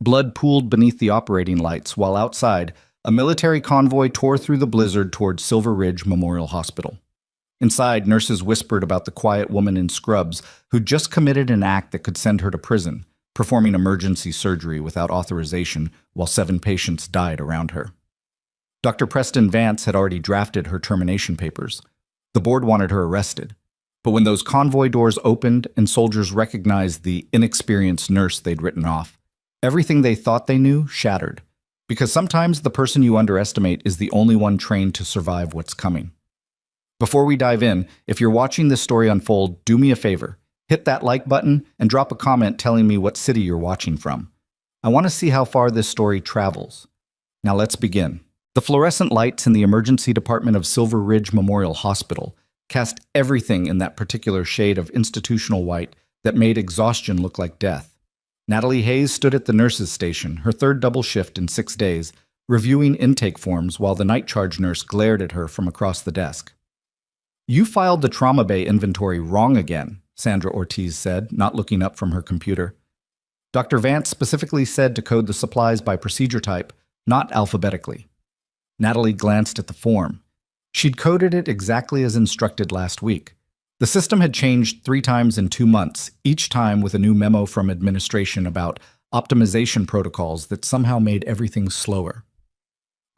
Blood pooled beneath the operating lights, while outside, a military convoy tore through the blizzard toward Silver Ridge Memorial Hospital. Inside, nurses whispered about the quiet woman in scrubs who'd just committed an act that could send her to prison, performing emergency surgery without authorization while 7 patients died around her. Dr. Preston Vance had already drafted her termination papers. The board wanted her arrested. But when those convoy doors opened and soldiers recognized the inexperienced nurse they'd written off, everything they thought they knew shattered. Because sometimes the person you underestimate is the only one trained to survive what's coming. Before we dive in, if you're watching this story unfold, do me a favor. Hit that like button and drop a comment telling me what city you're watching from. I want to see how far this story travels. Now let's begin. The fluorescent lights in the emergency department of Silver Ridge Memorial Hospital cast everything in that particular shade of institutional white that made exhaustion look like death. Natalie Hayes stood at the nurse's station, her 3rd double shift in 6 days, reviewing intake forms while the night charge nurse glared at her from across the desk. "You filed the trauma bay inventory wrong again," Sandra Ortiz said, not looking up from her computer. Dr. Vance specifically said to code the supplies by procedure type, not alphabetically. Natalie glanced at the form. She'd coded it exactly as instructed last week. The system had changed 3 times in 2 months, each time with a new memo from administration about optimization protocols that somehow made everything slower.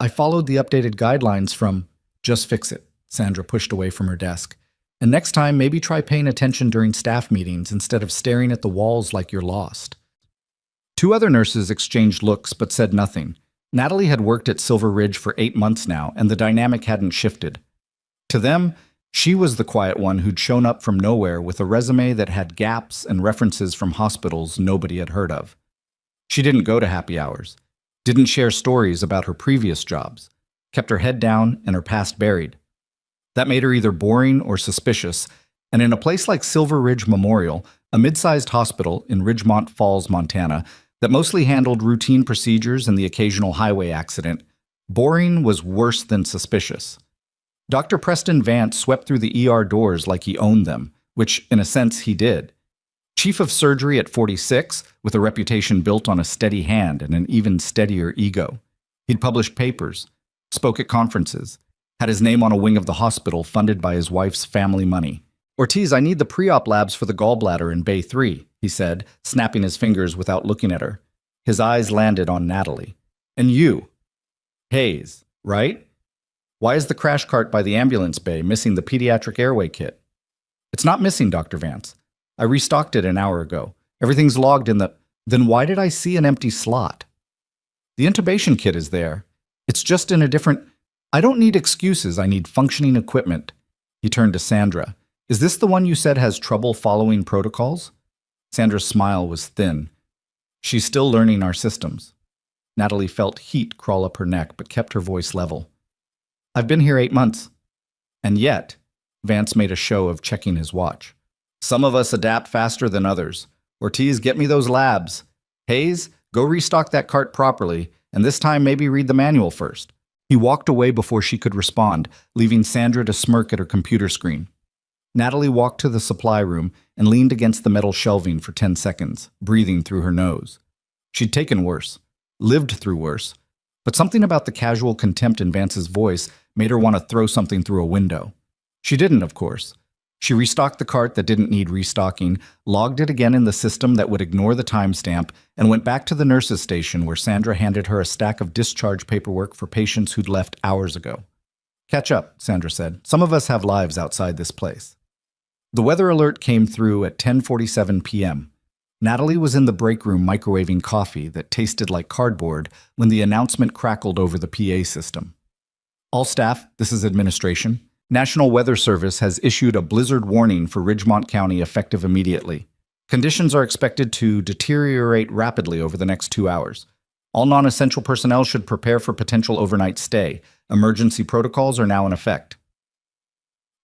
"I followed the updated guidelines from Just Fix It," Sandra pushed away from her desk. "And next time, maybe try paying attention during staff meetings instead of staring at the walls like you're lost." 2 other nurses exchanged looks but said nothing. Natalie had worked at Silver Ridge for 8 months now, and the dynamic hadn't shifted. To them, she was the quiet one who'd shown up from nowhere with a resume that had gaps and references from hospitals nobody had heard of. She didn't go to happy hours, didn't share stories about her previous jobs, kept her head down and her past buried. That made her either boring or suspicious, and in a place like Silver Ridge Memorial, a mid-sized hospital in Ridgemont Falls, Montana, that mostly handled routine procedures and the occasional highway accident, boring was worse than suspicious. Dr. Preston Vance swept through the ER doors like he owned them, which, in a sense, he did. Chief of surgery at 46, with a reputation built on a steady hand and an even steadier ego. He'd published papers, spoke at conferences, had his name on a wing of the hospital funded by his wife's family money. "Ortiz, I need the pre-op labs for the gallbladder in Bay 3, he said, snapping his fingers without looking at her. His eyes landed on Natalie. "And you? Hayes, right? Why is the crash cart by the ambulance bay missing the pediatric airway kit?" "It's not missing, Dr. Vance. I restocked it an hour ago. Everything's logged in the—" "Then why did I see an empty slot?" "The intubation kit is there. It's just in a different—" "I don't need excuses. I need functioning equipment." He turned to Sandra. "Is this the one you said has trouble following protocols?" Sandra's smile was thin. "She's still learning our systems." Natalie felt heat crawl up her neck, but kept her voice level. "I've been here 8 months." "And yet," Vance made a show of checking his watch, "some of us adapt faster than others. Ortiz, get me those labs. Hayes, go restock that cart properly, and this time maybe read the manual first." He walked away before she could respond, leaving Sandra to smirk at her computer screen. Natalie walked to the supply room and leaned against the metal shelving for 10 seconds, breathing through her nose. She'd taken worse, lived through worse, but something about the casual contempt in Vance's voice made her want to throw something through a window. She didn't, of course. She restocked the cart that didn't need restocking, logged it again in the system that would ignore the timestamp, and went back to the nurse's station where Sandra handed her a stack of discharge paperwork for patients who'd left hours ago. "Catch up," Sandra said. "Some of us have lives outside this place." The weather alert came through at 10:47 p.m. Natalie was in the break room microwaving coffee that tasted like cardboard when the announcement crackled over the PA system. "All staff, this is administration. National Weather Service has issued a blizzard warning for Ridgemont County effective immediately. Conditions are expected to deteriorate rapidly over the next 2 hours. All non-essential personnel should prepare for potential overnight stay. Emergency protocols are now in effect."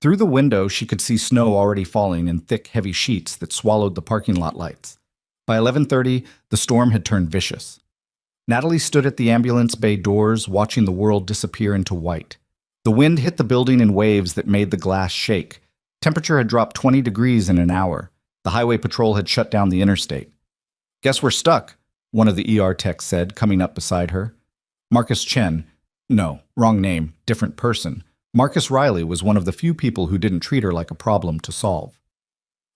Through the window, she could see snow already falling in thick, heavy sheets that swallowed the parking lot lights. By 11:30, the storm had turned vicious. Natalie stood at the ambulance bay doors, watching the world disappear into white. The wind hit the building in waves that made the glass shake. Temperature had dropped 20 degrees in an hour. The highway patrol had shut down the interstate. "Guess we're stuck," one of the ER techs said, coming up beside her. Marcus Chen. No, wrong name, different person. Marcus Riley was one of the few people who didn't treat her like a problem to solve.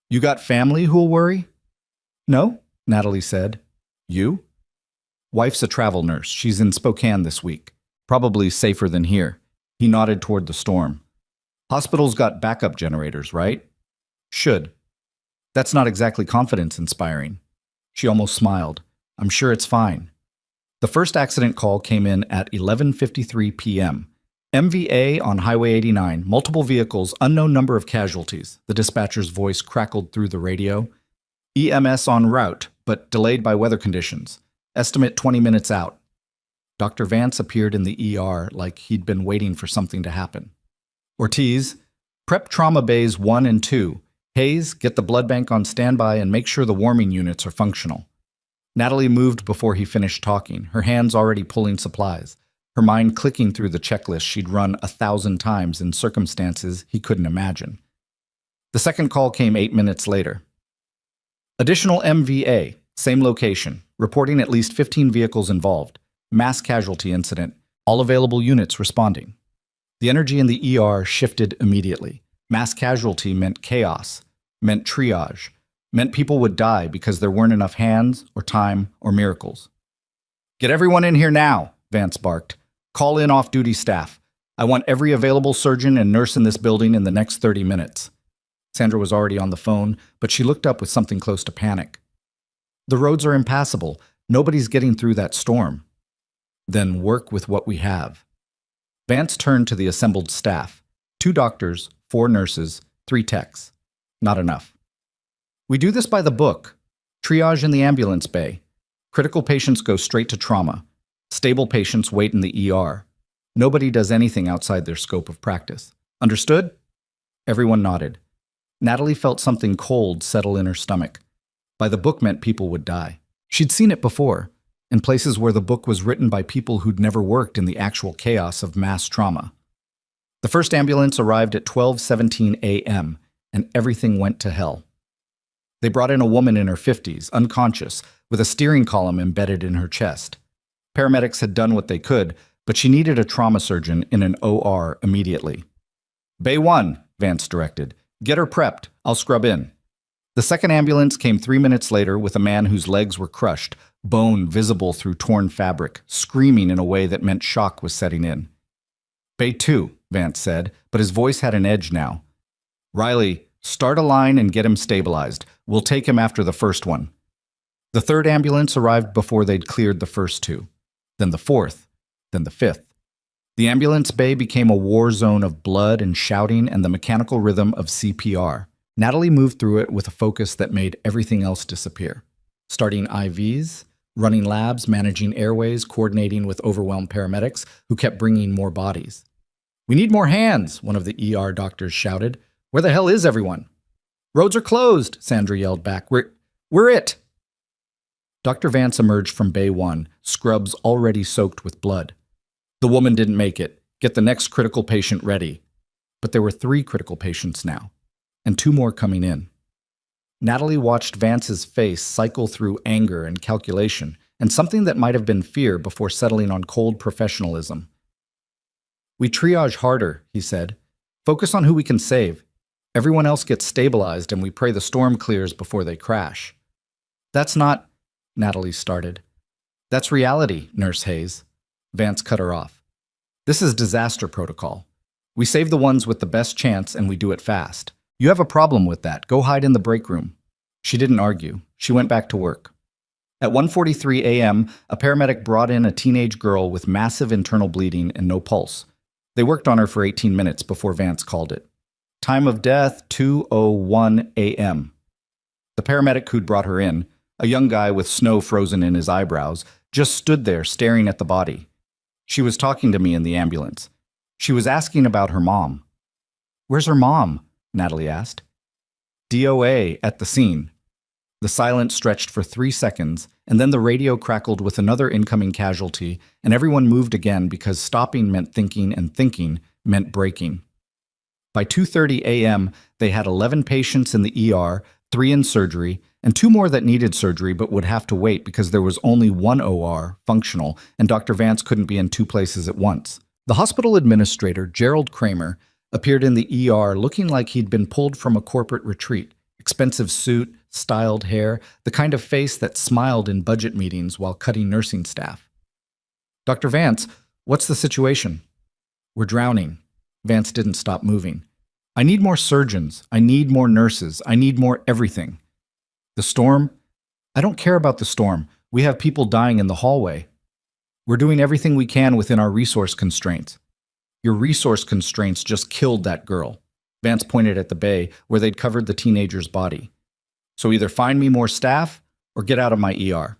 You got family who'll worry? No, Natalie said. You? Wife's a travel nurse. She's in Spokane this week. Probably safer than here. He nodded toward the storm. Hospital's got backup generators, right? Should. That's not exactly confidence-inspiring. She almost smiled. I'm sure it's fine. The first accident call came in at 11:53 p.m. MVA on Highway 89, multiple vehicles, unknown number of casualties. The dispatcher's voice crackled through the radio. EMS en route, but delayed by weather conditions. Estimate 20 minutes out. Dr. Vance appeared in the ER like he'd been waiting for something to happen. Ortiz, prep trauma bays 1 and 2. Hayes, get the blood bank on standby and make sure the warming units are functional. Natalie moved before he finished talking, her hands already pulling supplies, her mind clicking through the checklist she'd run 1,000 times in circumstances he couldn't imagine. The second call came 8 minutes later. Additional MVA, same location, reporting at least 15 vehicles involved. Mass casualty incident, all available units responding. The energy in the ER shifted immediately. Mass casualty meant chaos, meant triage, meant people would die because there weren't enough hands or time or miracles. Get everyone in here now, Vance barked. Call in off-duty staff. I want every available surgeon and nurse in this building in the next 30 minutes. Sandra was already on the phone, but she looked up with something close to panic. The roads are impassable. Nobody's getting through that storm. Then work with what we have. Vance turned to the assembled staff. 2 doctors, 4 nurses, 3 techs. Not enough. We do this by the book. Triage in the ambulance bay. Critical patients go straight to trauma. Stable patients wait in the ER. Nobody does anything outside their scope of practice. Understood? Everyone nodded. Natalie felt something cold settle in her stomach. By the book meant people would die. She'd seen it before, in places where the book was written by people who'd never worked in the actual chaos of mass trauma. The first ambulance arrived at 12:17 a.m., and everything went to hell. They brought in a woman in her 50s, unconscious, with a steering column embedded in her chest. Paramedics had done what they could, but she needed a trauma surgeon in an OR immediately. Bay 1, Vance directed. Get her prepped. I'll scrub in. The second ambulance came 3 minutes later with a man whose legs were crushed, bone visible through torn fabric, screaming in a way that meant shock was setting in. Bay 2, Vance said, but his voice had an edge now. Riley, start a line and get him stabilized. We'll take him after the first one. The third ambulance arrived before they'd cleared the first 2. Then the fourth. Then the fifth. The ambulance bay became a war zone of blood and shouting and the mechanical rhythm of CPR. Natalie moved through it with a focus that made everything else disappear. Starting IVs, running labs, managing airways, coordinating with overwhelmed paramedics who kept bringing more bodies. We need more hands, one of the ER doctors shouted. Where the hell is everyone? Roads are closed, Sandra yelled back. We're it. Dr. Vance emerged from Bay 1, scrubs already soaked with blood. The woman didn't make it. Get the next critical patient ready. But there were 3 critical patients now, and 2 more coming in. Natalie watched Vance's face cycle through anger and calculation, and something that might have been fear before settling on cold professionalism. We triage harder, he said. Focus on who we can save. Everyone else gets stabilized and we pray the storm clears before they crash. That's not, Natalie started. That's reality, Nurse Hayes. Vance cut her off. This is disaster protocol. We save the ones with the best chance and we do it fast. You have a problem with that. Go hide in the break room. She didn't argue. She went back to work. At 1:43 a.m., a paramedic brought in a teenage girl with massive internal bleeding and no pulse. They worked on her for 18 minutes before Vance called it. Time of death, 2:01 a.m. The paramedic who'd brought her in, a young guy with snow frozen in his eyebrows, just stood there staring at the body. She was talking to me in the ambulance. She was asking about her mom. Where's her mom? Natalie asked. DOA at the scene. The silence stretched for 3 seconds, and then the radio crackled with another incoming casualty, and everyone moved again because stopping meant thinking and thinking meant breaking. By 2:30 a.m., they had 11 patients in the ER, 3 in surgery, and 2 more that needed surgery but would have to wait because there was only one OR, functional, and Dr. Vance couldn't be in 2 places at once. The hospital administrator, Gerald Kramer, appeared in the ER looking like he'd been pulled from a corporate retreat. Expensive suit, styled hair, the kind of face that smiled in budget meetings while cutting nursing staff. "Dr. Vance, what's the situation?" "We're drowning." Vance didn't stop moving. "I need more surgeons. I need more nurses. I need more everything." "The storm?" "I don't care about the storm. We have people dying in the hallway. We're doing everything we can within our resource constraints." "Your resource constraints just killed that girl." Vance pointed at the bay where they'd covered the teenager's body. "So either find me more staff or get out of my ER."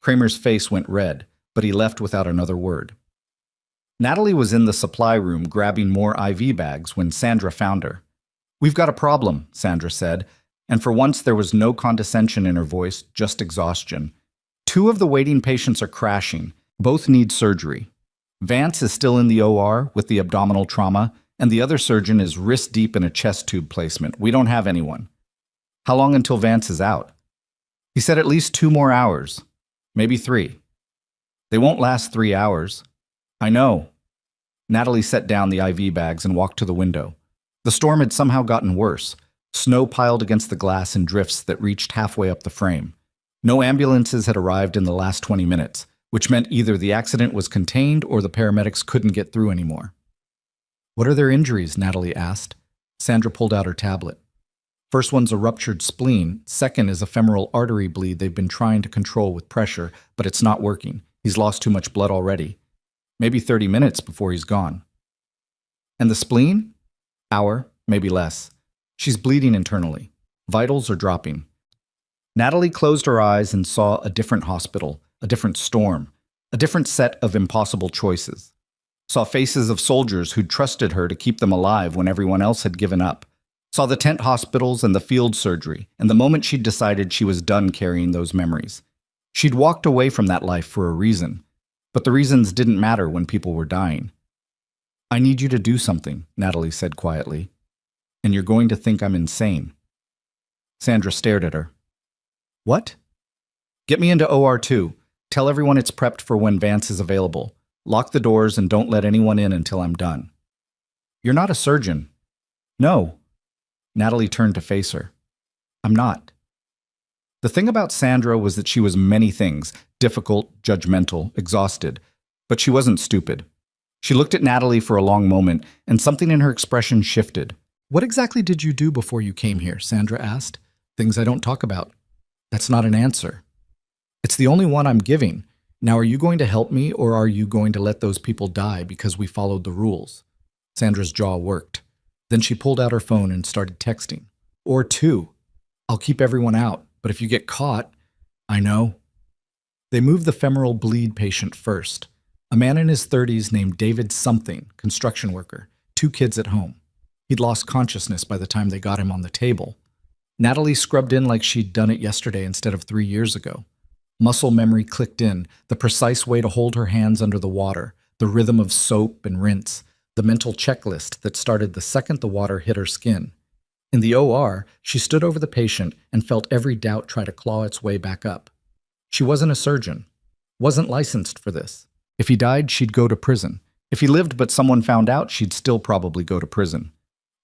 Kramer's face went red, but he left without another word. Natalie was in the supply room grabbing more IV bags when Sandra found her. "We've got a problem," Sandra said, and for once there was no condescension in her voice, just exhaustion. "2 of the waiting patients are crashing. Both need surgery. Vance is still in the OR with the abdominal trauma, and the other surgeon is wrist-deep in a chest tube placement. We don't have anyone." "How long until Vance is out?" "He said at least 2 more hours. Maybe 3. "They won't last 3 hours." "I know." Natalie set down the IV bags and walked to the window. The storm had somehow gotten worse. Snow piled against the glass in drifts that reached halfway up the frame. No ambulances had arrived in the last 20 minutes, which meant either the accident was contained or the paramedics couldn't get through anymore. "What are their injuries?" Natalie asked. Sandra pulled out her tablet. "First one's a ruptured spleen. Second is a femoral artery bleed they've been trying to control with pressure, but it's not working. He's lost too much blood already. Maybe 30 minutes before he's gone." "And the spleen?" "Hour, maybe less. She's bleeding internally. Vitals are dropping." Natalie closed her eyes and saw a different hospital, a different storm, a different set of impossible choices. Saw faces of soldiers who'd trusted her to keep them alive when everyone else had given up. Saw the tent hospitals and the field surgery, and the moment she'd decided she was done carrying those memories. She'd walked away from that life for a reason, but the reasons didn't matter when people were dying. "I need you to do something," Natalie said quietly, "and you're going to think I'm insane." Sandra stared at her. "What?" "Get me into OR2. Tell everyone it's prepped for when Vance is available. Lock the doors and don't let anyone in until I'm done." "You're not a surgeon." "No." Natalie turned to face her. "I'm not." The thing about Sandra was that she was many things, difficult, judgmental, exhausted, but she wasn't stupid. She looked at Natalie for a long moment, and something in her expression shifted. "What exactly did you do before you came here?" Sandra asked. "Things I don't talk about." "That's not an answer." "It's the only one I'm giving. Now, are you going to help me, or are you going to let those people die because we followed the rules?" Sandra's jaw worked. Then she pulled out her phone and started texting. "Or 2. I'll keep everyone out, but if you get caught..." "I know." They moved the femoral bleed patient first. A man in his 30s named David something, construction worker, 2 kids at home. He'd lost consciousness by the time they got him on the table. Natalie scrubbed in like she'd done it yesterday instead of 3 years ago. Muscle memory clicked in, the precise way to hold her hands under the water, the rhythm of soap and rinse, the mental checklist that started the second the water hit her skin. In the OR, she stood over the patient and felt every doubt try to claw its way back up. She wasn't a surgeon, wasn't licensed for this. If he died, she'd go to prison. If he lived but someone found out, she'd still probably go to prison.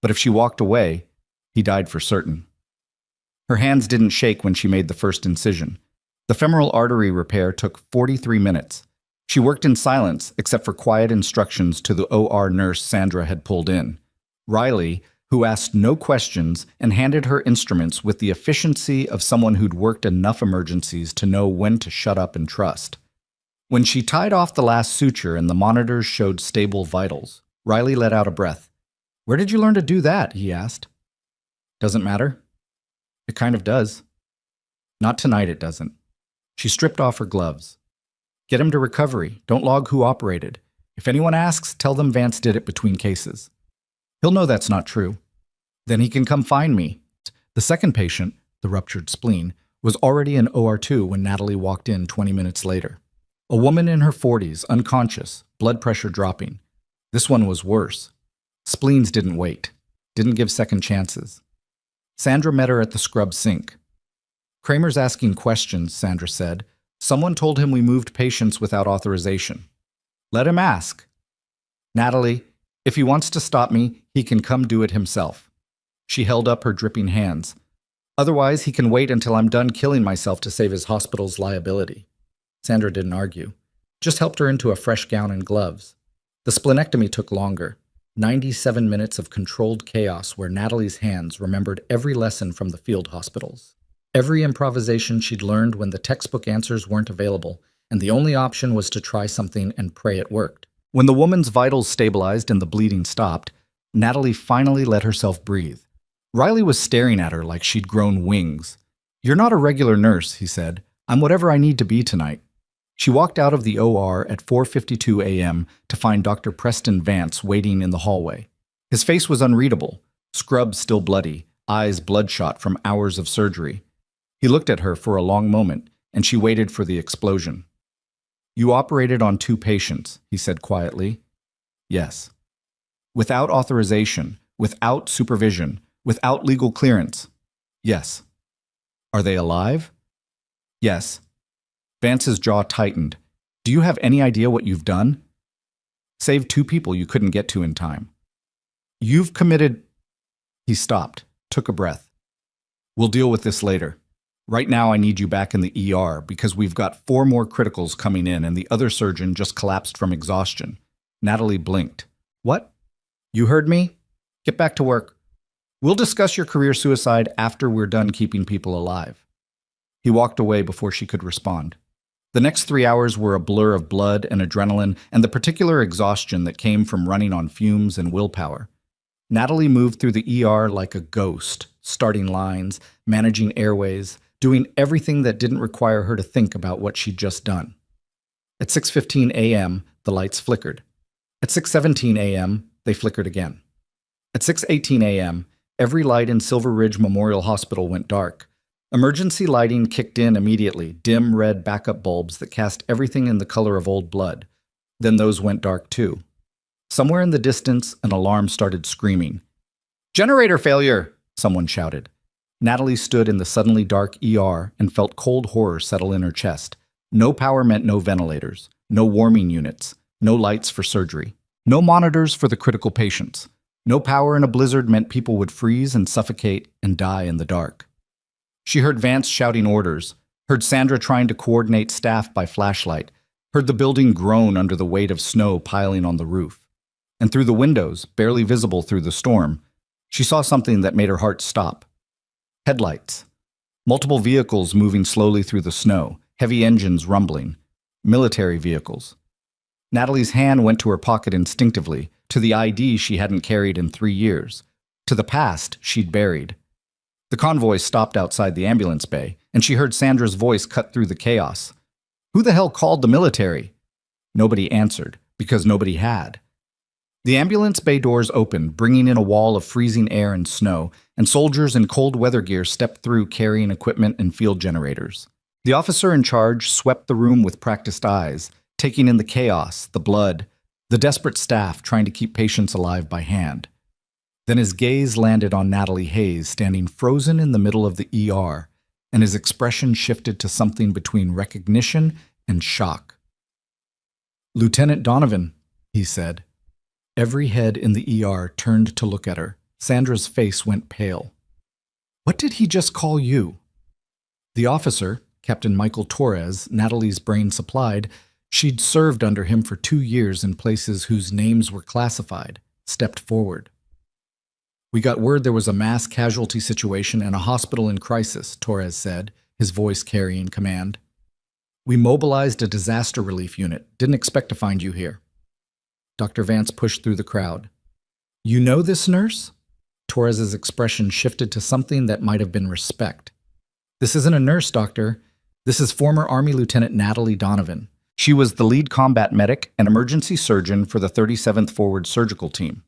But if she walked away, he died for certain. Her hands didn't shake when she made the first incision. The femoral artery repair took 43 minutes. She worked in silence, except for quiet instructions to the OR nurse Sandra had pulled in. Riley, who asked no questions and handed her instruments with the efficiency of someone who'd worked enough emergencies to know when to shut up and trust. When she tied off the last suture and the monitors showed stable vitals, Riley let out a breath. "Where did you learn to do that?" he asked. "Doesn't matter." "It kind of does." "Not tonight, it doesn't." She stripped off her gloves. "Get him to recovery. Don't log who operated. If anyone asks, tell them Vance did it between cases. He'll know that's not true. Then he can come find me." The second patient, the ruptured spleen, was already in OR2 when Natalie walked in 20 minutes later. A woman in her 40s, unconscious, blood pressure dropping. This one was worse. Spleens didn't wait, didn't give second chances. Sandra met her at the scrub sink. Kramer's asking questions, Sandra said. Someone told him we moved patients without authorization. Let him ask. Natalie, if he wants to stop me, he can come do it himself. She held up her dripping hands. Otherwise, he can wait until I'm done killing myself to save his hospital's liability. Sandra didn't argue, just helped her into a fresh gown and gloves. The splenectomy took longer. 97 minutes of controlled chaos where Natalie's hands remembered every lesson from the field hospitals. Every improvisation she'd learned when the textbook answers weren't available, and the only option was to try something and pray it worked. When the woman's vitals stabilized and the bleeding stopped, Natalie finally let herself breathe. Riley was staring at her like she'd grown wings. You're not a regular nurse, he said. I'm whatever I need to be tonight. She walked out of the OR at 4:52 a.m. to find Dr. Preston Vance waiting in the hallway. His face was unreadable, scrubs still bloody, eyes bloodshot from hours of surgery. He looked at her for a long moment, and she waited for the explosion. You operated on 2 patients, he said quietly. Yes. Without authorization, without supervision, without legal clearance. Yes. Are they alive? Yes. Vance's jaw tightened. Do you have any idea what you've done? Saved 2 people you couldn't get to in time. You've committed... He stopped, took a breath. We'll deal with this later. Right now I need you back in the ER because we've got 4 more criticals coming in and the other surgeon just collapsed from exhaustion. Natalie blinked. What? You heard me? Get back to work. We'll discuss your career suicide after we're done keeping people alive. He walked away before she could respond. The next 3 hours were a blur of blood and adrenaline and the particular exhaustion that came from running on fumes and willpower. Natalie moved through the ER like a ghost, starting lines, managing airways, doing everything that didn't require her to think about what she'd just done. At 6:15 a.m., the lights flickered. At 6:17 a.m., they flickered again. At 6:18 a.m., every light in Silver Ridge Memorial Hospital went dark. Emergency lighting kicked in immediately, dim red backup bulbs that cast everything in the color of old blood. Then those went dark too. Somewhere in the distance, an alarm started screaming. Generator failure! Someone shouted. Natalie stood in the suddenly dark ER and felt cold horror settle in her chest. No power meant no ventilators, no warming units, no lights for surgery, no monitors for the critical patients. No power in a blizzard meant people would freeze and suffocate and die in the dark. She heard Vance shouting orders, heard Sandra trying to coordinate staff by flashlight, heard the building groan under the weight of snow piling on the roof. And through the windows, barely visible through the storm, she saw something that made her heart stop. Headlights. Multiple vehicles moving slowly through the snow, heavy engines rumbling. Military vehicles. Natalie's hand went to her pocket instinctively, to the ID she hadn't carried in 3 years, to the past she'd buried. The convoy stopped outside the ambulance bay, and she heard Sandra's voice cut through the chaos. Who the hell called the military? Nobody answered, because nobody had. The ambulance bay doors opened, bringing in a wall of freezing air and snow, and soldiers in cold weather gear stepped through carrying equipment and field generators. The officer in charge swept the room with practiced eyes, taking in the chaos, the blood, the desperate staff trying to keep patients alive by hand. Then his gaze landed on Natalie Hayes standing frozen in the middle of the ER, and his expression shifted to something between recognition and shock. "Lieutenant Donovan," he said. Every head in the ER turned to look at her. Sandra's face went pale. "What did he just call you?" The officer, Captain Michael Torres, Natalie's brain supplied, she'd served under him for 2 years in places whose names were classified, stepped forward. "We got word there was a mass casualty situation and a hospital in crisis," Torres said, his voice carrying command. "We mobilized a disaster relief unit. Didn't expect to find you here." Dr. Vance pushed through the crowd. "You know this nurse?" Torres's expression shifted to something that might have been respect. "This isn't a nurse, doctor. This is former Army Lieutenant Natalie Donovan. She was the lead combat medic and emergency surgeon for the 37th Forward Surgical Team.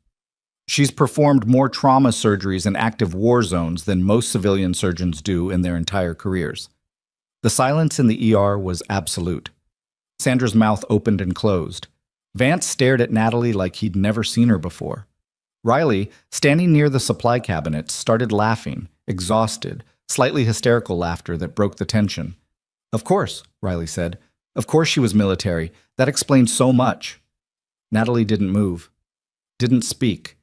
She's performed more trauma surgeries in active war zones than most civilian surgeons do in their entire careers." The silence in the ER was absolute. Sandra's mouth opened and closed. Vance stared at Natalie like he'd never seen her before. Riley, standing near the supply cabinets, started laughing, exhausted, slightly hysterical laughter that broke the tension. Of course, Riley said. Of course she was military. That explains so much. Natalie didn't move, didn't speak,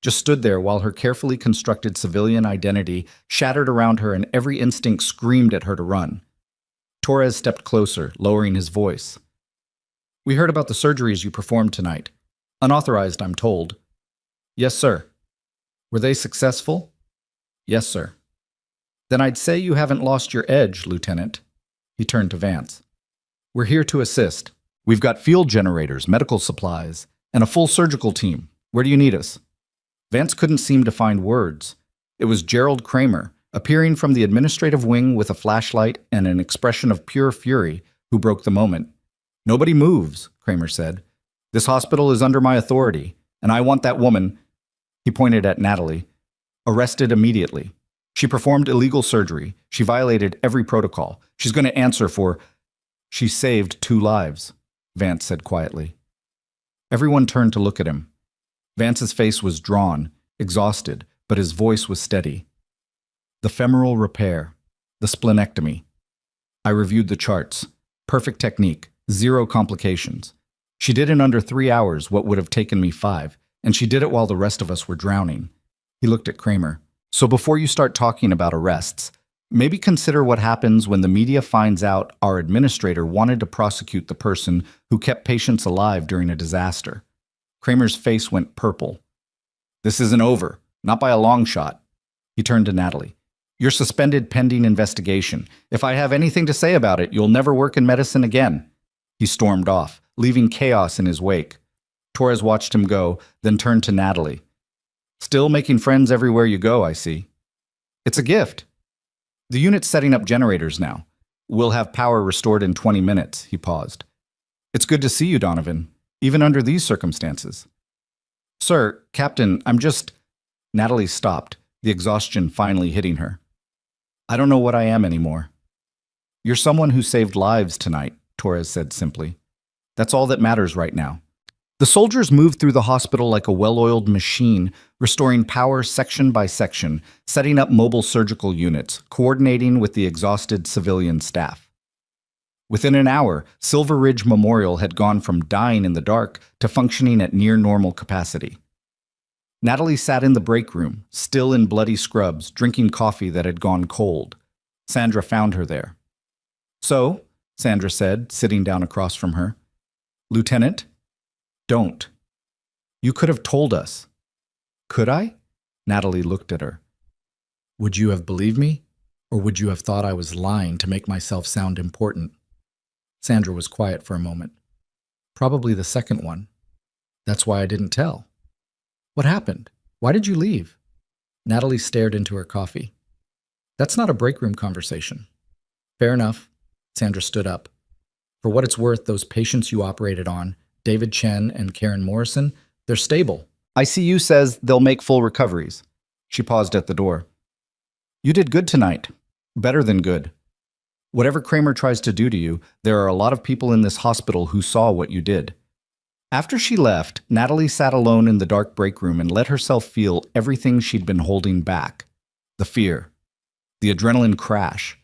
just stood there while her carefully constructed civilian identity shattered around her and every instinct screamed at her to run. Torres stepped closer, lowering his voice. We heard about the surgeries you performed tonight. Unauthorized, I'm told. Yes, sir. Were they successful? Yes, sir. Then I'd say you haven't lost your edge, Lieutenant. He turned to Vance. We're here to assist. We've got field generators, medical supplies, and a full surgical team. Where do you need us? Vance couldn't seem to find words. It was Gerald Kramer, appearing from the administrative wing with a flashlight and an expression of pure fury, who broke the moment. Nobody moves, Kramer said. This hospital is under my authority, and I want that woman, he pointed at Natalie, arrested immediately. She performed illegal surgery. She violated every protocol. She's going to answer for... She saved 2 lives, Vance said quietly. Everyone turned to look at him. Vance's face was drawn, exhausted, but his voice was steady. The femoral repair, the splenectomy. I reviewed the charts. Perfect technique, 0 complications. She did in under 3 hours what would have taken me 5, and she did it while the rest of us were drowning. He looked at Kramer. So before you start talking about arrests, maybe consider what happens when the media finds out our administrator wanted to prosecute the person who kept patients alive during a disaster. Kramer's face went purple. This isn't over, not by a long shot. He turned to Natalie. You're suspended pending investigation. If I have anything to say about it, you'll never work in medicine again. He stormed off, leaving chaos in his wake. Torres watched him go, then turned to Natalie. Still making friends everywhere you go, I see. It's a gift. The unit's setting up generators now. We'll have power restored in 20 minutes, he paused. It's good to see you, Donovan, even under these circumstances. Sir, Captain, I'm just... Natalie stopped, the exhaustion finally hitting her. I don't know what I am anymore. You're someone who saved lives tonight, Torres said simply. That's all that matters right now. The soldiers moved through the hospital like a well-oiled machine, restoring power section by section, setting up mobile surgical units, coordinating with the exhausted civilian staff. Within an hour, Silver Ridge Memorial had gone from dying in the dark to functioning at near-normal capacity. Natalie sat in the break room, still in bloody scrubs, drinking coffee that had gone cold. Sandra found her there. So, Sandra said, sitting down across from her, Lieutenant, don't. You could have told us. Could I? Natalie looked at her. Would you have believed me? Or would you have thought I was lying to make myself sound important? Sandra was quiet for a moment. Probably the second one. That's why I didn't tell. What happened? Why did you leave? Natalie stared into her coffee. That's not a break room conversation. Fair enough. Sandra stood up. For what it's worth, those patients you operated on, David Chen and Karen Morrison, they're stable. ICU says they'll make full recoveries. She paused at the door. You did good tonight. Better than good. Whatever Kramer tries to do to you, there are a lot of people in this hospital who saw what you did. After she left, Natalie sat alone in the dark break room and let herself feel everything she'd been holding back. The fear, the adrenaline crash,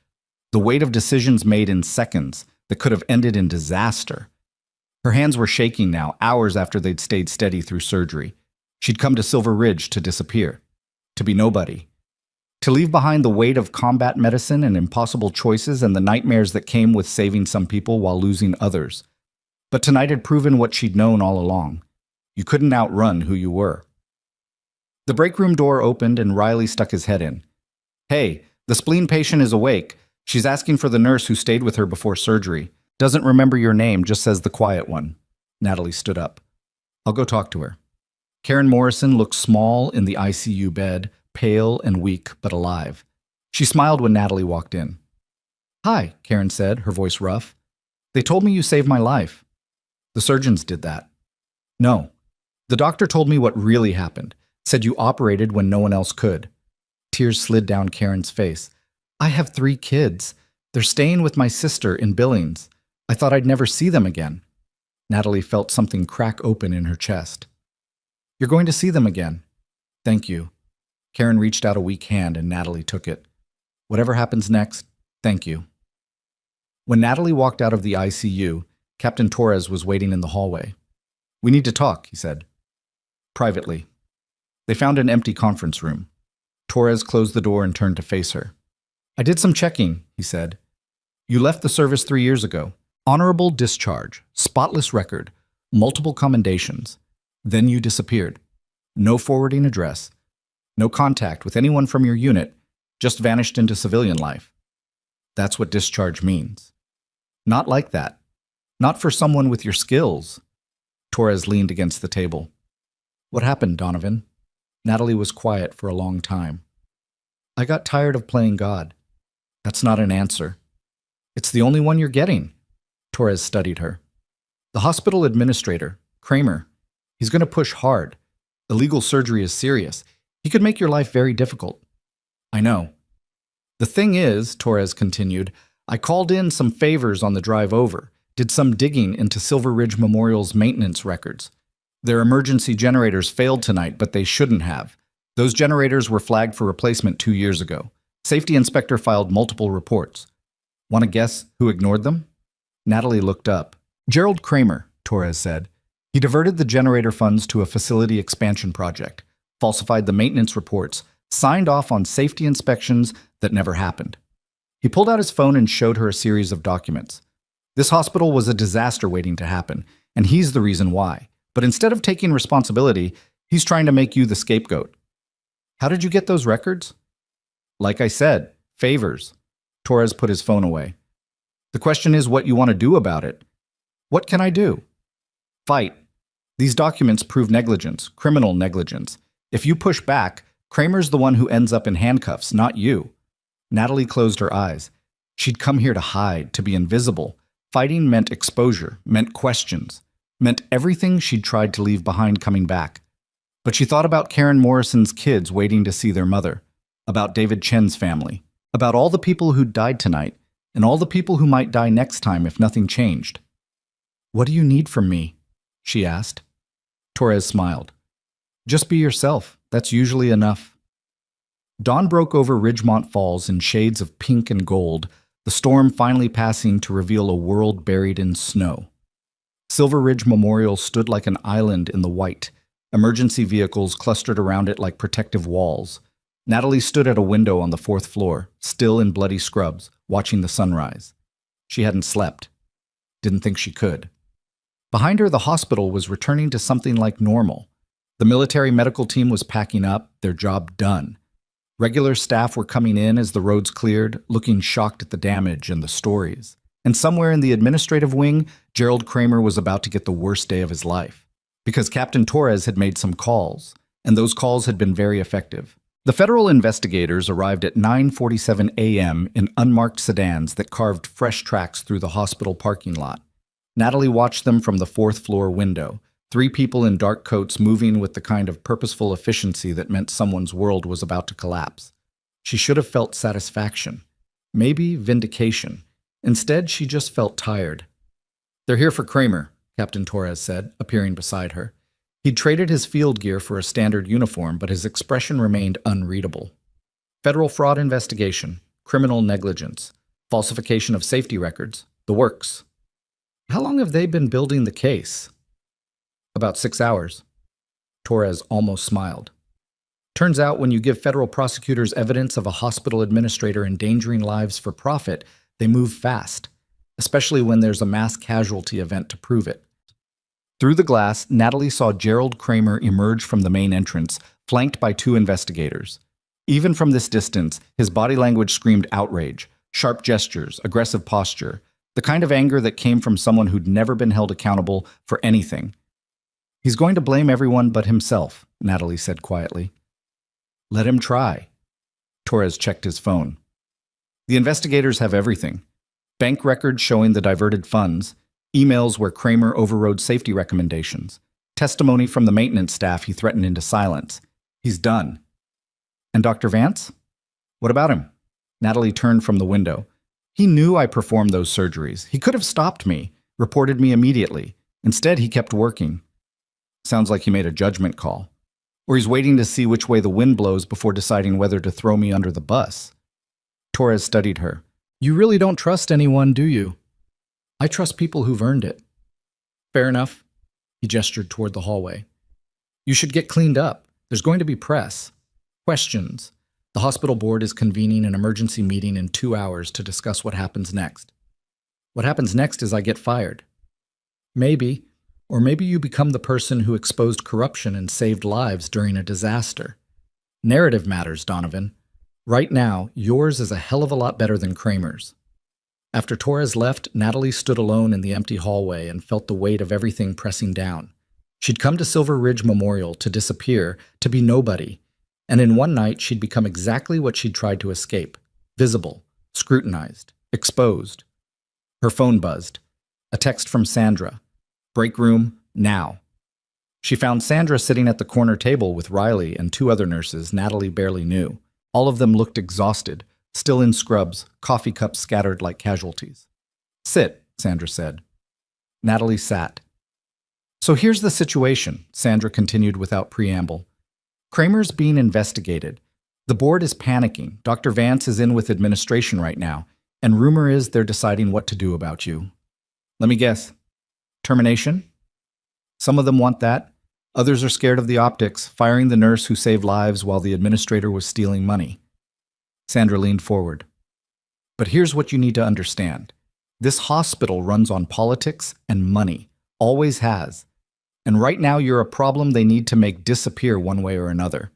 the weight of decisions made in seconds that could have ended in disaster. Her hands were shaking now, hours after they'd stayed steady through surgery. She'd come to Silver Ridge to disappear, to be nobody, to leave behind the weight of combat medicine and impossible choices and the nightmares that came with saving some people while losing others. But tonight had proven what she'd known all along. You couldn't outrun who you were. The break room door opened and Riley stuck his head in. Hey, the spleen patient is awake. She's asking for the nurse who stayed with her before surgery. Doesn't remember your name, just says the quiet one. Natalie stood up. I'll go talk to her. Karen Morrison looked small in the ICU bed, pale and weak, but alive. She smiled when Natalie walked in. Hi, Karen said, her voice rough. They told me you saved my life. The surgeons did that. No. The doctor told me what really happened. Said you operated when no one else could. Tears slid down Karen's face. I have 3 kids. They're staying with my sister in Billings. I thought I'd never see them again. Natalie felt something crack open in her chest. You're going to see them again. Thank you. Karen reached out a weak hand and Natalie took it. Whatever happens next, thank you. When Natalie walked out of the ICU, Captain Torres was waiting in the hallway. We need to talk, he said. Privately. They found an empty conference room. Torres closed the door and turned to face her. I did some checking, he said. You left the service 3 years ago. Honorable discharge, spotless record, multiple commendations. Then you disappeared. No forwarding address. No contact with anyone from your unit, just vanished into civilian life. That's what discharge means. Not like that. Not for someone with your skills. Torres leaned against the table. What happened, Donovan? Natalie was quiet for a long time. I got tired of playing God. That's not an answer. It's the only one you're getting. Torres studied her. The hospital administrator, Kramer, he's going to push hard. Illegal surgery is serious. He could make your life very difficult. I know. The thing is, Torres continued, I called in some favors on the drive over, did some digging into Silver Ridge Memorial's maintenance records. Their emergency generators failed tonight, but they shouldn't have. Those generators were flagged for replacement 2 years ago. Safety inspector filed multiple reports. Want to guess who ignored them? Natalie looked up. Gerald Kramer, Torres said. He diverted the generator funds to a facility expansion project, falsified the maintenance reports, signed off on safety inspections that never happened. He pulled out his phone and showed her a series of documents. This hospital was a disaster waiting to happen, and he's the reason why. But instead of taking responsibility, he's trying to make you the scapegoat. How did you get those records? Like I said, favors. Torres put his phone away. The question is what you want to do about it. What can I do? Fight. These documents prove negligence, criminal negligence. If you push back, Kramer's the one who ends up in handcuffs, not you. Natalie closed her eyes. She'd come here to hide, to be invisible. Fighting meant exposure, meant questions, meant everything she'd tried to leave behind coming back. But she thought about Karen Morrison's kids waiting to see their mother, about David Chen's family, about all the people who'd died tonight, and all the people who might die next time if nothing changed. What do you need from me? She asked. Torres smiled. Just be yourself. That's usually enough. Dawn broke over Ridgemont Falls in shades of pink and gold, the storm finally passing to reveal a world buried in snow. Silver Ridge Memorial stood like an island in the white. Emergency vehicles clustered around it like protective walls. Natalie stood at a window on the 4th floor, still in bloody scrubs, watching the sunrise. She hadn't slept. Didn't think she could. Behind her, the hospital was returning to something like normal. The military medical team was packing up, their job done. Regular staff were coming in as the roads cleared, looking shocked at the damage and the stories. And somewhere in the administrative wing, Gerald Kramer was about to get the worst day of his life. Because Captain Torres had made some calls, and those calls had been very effective. The federal investigators arrived at 9:47 a.m. in unmarked sedans that carved fresh tracks through the hospital parking lot. Natalie watched them from the 4th floor window, 3 people in dark coats moving with the kind of purposeful efficiency that meant someone's world was about to collapse. She should have felt satisfaction, maybe vindication. Instead, she just felt tired. They're here for Kramer, Captain Torres said, appearing beside her. He'd traded his field gear for a standard uniform, but his expression remained unreadable. Federal fraud investigation, criminal negligence, falsification of safety records, the works. How long have they been building the case? About 6 hours. Torres almost smiled. Turns out when you give federal prosecutors evidence of a hospital administrator endangering lives for profit, they move fast, especially when there's a mass casualty event to prove it. Through the glass, Natalie saw Gerald Kramer emerge from the main entrance, flanked by 2 investigators. Even from this distance, his body language screamed outrage, sharp gestures, aggressive posture, the kind of anger that came from someone who'd never been held accountable for anything. He's going to blame everyone but himself, Natalie said quietly. Let him try. Torres checked his phone. The investigators have everything. Bank records showing the diverted funds, emails where Kramer overrode safety recommendations, testimony from the maintenance staff he threatened into silence. He's done. And Dr. Vance? What about him? Natalie turned from the window. He knew I performed those surgeries. He could have stopped me, reported me immediately. Instead, he kept working. Sounds like he made a judgment call. Or he's waiting to see which way the wind blows before deciding whether to throw me under the bus. Torres studied her. You really don't trust anyone, do you? I trust people who've earned it. Fair enough. He gestured toward the hallway. You should get cleaned up. There's going to be press. Questions. The hospital board is convening an emergency meeting in 2 hours to discuss what happens next. What happens next is I get fired. Maybe. Or maybe you become the person who exposed corruption and saved lives during a disaster. Narrative matters, Donovan. Right now, yours is a hell of a lot better than Kramer's. After Torres left, Natalie stood alone in the empty hallway and felt the weight of everything pressing down. She'd come to Silver Ridge Memorial to disappear, to be nobody, and in one night she'd become exactly what she'd tried to escape: visible, scrutinized, exposed. Her phone buzzed. A text from Sandra. Break room, now. She found Sandra sitting at the corner table with Riley and 2 other nurses Natalie barely knew. All of them looked exhausted, still in scrubs, coffee cups scattered like casualties. Sit, Sandra said. Natalie sat. So here's the situation, Sandra continued without preamble. Kramer's being investigated. The board is panicking. Dr. Vance is in with administration right now, and rumor is they're deciding what to do about you. Let me guess. Termination? Some of them want that. Others are scared of the optics, firing the nurse who saved lives while the administrator was stealing money. Sandra leaned forward. But here's what you need to understand. This hospital runs on politics and money. Always has. And right now you're a problem they need to make disappear one way or another.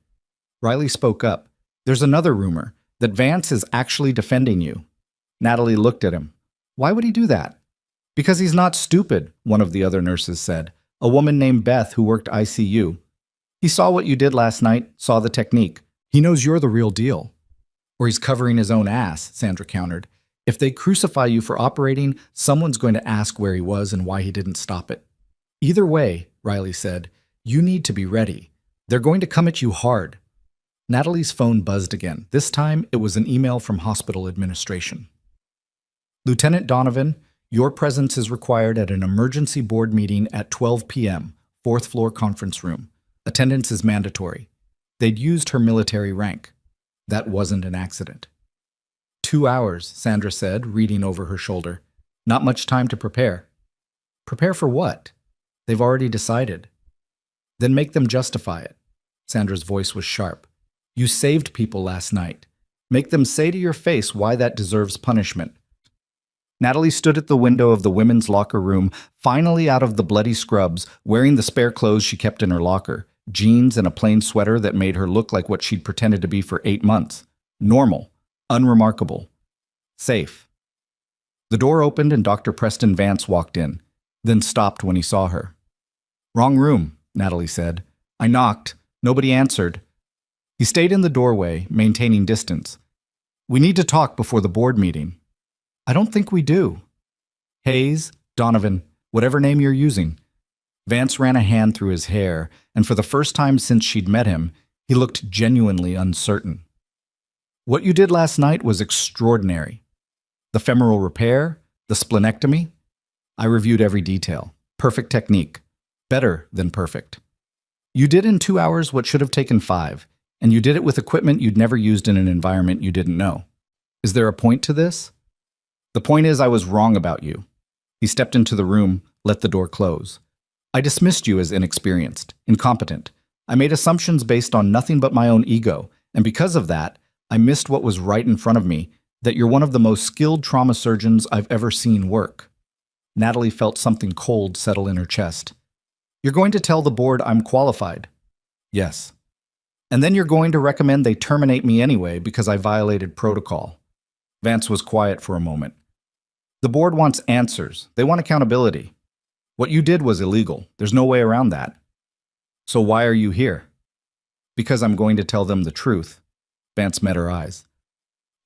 Riley spoke up. There's another rumor, that Vance is actually defending you. Natalie looked at him. Why would he do that? Because he's not stupid, one of the other nurses said. A woman named Beth who worked ICU. He saw what you did last night, saw the technique. He knows you're the real deal. Or he's covering his own ass, Sandra countered. If they crucify you for operating, someone's going to ask where he was and why he didn't stop it. Either way, Riley said, you need to be ready. They're going to come at you hard. Natalie's phone buzzed again. This time, it was an email from hospital administration. Lieutenant Donovan, your presence is required at an emergency board meeting at 12 p.m., 4th floor conference room. Attendance is mandatory. They'd used her military rank. That wasn't an accident. 2 hours, Sandra said, reading over her shoulder. Not much time to prepare. Prepare for what? They've already decided. Then make them justify it. Sandra's voice was sharp. You saved people last night. Make them say to your face why that deserves punishment. Natalie stood at the window of the women's locker room, finally out of the bloody scrubs, wearing the spare clothes she kept in her locker, jeans and a plain sweater that made her look like what she'd pretended to be for 8 months. Normal. Unremarkable. Safe. The door opened and Dr. Preston Vance walked in, then stopped when he saw her. Wrong room, Natalie said. I knocked. Nobody answered. He stayed in the doorway, maintaining distance. We need to talk before the board meeting. I don't think we do. Hayes, Donovan, whatever name you're using. Vance ran a hand through his hair, and for the first time since she'd met him, he looked genuinely uncertain. What you did last night was extraordinary. The femoral repair, the splenectomy. I reviewed every detail. Perfect technique. Better than perfect. You did in 2 hours what should have taken 5, and you did it with equipment you'd never used in an environment you didn't know. Is there a point to this? The point is I was wrong about you. He stepped into the room, let the door close. I dismissed you as inexperienced, incompetent. I made assumptions based on nothing but my own ego, and because of that, I missed what was right in front of me, that you're one of the most skilled trauma surgeons I've ever seen work. Natalie felt something cold settle in her chest. You're going to tell the board I'm qualified? Yes. And then you're going to recommend they terminate me anyway because I violated protocol. Vance was quiet for a moment. The board wants answers. They want accountability. What you did was illegal. There's no way around that. So why are you here? Because I'm going to tell them the truth. Vance met her eyes.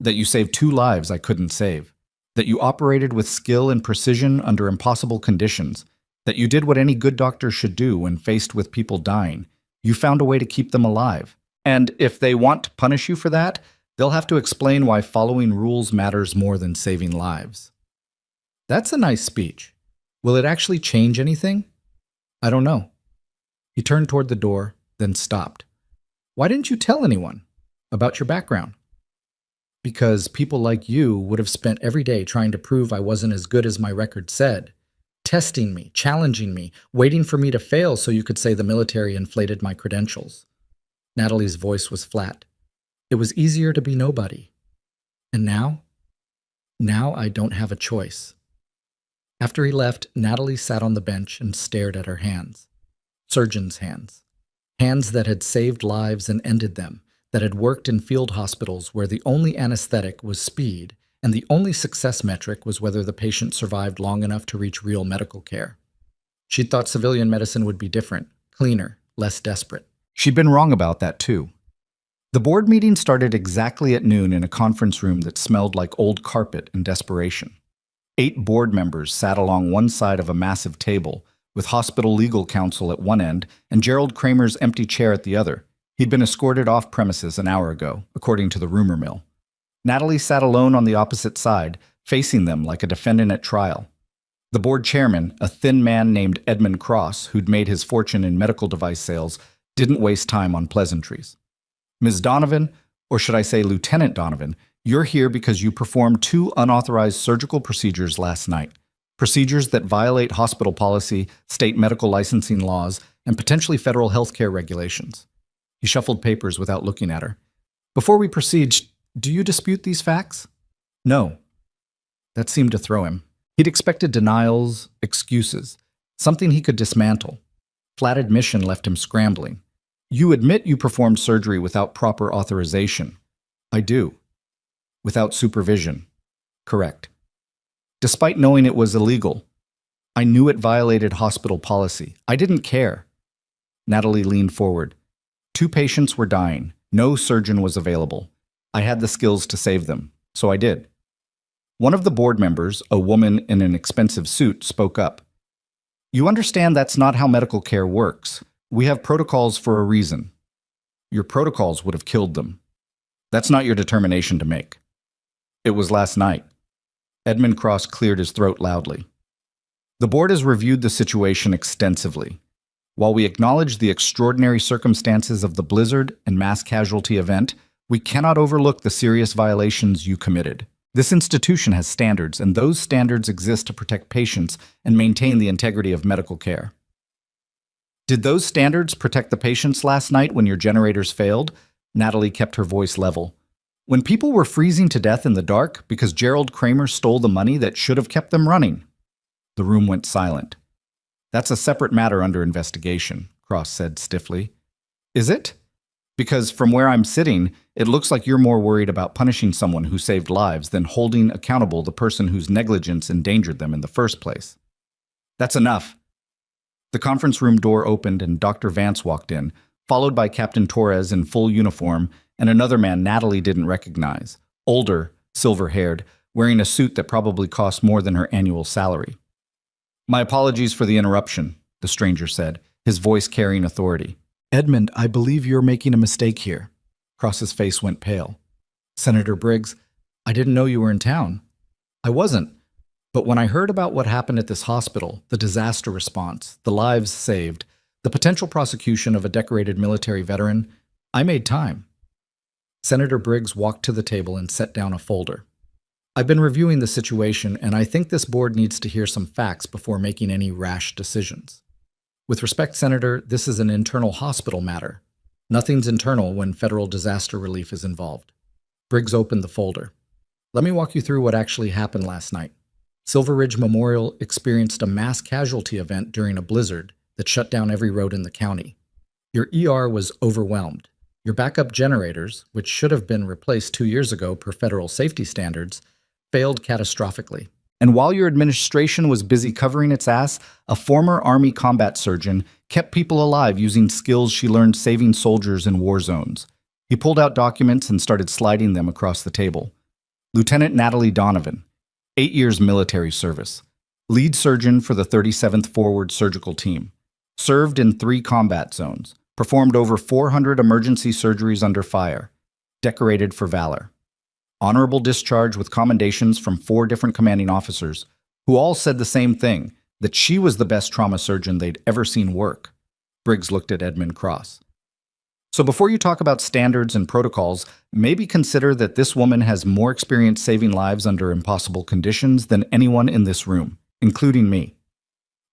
That you saved 2 lives I couldn't save. That you operated with skill and precision under impossible conditions. That you did what any good doctor should do when faced with people dying. You found a way to keep them alive. And if they want to punish you for that, they'll have to explain why following rules matters more than saving lives. That's a nice speech. Will it actually change anything? I don't know. He turned toward the door, then stopped. Why didn't you tell anyone about your background? Because people like you would have spent every day trying to prove I wasn't as good as my record said, testing me, challenging me, waiting for me to fail so you could say the military inflated my credentials. Natalie's voice was flat. It was easier to be nobody. And now? Now I don't have a choice. After he left, Natalie sat on the bench and stared at her hands. Surgeons' hands. Hands that had saved lives and ended them, that had worked in field hospitals where the only anesthetic was speed and the only success metric was whether the patient survived long enough to reach real medical care. She'd thought civilian medicine would be different, cleaner, less desperate. She'd been wrong about that too. The board meeting started exactly at noon in a conference room that smelled like old carpet and desperation. 8 board members sat along one side of a massive table, with hospital legal counsel at one end and Gerald Kramer's empty chair at the other. He'd been escorted off premises an hour ago, according to the rumor mill. Natalie sat alone on the opposite side, facing them like a defendant at trial. The board chairman, a thin man named Edmund Cross, who'd made his fortune in medical device sales, didn't waste time on pleasantries. Ms. Donovan, or should I say Lieutenant Donovan, you're here because you performed 2 unauthorized surgical procedures last night. Procedures that violate hospital policy, state medical licensing laws, and potentially federal healthcare regulations. He shuffled papers without looking at her. Before we proceed, do you dispute these facts? No. That seemed to throw him. He'd expected denials, excuses, something he could dismantle. Flat admission left him scrambling. You admit you performed surgery without proper authorization. I do. Without supervision. Correct. Despite knowing it was illegal. I knew it violated hospital policy. I didn't care. Natalie leaned forward. 2 patients were dying. No surgeon was available. I had the skills to save them, so I did. One of the board members, a woman in an expensive suit, spoke up. You understand that's not how medical care works. We have protocols for a reason. Your protocols would have killed them. That's not your determination to make. It was last night. Edmund Cross cleared his throat loudly. The board has reviewed the situation extensively. While we acknowledge the extraordinary circumstances of the blizzard and mass casualty event, we cannot overlook the serious violations you committed. This institution has standards, and those standards exist to protect patients and maintain the integrity of medical care. Did those standards protect the patients last night when your generators failed? Natalie kept her voice level. When people were freezing to death in the dark because Gerald Kramer stole the money that should have kept them running? The room went silent. That's a separate matter under investigation, Cross said stiffly. Is it? Because from where I'm sitting, it looks like you're more worried about punishing someone who saved lives than holding accountable the person whose negligence endangered them in the first place. That's enough. The conference room door opened and Dr. Vance walked in, followed by Captain Torres in full uniform and another man Natalie didn't recognize, older, silver-haired, wearing a suit that probably cost more than her annual salary. My apologies for the interruption, the stranger said, his voice carrying authority. Edmund, I believe you're making a mistake here. Cross's face went pale. Senator Briggs, I didn't know you were in town. I wasn't. But when I heard about what happened at this hospital, the disaster response, the lives saved, the potential prosecution of a decorated military veteran, I made time. Senator Briggs walked to the table and set down a folder. I've been reviewing the situation, and I think this board needs to hear some facts before making any rash decisions. With respect, Senator, this is an internal hospital matter. Nothing's internal when federal disaster relief is involved. Briggs opened the folder. Let me walk you through what actually happened last night. Silver Ridge Memorial experienced a mass casualty event during a blizzard that shut down every road in the county. Your ER was overwhelmed. Your backup generators, which should have been replaced 2 years ago per federal safety standards, failed catastrophically. And while your administration was busy covering its ass, a former Army combat surgeon kept people alive using skills she learned saving soldiers in war zones. He pulled out documents and started sliding them across the table. Lieutenant Natalie Donovan, 8 years military service, lead surgeon for the 37th Forward Surgical Team, served in 3 combat zones, performed over 400 emergency surgeries under fire, decorated for valor. Honorable discharge with commendations from 4 different commanding officers, who all said the same thing, that she was the best trauma surgeon they'd ever seen work. Briggs looked at Edmund Cross. So before you talk about standards and protocols, maybe consider that this woman has more experience saving lives under impossible conditions than anyone in this room, including me.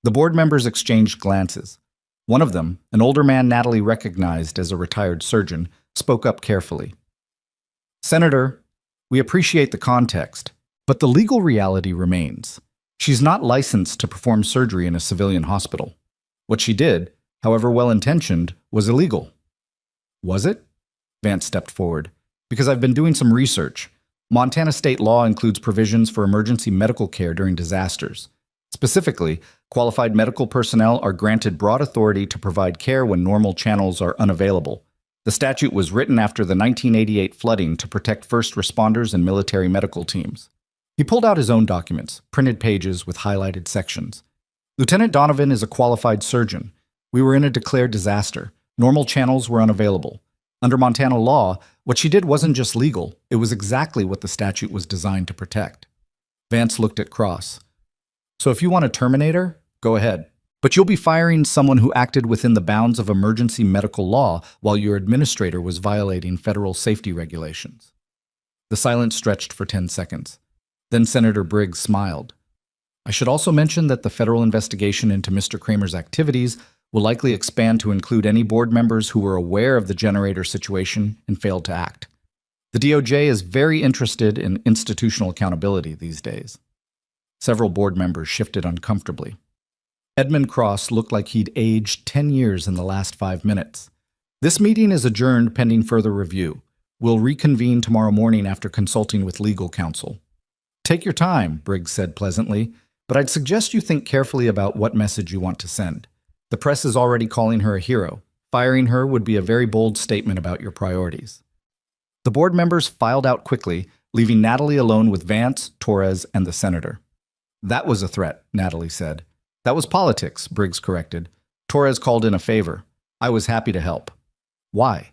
The board members exchanged glances. One of them, an older man Natalie recognized as a retired surgeon, spoke up carefully. Senator, we appreciate the context, but the legal reality remains. She's not licensed to perform surgery in a civilian hospital. What she did, however well-intentioned, was illegal. Was it? Vance stepped forward. Because I've been doing some research. Montana state law includes provisions for emergency medical care during disasters. Specifically, qualified medical personnel are granted broad authority to provide care when normal channels are unavailable. The statute was written after the 1988 flooding to protect first responders and military medical teams. He pulled out his own documents, printed pages with highlighted sections. Lieutenant Donovan is a qualified surgeon. We were in a declared disaster. Normal channels were unavailable. Under Montana law, what she did wasn't just legal, it was exactly what the statute was designed to protect. Vance looked at Cross. So if you want to terminate her, go ahead. But you'll be firing someone who acted within the bounds of emergency medical law while your administrator was violating federal safety regulations. The silence stretched for 10 seconds. Then Senator Briggs smiled. I should also mention that the federal investigation into Mr. Kramer's activities will likely expand to include any board members who were aware of the generator situation and failed to act. The DOJ is very interested in institutional accountability these days. Several board members shifted uncomfortably. Edmund Cross looked like he'd aged 10 years in the last 5 minutes. This meeting is adjourned pending further review. We'll reconvene tomorrow morning after consulting with legal counsel. Take your time, Briggs said pleasantly, but I'd suggest you think carefully about what message you want to send. The press is already calling her a hero. Firing her would be a very bold statement about your priorities. The board members filed out quickly, leaving Natalie alone with Vance, Torres, and the senator. That was a threat, Natalie said. That was politics, Briggs corrected. Torres called in a favor. I was happy to help. Why?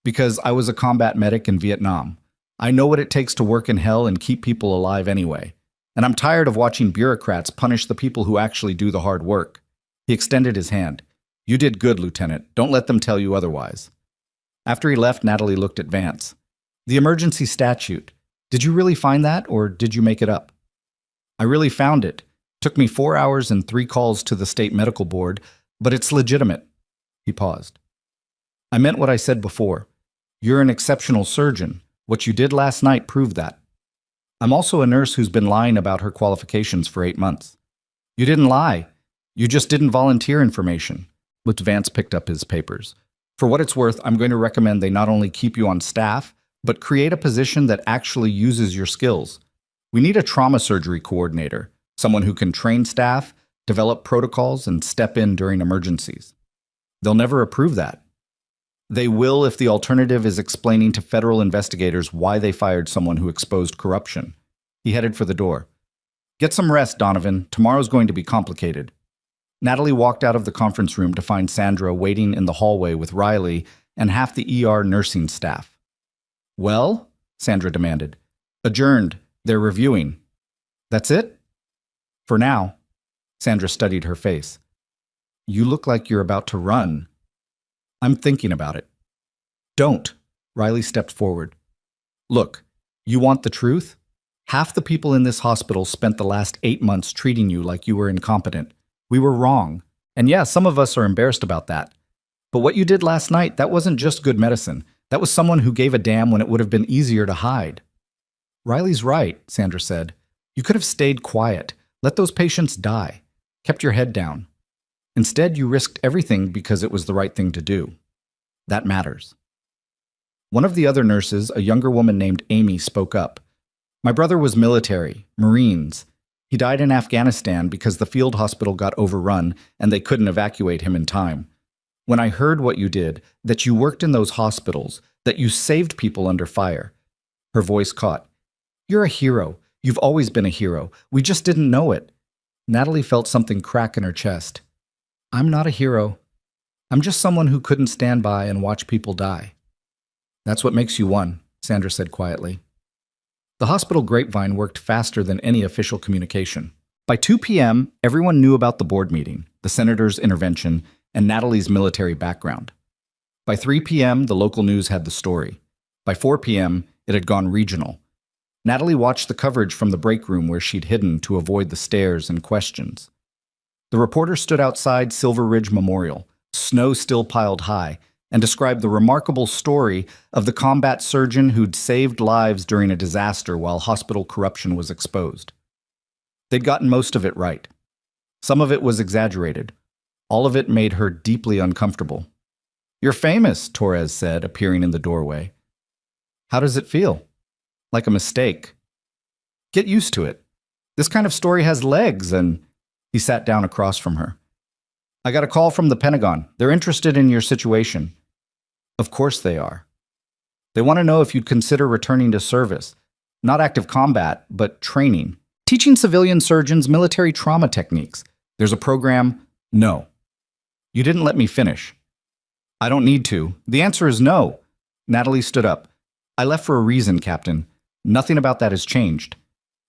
Because I was a combat medic in Vietnam. I know what it takes to work in hell and keep people alive anyway. And I'm tired of watching bureaucrats punish the people who actually do the hard work. He extended his hand. You did good, Lieutenant. Don't let them tell you otherwise. After he left, Natalie looked at Vance. The emergency statute. Did you really find that, or did you make it up? I really found it. Took me 4 hours and 3 calls to the state medical board, but it's legitimate. He paused. I meant what I said before. You're an exceptional surgeon. What you did last night proved that. I'm also a nurse who's been lying about her qualifications for 8 months. You didn't lie. You just didn't volunteer information. Vance picked up his papers. For what it's worth, I'm going to recommend they not only keep you on staff, but create a position that actually uses your skills. We need a trauma surgery coordinator, someone who can train staff, develop protocols, and step in during emergencies. They'll never approve that. They will if the alternative is explaining to federal investigators why they fired someone who exposed corruption. He headed for the door. Get some rest, Donovan. Tomorrow's going to be complicated. Natalie walked out of the conference room to find Sandra waiting in the hallway with Riley and half the ER nursing staff. Well? Sandra demanded. Adjourned. They're reviewing. That's it? For now. Sandra studied her face. You look like you're about to run. I'm thinking about it. Don't. Riley stepped forward. Look, you want the truth? Half the people in this hospital spent the last 8 months treating you like you were incompetent. We were wrong. And yeah, some of us are embarrassed about that. But what you did last night, that wasn't just good medicine. That was someone who gave a damn when it would have been easier to hide. Riley's right, Sandra said. You could have stayed quiet. Let those patients die. Kept your head down. Instead, you risked everything because it was the right thing to do. That matters. One of the other nurses, a younger woman named Amy, spoke up. My brother was military, Marines. He died in Afghanistan because the field hospital got overrun and they couldn't evacuate him in time. When I heard what you did, that you worked in those hospitals, that you saved people under fire, her voice caught. You're a hero. You've always been a hero. We just didn't know it. Natalie felt something crack in her chest. I'm not a hero. I'm just someone who couldn't stand by and watch people die. That's what makes you one, Sandra said quietly. The hospital grapevine worked faster than any official communication. By 2 p.m., everyone knew about the board meeting, the senator's intervention, and Natalie's military background. By 3 p.m., the local news had the story. By 4 p.m., it had gone regional. Natalie watched the coverage from the break room where she'd hidden to avoid the stares and questions. The reporter stood outside Silver Ridge Memorial, snow still piled high, and described the remarkable story of the combat surgeon who'd saved lives during a disaster while hospital corruption was exposed. They'd gotten most of it right. Some of it was exaggerated. All of it made her deeply uncomfortable. "You're famous," Torres said, appearing in the doorway. "How does it feel?" "Like a mistake." "Get used to it. This kind of story has legs," and he sat down across from her. "I got a call from the Pentagon. They're interested in your situation." "Of course they are. They want to know if you'd consider returning to service. Not active combat, but training. Teaching civilian surgeons military trauma techniques. There's a program." "No." "You didn't let me finish." "I don't need to. The answer is no." Natalie stood up. "I left for a reason, Captain. Nothing about that has changed.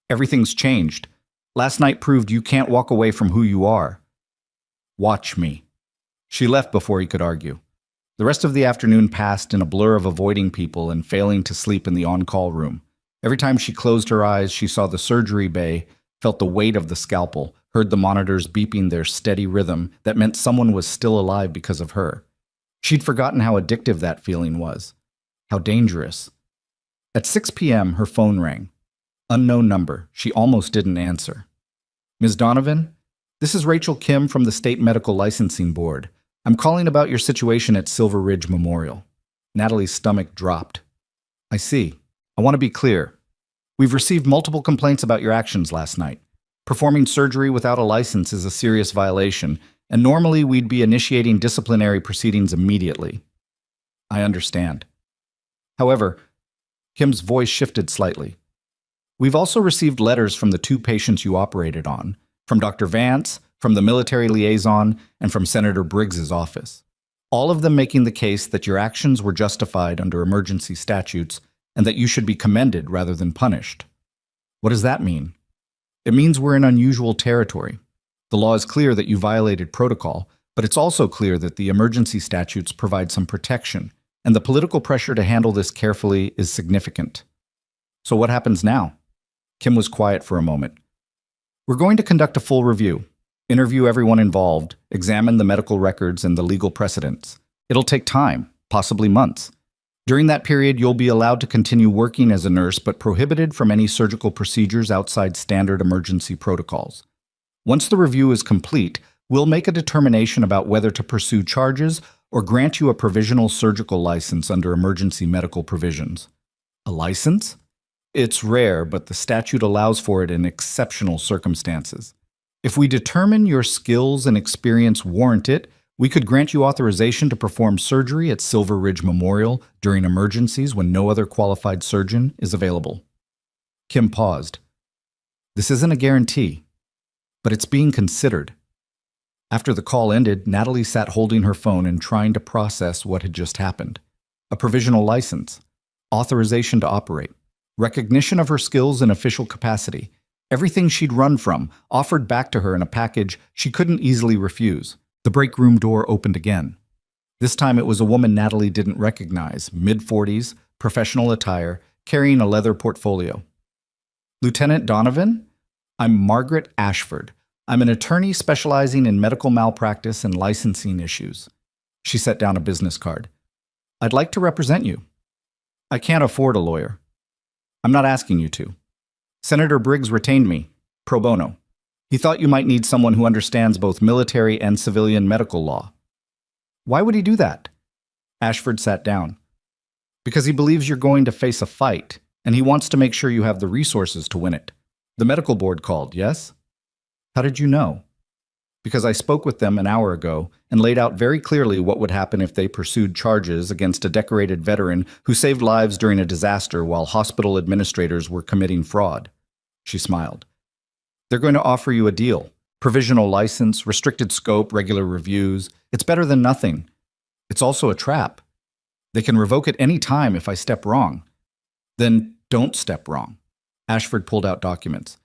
Everything's changed. Last night proved you can't walk away from who you are." "Watch me." She left before he could argue. The rest of the afternoon passed in a blur of avoiding people and failing to sleep in the on-call room. Every time she closed her eyes, she saw the surgery bay, felt the weight of the scalpel, heard the monitors beeping their steady rhythm that meant someone was still alive because of her. She'd forgotten how addictive that feeling was. How dangerous. At 6 p.m., her phone rang. Unknown number. She almost didn't answer. "Ms. Donovan? This is Rachel Kim from the State Medical Licensing Board. I'm calling about your situation at Silver Ridge Memorial." Natalie's stomach dropped. "I see. I want to be clear. We've received multiple complaints about your actions last night. Performing surgery without a license is a serious violation, and normally we'd be initiating disciplinary proceedings immediately." "I understand." However, Kim's voice shifted slightly. "We've also received letters from the 2 patients you operated on, from Dr. Vance, from the military liaison, and from Senator Briggs's office. All of them making the case that your actions were justified under emergency statutes and that you should be commended rather than punished." "What does that mean?" "It means we're in unusual territory. The law is clear that you violated protocol, but it's also clear that the emergency statutes provide some protection, and the political pressure to handle this carefully is significant." "So what happens now?" Kim was quiet for a moment. "We're going to conduct a full review, interview everyone involved, examine the medical records and the legal precedents. It'll take time, possibly months. During that period, you'll be allowed to continue working as a nurse but prohibited from any surgical procedures outside standard emergency protocols. Once the review is complete, we'll make a determination about whether to pursue charges or grant you a provisional surgical license under emergency medical provisions." "A license?" "It's rare, but the statute allows for it in exceptional circumstances. If we determine your skills and experience warrant it, we could grant you authorization to perform surgery at Silver Ridge Memorial during emergencies when no other qualified surgeon is available." Kim paused. "This isn't a guarantee, but it's being considered." After the call ended, Natalie sat holding her phone and trying to process what had just happened. A provisional license, authorization to operate, recognition of her skills in official capacity, everything she'd run from, offered back to her in a package she couldn't easily refuse. The break room door opened again. This time it was a woman Natalie didn't recognize, mid-40s, professional attire, carrying a leather portfolio. "Lieutenant Donovan? I'm Margaret Ashford. I'm an attorney specializing in medical malpractice and licensing issues." She set down a business card. "I'd like to represent you." "I can't afford a lawyer." "I'm not asking you to. Senator Briggs retained me, pro bono. He thought you might need someone who understands both military and civilian medical law." "Why would he do that?" Ashford sat down. "Because he believes you're going to face a fight, and he wants to make sure you have the resources to win it. The medical board called, yes?" "How did you know?" "Because I spoke with them an hour ago and laid out very clearly what would happen if they pursued charges against a decorated veteran who saved lives during a disaster while hospital administrators were committing fraud." She smiled. "They're going to offer you a deal. Provisional license, restricted scope, regular reviews. It's better than nothing. It's also a trap. They can revoke it any time if I step wrong." "Then don't step wrong." Ashford pulled out documents.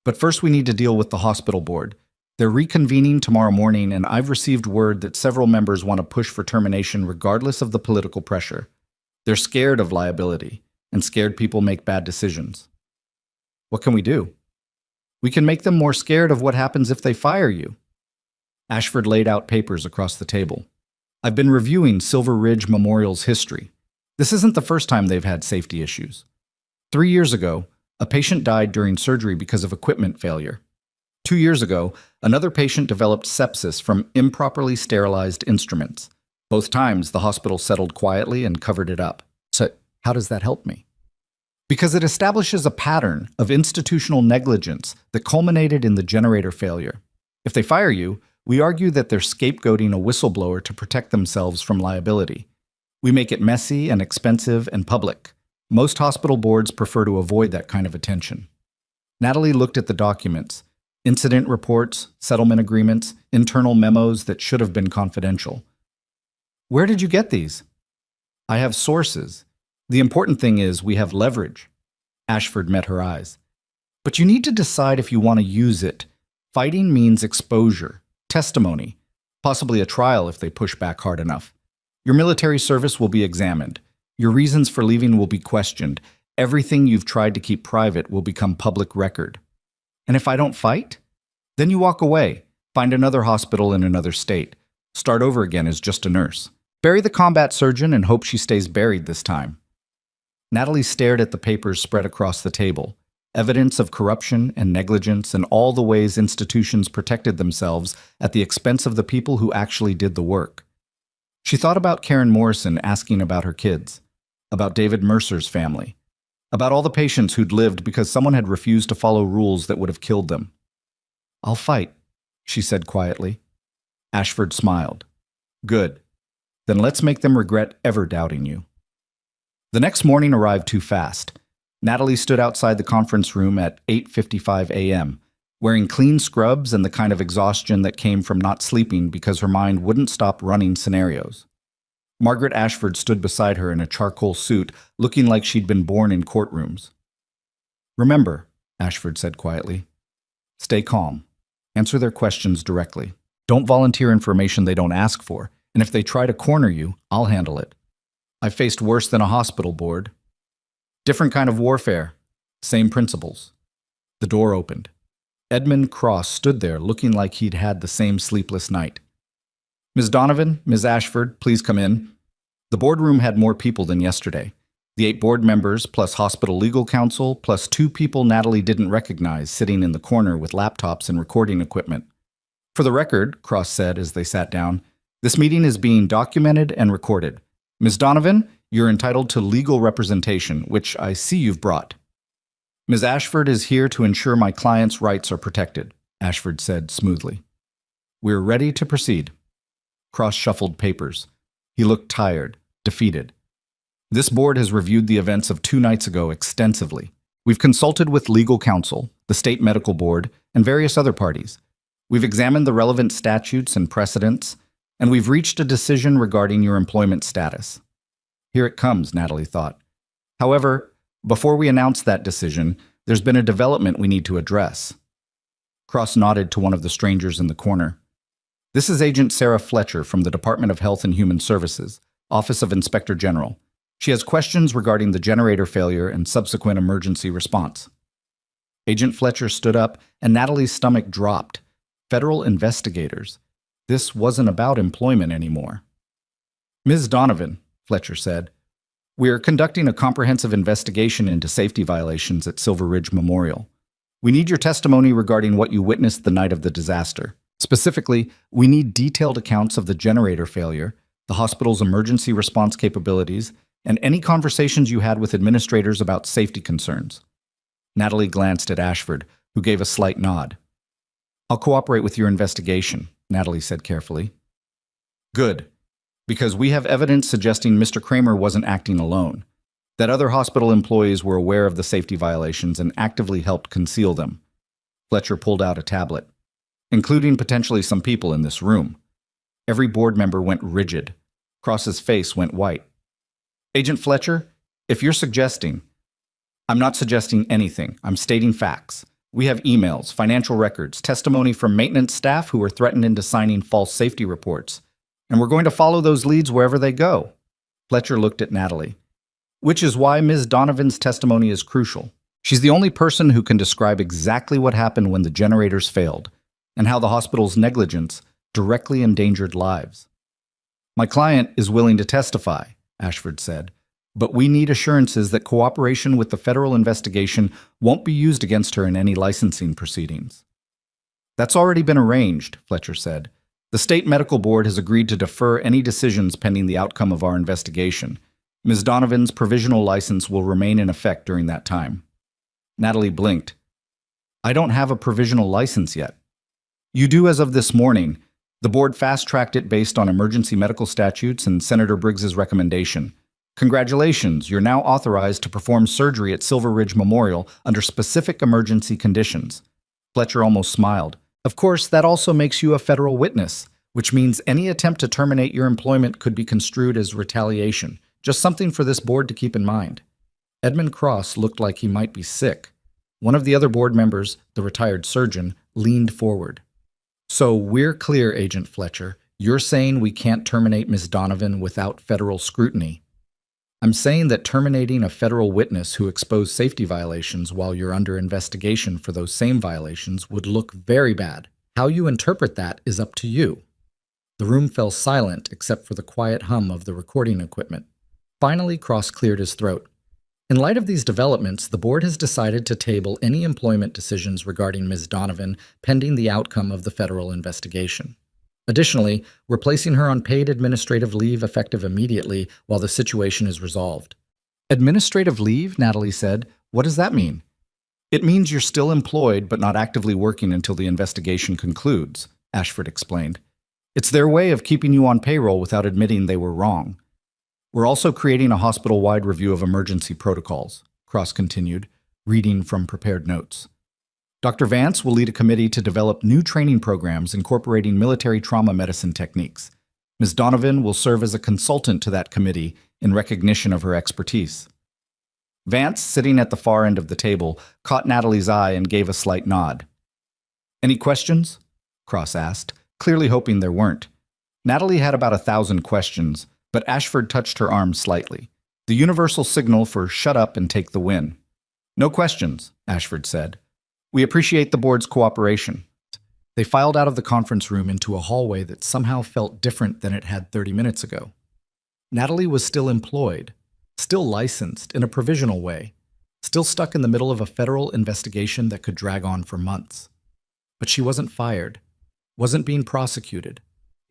"But first we need to deal with the hospital board. They're reconvening tomorrow morning, and I've received word that several members want to push for termination regardless of the political pressure. They're scared of liability, and scared people make bad decisions. What can we do? We can make them more scared of what happens if they fire you. Ashford laid out papers across the table. I've been reviewing Silver Ridge Memorial's history. This isn't the first time they've had safety issues. 3 years ago, a patient died during surgery because of equipment failure. 2 years ago, another patient developed sepsis from improperly sterilized instruments. Both times, the hospital settled quietly and covered it up. So, how does that help me? Because it establishes a pattern of institutional negligence that culminated in the generator failure. If they fire you, we argue that they're scapegoating a whistleblower to protect themselves from liability. We make it messy and expensive and public. Most hospital boards prefer to avoid that kind of attention. Natalie looked at the documents. Incident reports, settlement agreements, internal memos that should have been confidential. Where did you get these? I have sources. The important thing is we have leverage. Ashford met her eyes. But you need to decide if you want to use it. Fighting means exposure, testimony, possibly a trial if they push back hard enough. Your military service will be examined. Your reasons for leaving will be questioned. Everything you've tried to keep private will become public record. And if I don't fight? Then you walk away, find another hospital in another state. Start over again as just a nurse. Bury the combat surgeon and hope she stays buried this time. Natalie stared at the papers spread across the table, evidence of corruption and negligence and all the ways institutions protected themselves at the expense of the people who actually did the work. She thought about Karen Morrison asking about her kids, about David Mercer's family, about all the patients who'd lived because someone had refused to follow rules that would have killed them. I'll fight, she said quietly. Ashford smiled. Good. Then let's make them regret ever doubting you. The next morning arrived too fast. Natalie stood outside the conference room at 8:55 a.m., wearing clean scrubs and the kind of exhaustion that came from not sleeping because her mind wouldn't stop running scenarios. Margaret Ashford stood beside her in a charcoal suit, looking like she'd been born in courtrooms. Remember, Ashford said quietly, stay calm. Answer their questions directly. Don't volunteer information they don't ask for, and if they try to corner you, I'll handle it. I've faced worse than a hospital board. Different kind of warfare, same principles. The door opened. Edmund Cross stood there looking like he'd had the same sleepless night. Ms. Donovan, Ms. Ashford, please come in. The boardroom had more people than yesterday. The 8 board members, plus hospital legal counsel, plus 2 people Natalie didn't recognize sitting in the corner with laptops and recording equipment. For the record, Cross said as they sat down, this meeting is being documented and recorded. Ms. Donovan, you're entitled to legal representation, which I see you've brought. Ms. Ashford is here to ensure my client's rights are protected, Ashford said smoothly. We're ready to proceed. Cross shuffled papers. He looked tired, defeated. This board has reviewed the events of 2 nights ago extensively. We've consulted with legal counsel, the state medical board, and various other parties. We've examined the relevant statutes and precedents, and we've reached a decision regarding your employment status. Here it comes, Natalie thought. However, before we announce that decision, there's been a development we need to address. Cross nodded to one of the strangers in the corner. This is Agent Sarah Fletcher from the Department of Health and Human Services, Office of Inspector General. She has questions regarding the generator failure and subsequent emergency response. Agent Fletcher stood up, and Natalie's stomach dropped. Federal investigators. This wasn't about employment anymore. Ms. Donovan, Fletcher said, we are conducting a comprehensive investigation into safety violations at Silver Ridge Memorial. We need your testimony regarding what you witnessed the night of the disaster. Specifically, we need detailed accounts of the generator failure, the hospital's emergency response capabilities, and any conversations you had with administrators about safety concerns. Natalie glanced at Ashford, who gave a slight nod. I'll cooperate with your investigation, Natalie said carefully. Good, because we have evidence suggesting Mr. Kramer wasn't acting alone, that other hospital employees were aware of the safety violations and actively helped conceal them. Fletcher pulled out a tablet, including potentially some people in this room. Every board member went rigid. Cross's face went white. Agent Fletcher, if you're suggesting, I'm not suggesting anything. I'm stating facts. We have emails, financial records, testimony from maintenance staff who were threatened into signing false safety reports. And we're going to follow those leads wherever they go. Fletcher looked at Natalie. Which is why Ms. Donovan's testimony is crucial. She's the only person who can describe exactly what happened when the generators failed, and how the hospital's negligence directly endangered lives. My client is willing to testify, Ashford said, but we need assurances that cooperation with the federal investigation won't be used against her in any licensing proceedings. That's already been arranged, Fletcher said. The state medical board has agreed to defer any decisions pending the outcome of our investigation. Ms. Donovan's provisional license will remain in effect during that time. Natalie blinked. I don't have a provisional license yet. You do as of this morning. The board fast-tracked it based on emergency medical statutes and Senator Briggs's recommendation. Congratulations, you're now authorized to perform surgery at Silver Ridge Memorial under specific emergency conditions. Fletcher almost smiled. Of course, that also makes you a federal witness, which means any attempt to terminate your employment could be construed as retaliation. Just something for this board to keep in mind. Edmund Cross looked like he might be sick. One of the other board members, the retired surgeon, leaned forward. So we're clear, Agent Fletcher. You're saying we can't terminate Ms. Donovan without federal scrutiny. I'm saying that terminating a federal witness who exposed safety violations while you're under investigation for those same violations would look very bad. How you interpret that is up to you. The room fell silent except for the quiet hum of the recording equipment. Finally, Cross cleared his throat. In light of these developments, the board has decided to table any employment decisions regarding Ms. Donovan pending the outcome of the federal investigation. Additionally, we're placing her on paid administrative leave effective immediately while the situation is resolved. Administrative leave? Natalie said. What does that mean? It means you're still employed but not actively working until the investigation concludes, Ashford explained. It's their way of keeping you on payroll without admitting they were wrong. We're also creating a hospital-wide review of emergency protocols, Cross continued, reading from prepared notes. Dr. Vance will lead a committee to develop new training programs incorporating military trauma medicine techniques. Ms. Donovan will serve as a consultant to that committee in recognition of her expertise. Vance, sitting at the far end of the table, caught Natalie's eye and gave a slight nod. Any questions? Cross asked, clearly hoping there weren't. Natalie had about 1,000 questions, but Ashford touched her arm slightly, the universal signal for shut up and take the win. No questions, Ashford said. We appreciate the board's cooperation. They filed out of the conference room into a hallway that somehow felt different than it had 30 minutes ago. Natalie was still employed, still licensed in a provisional way, still stuck in the middle of a federal investigation that could drag on for months. But she wasn't fired, wasn't being prosecuted,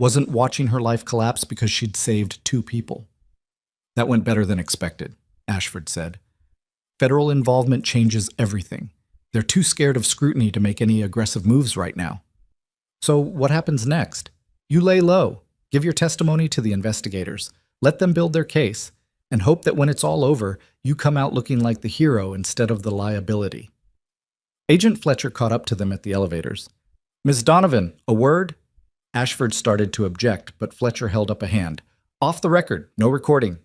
wasn't watching her life collapse because she'd saved 2 people. That went better than expected, Ashford said. Federal involvement changes everything. They're too scared of scrutiny to make any aggressive moves right now. So what happens next? You lay low, give your testimony to the investigators, let them build their case, and hope that when it's all over, you come out looking like the hero instead of the liability. Agent Fletcher caught up to them at the elevators. Ms. Donovan, a word? Ashford started to object, but Fletcher held up a hand. Off the record, no recording.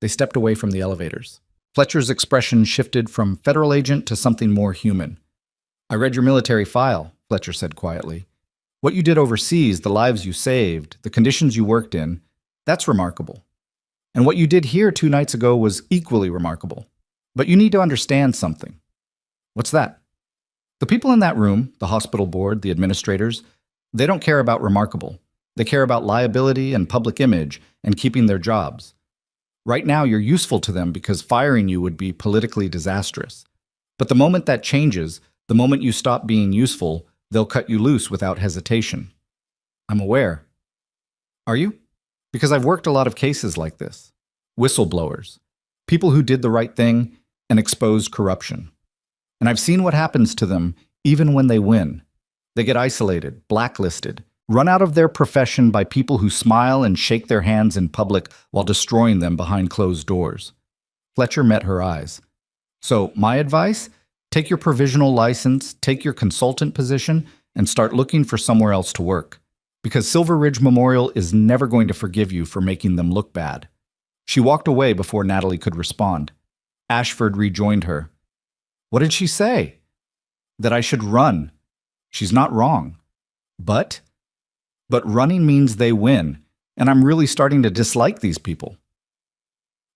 They stepped away from the elevators. Fletcher's expression shifted from federal agent to something more human. I read your military file, Fletcher said quietly. What you did overseas, the lives you saved, the conditions you worked in, that's remarkable. And what you did here 2 nights ago was equally remarkable. But you need to understand something. What's that? The people in that room, the hospital board, the administrators, they don't care about remarkable. They care about liability and public image and keeping their jobs. Right now, you're useful to them because firing you would be politically disastrous. But the moment that changes, the moment you stop being useful, they'll cut you loose without hesitation. I'm aware. Are you? Because I've worked a lot of cases like this. Whistleblowers. People who did the right thing and exposed corruption. And I've seen what happens to them even when they win. They get isolated, blacklisted, run out of their profession by people who smile and shake their hands in public while destroying them behind closed doors. Fletcher met her eyes. So, my advice? Take your provisional license, take your consultant position, and start looking for somewhere else to work. Because Silver Ridge Memorial is never going to forgive you for making them look bad. She walked away before Natalie could respond. Ashford rejoined her. What did she say? That I should run. She's not wrong. But? But running means they win, and I'm really starting to dislike these people.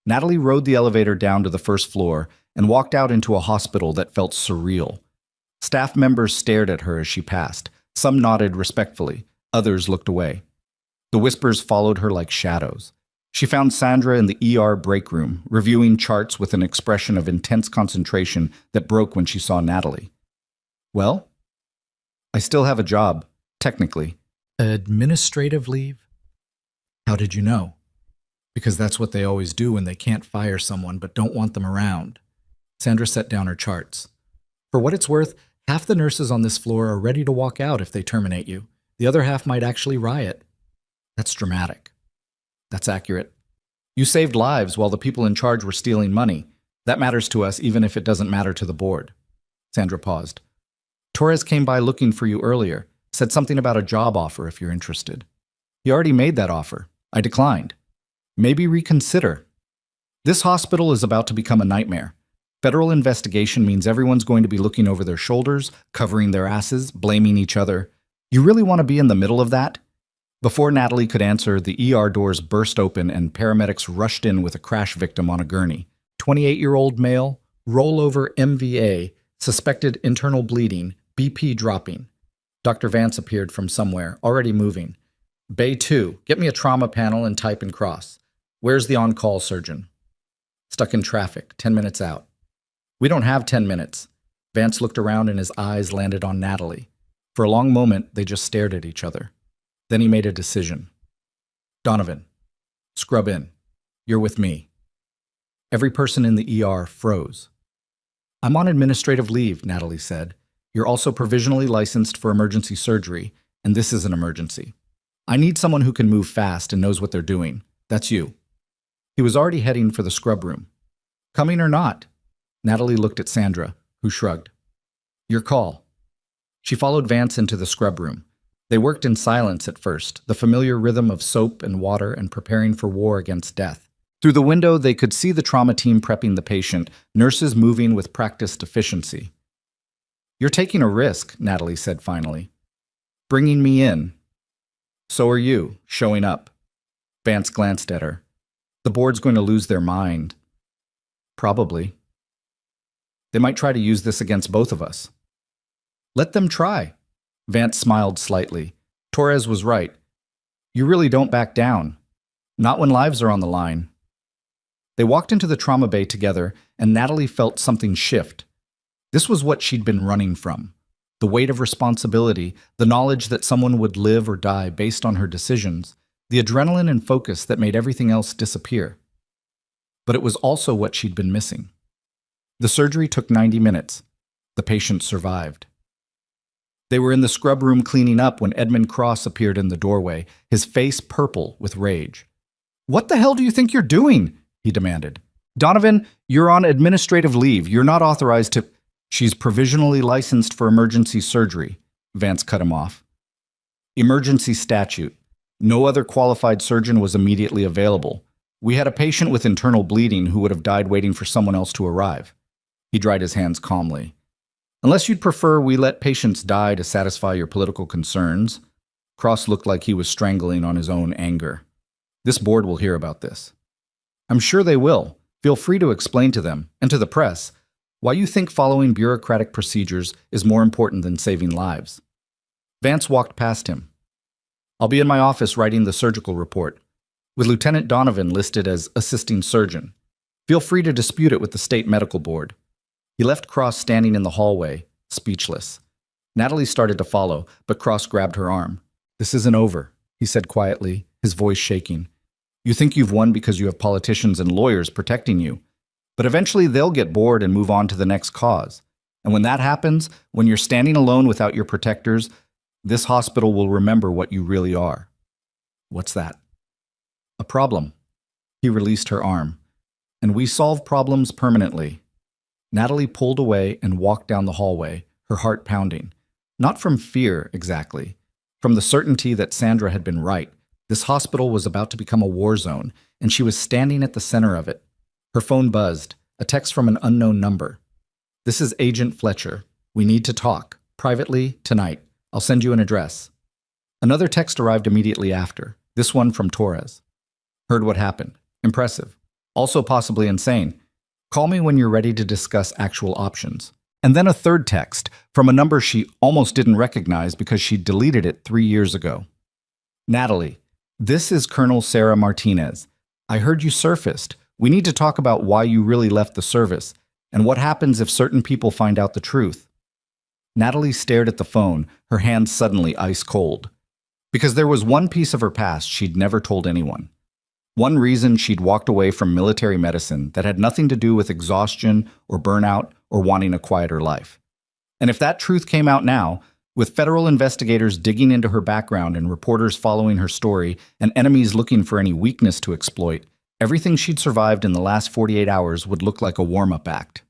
Natalie rode the elevator down to the first floor and walked out into a hospital that felt surreal. Staff members stared at her as she passed. Some nodded respectfully, others looked away. The whispers followed her like shadows. She found Sandra in the ER break room, reviewing charts with an expression of intense concentration that broke when she saw Natalie. Well, I still have a job, technically. Administrative leave? How did you know? Because that's what they always do when they can't fire someone but don't want them around. Sandra set down her charts. For what it's worth, half the nurses on this floor are ready to walk out if they terminate you. The other half might actually riot. That's dramatic. That's accurate. You saved lives while the people in charge were stealing money. That matters to us even if it doesn't matter to the board. Sandra paused. Torres came by looking for you earlier, said something about a job offer if you're interested. He already made that offer. I declined. Maybe reconsider. This hospital is about to become a nightmare. Federal investigation means everyone's going to be looking over their shoulders, covering their asses, blaming each other. You really want to be in the middle of that? Before Natalie could answer, the ER doors burst open and paramedics rushed in with a crash victim on a gurney. 28-year-old male, rollover MVA, suspected internal bleeding, BP dropping. Dr. Vance appeared from somewhere, already moving. Bay 2, get me a trauma panel and type and cross. Where's the on-call surgeon? Stuck in traffic, 10 minutes out. We don't have 10 minutes. Vance looked around and his eyes landed on Natalie. For a long moment, they just stared at each other. Then he made a decision. Donovan, scrub in. You're with me. Every person in the ER froze. I'm on administrative leave, Natalie said. You're also provisionally licensed for emergency surgery, and this is an emergency. I need someone who can move fast and knows what they're doing. That's you. He was already heading for the scrub room. Coming or not? Natalie looked at Sandra, who shrugged. Your call. She followed Vance into the scrub room. They worked in silence at first, the familiar rhythm of soap and water and preparing for war against death. Through the window, they could see the trauma team prepping the patient, nurses moving with practiced efficiency. You're taking a risk, Natalie said finally. Bringing me in. So are you, showing up. Vance glanced at her. The board's going to lose their mind. Probably. They might try to use this against both of us. Let them try. Vance smiled slightly. Torres was right. You really don't back down. Not when lives are on the line. They walked into the trauma bay together, and Natalie felt something shift. This was what she'd been running from. The weight of responsibility, the knowledge that someone would live or die based on her decisions, the adrenaline and focus that made everything else disappear. But it was also what she'd been missing. The surgery took 90 minutes. The patient survived. They were in the scrub room cleaning up when Edmund Cross appeared in the doorway, his face purple with rage. What the hell do you think you're doing? He demanded. Donovan, you're on administrative leave. You're not authorized to... She's provisionally licensed for emergency surgery. Vance cut him off. Emergency statute. No other qualified surgeon was immediately available. We had a patient with internal bleeding who would have died waiting for someone else to arrive. He dried his hands calmly. Unless you'd prefer we let patients die to satisfy your political concerns. Cross looked like he was strangling on his own anger. This board will hear about this. I'm sure they will. Feel free to explain to them, and to the press, why you think following bureaucratic procedures is more important than saving lives. Vance walked past him. I'll be in my office writing the surgical report, with Lieutenant Donovan listed as assisting surgeon. Feel free to dispute it with the state medical board. He left Cross standing in the hallway, speechless. Natalie started to follow, but Cross grabbed her arm. This isn't over, he said quietly, his voice shaking. You think you've won because you have politicians and lawyers protecting you. But eventually they'll get bored and move on to the next cause. And when that happens, when you're standing alone without your protectors, this hospital will remember what you really are. What's that? A problem. He released her arm. And we solve problems permanently. Natalie pulled away and walked down the hallway, her heart pounding. Not from fear, exactly. From the certainty that Sandra had been right. This hospital was about to become a war zone, and she was standing at the center of it. Her phone buzzed, a text from an unknown number. This is Agent Fletcher. We need to talk. Privately, tonight. I'll send you an address. Another text arrived immediately after, this one from Torres. Heard what happened. Impressive. Also possibly insane. Call me when you're ready to discuss actual options. And then a third text from a number she almost didn't recognize because she deleted it 3 years ago. Natalie, this is Colonel Sarah Martinez. I heard you surfaced. We need to talk about why you really left the service and what happens if certain people find out the truth. Natalie stared at the phone, her hands suddenly ice cold. Because there was one piece of her past she'd never told anyone. One reason she'd walked away from military medicine that had nothing to do with exhaustion or burnout or wanting a quieter life. And if that truth came out now, with federal investigators digging into her background and reporters following her story and enemies looking for any weakness to exploit, everything she'd survived in the last 48 hours would look like a warm-up act.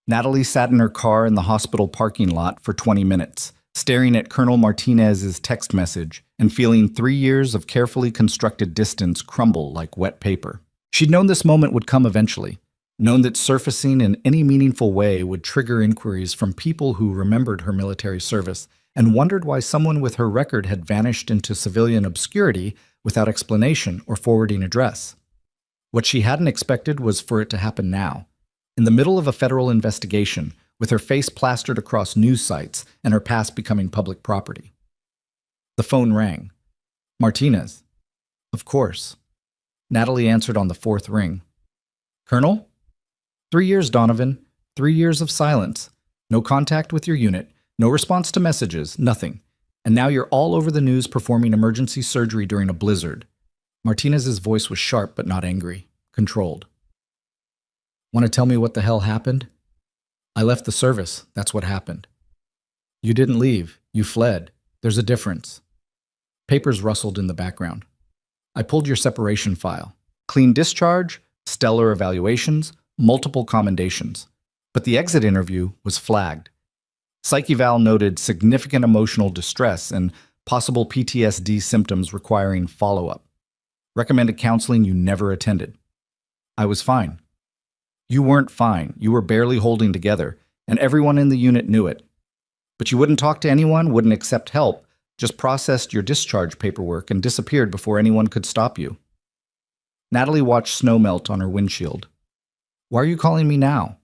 Natalie sat in her car in the hospital parking lot for 20 minutes, staring at Colonel Martinez's text message and feeling 3 years of carefully constructed distance crumble like wet paper. She'd known this moment would come eventually, known that surfacing in any meaningful way would trigger inquiries from people who remembered her military service and wondered why someone with her record had vanished into civilian obscurity without explanation or forwarding address. What she hadn't expected was for it to happen now, in the middle of a federal investigation, with her face plastered across news sites and her past becoming public property. The phone rang. Martinez. Of course. Natalie answered on the 4th ring. Colonel? 3 years, Donovan. 3 years of silence. No contact with your unit. No response to messages. Nothing. And now you're all over the news performing emergency surgery during a blizzard. Martinez's voice was sharp but not angry. Controlled. Want to tell me what the hell happened? I left the service. That's what happened. You didn't leave. You fled. There's a difference. Papers rustled in the background. I pulled your separation file. Clean discharge, stellar evaluations, multiple commendations. But the exit interview was flagged. PsychEval noted significant emotional distress and possible PTSD symptoms requiring follow-up. Recommended counseling you never attended. I was fine. You weren't fine. You were barely holding together, and everyone in the unit knew it. But you wouldn't talk to anyone, wouldn't accept help, just processed your discharge paperwork and disappeared before anyone could stop you. Natalie watched snow melt on her windshield. Why are you calling me now?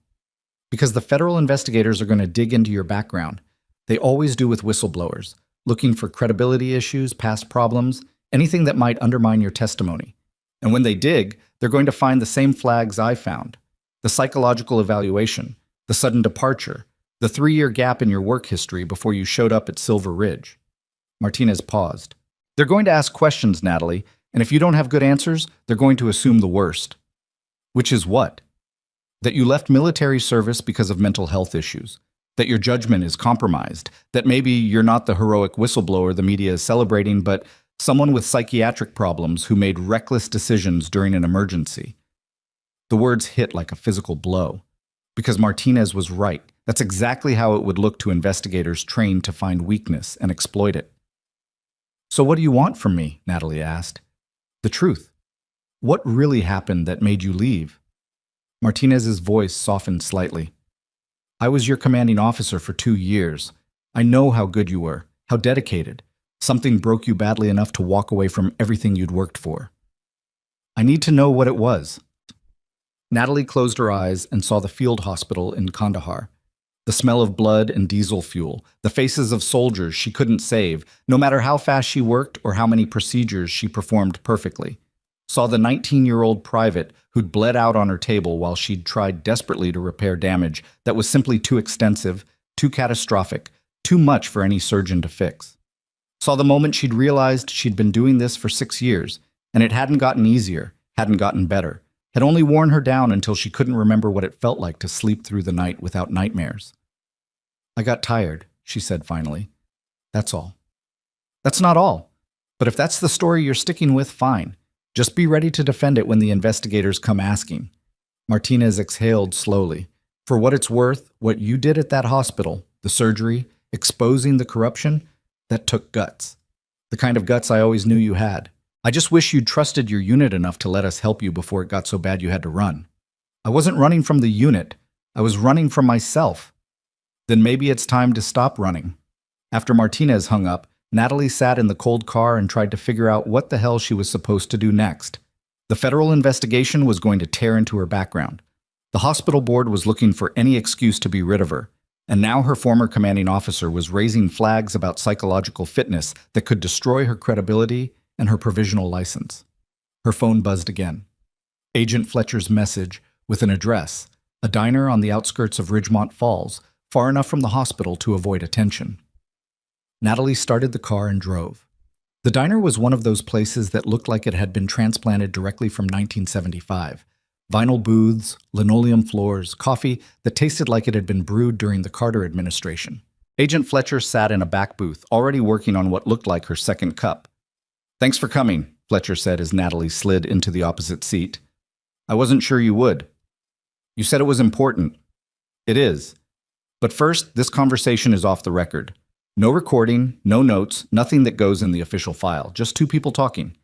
Because the federal investigators are going to dig into your background. They always do with whistleblowers, looking for credibility issues, past problems, anything that might undermine your testimony. And when they dig, they're going to find the same flags I found. The psychological evaluation, the sudden departure, the 3-year gap in your work history before you showed up at Silver Ridge. Martinez paused. They're going to ask questions, Natalie, and if you don't have good answers, they're going to assume the worst. Which is what? That you left military service because of mental health issues, that your judgment is compromised, that maybe you're not the heroic whistleblower the media is celebrating, but someone with psychiatric problems who made reckless decisions during an emergency. The words hit like a physical blow. Because Martinez was right. That's exactly how it would look to investigators trained to find weakness and exploit it. So what do you want from me? Natalie asked. The truth. What really happened that made you leave? Martinez's voice softened slightly. I was your commanding officer for 2 years. I know how good you were, how dedicated. Something broke you badly enough to walk away from everything you'd worked for. I need to know what it was. Natalie closed her eyes and saw the field hospital in Kandahar. The smell of blood and diesel fuel, the faces of soldiers she couldn't save, no matter how fast she worked or how many procedures she performed perfectly. Saw the 19-year-old private who'd bled out on her table while she'd tried desperately to repair damage that was simply too extensive, too catastrophic, too much for any surgeon to fix. Saw the moment she'd realized she'd been doing this for 6 years, and it hadn't gotten easier, hadn't gotten better. Had only worn her down until she couldn't remember what it felt like to sleep through the night without nightmares. I got tired, she said finally. That's all. That's not all. But if that's the story you're sticking with, fine. Just be ready to defend it when the investigators come asking. Martinez exhaled slowly. For what it's worth, what you did at that hospital, the surgery, exposing the corruption, that took guts. The kind of guts I always knew you had. I just wish you'd trusted your unit enough to let us help you before it got so bad you had to run. I wasn't running from the unit. I was running from myself. Then maybe it's time to stop running. After Martinez hung up, Natalie sat in the cold car and tried to figure out what the hell she was supposed to do next. The federal investigation was going to tear into her background. The hospital board was looking for any excuse to be rid of her, and now her former commanding officer was raising flags about psychological fitness that could destroy her credibility and her provisional license. Her phone buzzed again. Agent Fletcher's message with an address, a diner on the outskirts of Ridgemont Falls, far enough from the hospital to avoid attention. Natalie started the car and drove. The diner was one of those places that looked like it had been transplanted directly from 1975. Vinyl booths, linoleum floors, coffee that tasted like it had been brewed during the Carter administration. Agent Fletcher sat in a back booth, already working on what looked like her second cup. "Thanks for coming," Fletcher said as Natalie slid into the opposite seat. "I wasn't sure you would. You said it was important." "It is. But first, this conversation is off the record. No recording, no notes, nothing that goes in the official file. Just two people talking."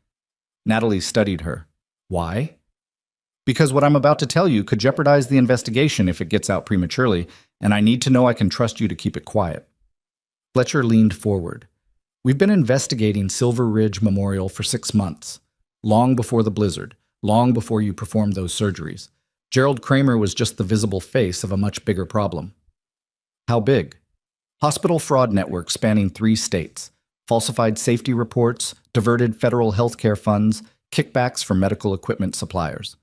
Natalie studied her. "Why?" "Because what I'm about to tell you could jeopardize the investigation if it gets out prematurely, and I need to know I can trust you to keep it quiet." Fletcher leaned forward. "We've been investigating Silver Ridge Memorial for 6 months. Long before the blizzard. Long before you performed those surgeries. Gerald Kramer was just the visible face of a much bigger problem." "How big?" "Hospital fraud network spanning 3 states. Falsified safety reports, diverted federal healthcare funds, kickbacks from medical equipment suppliers.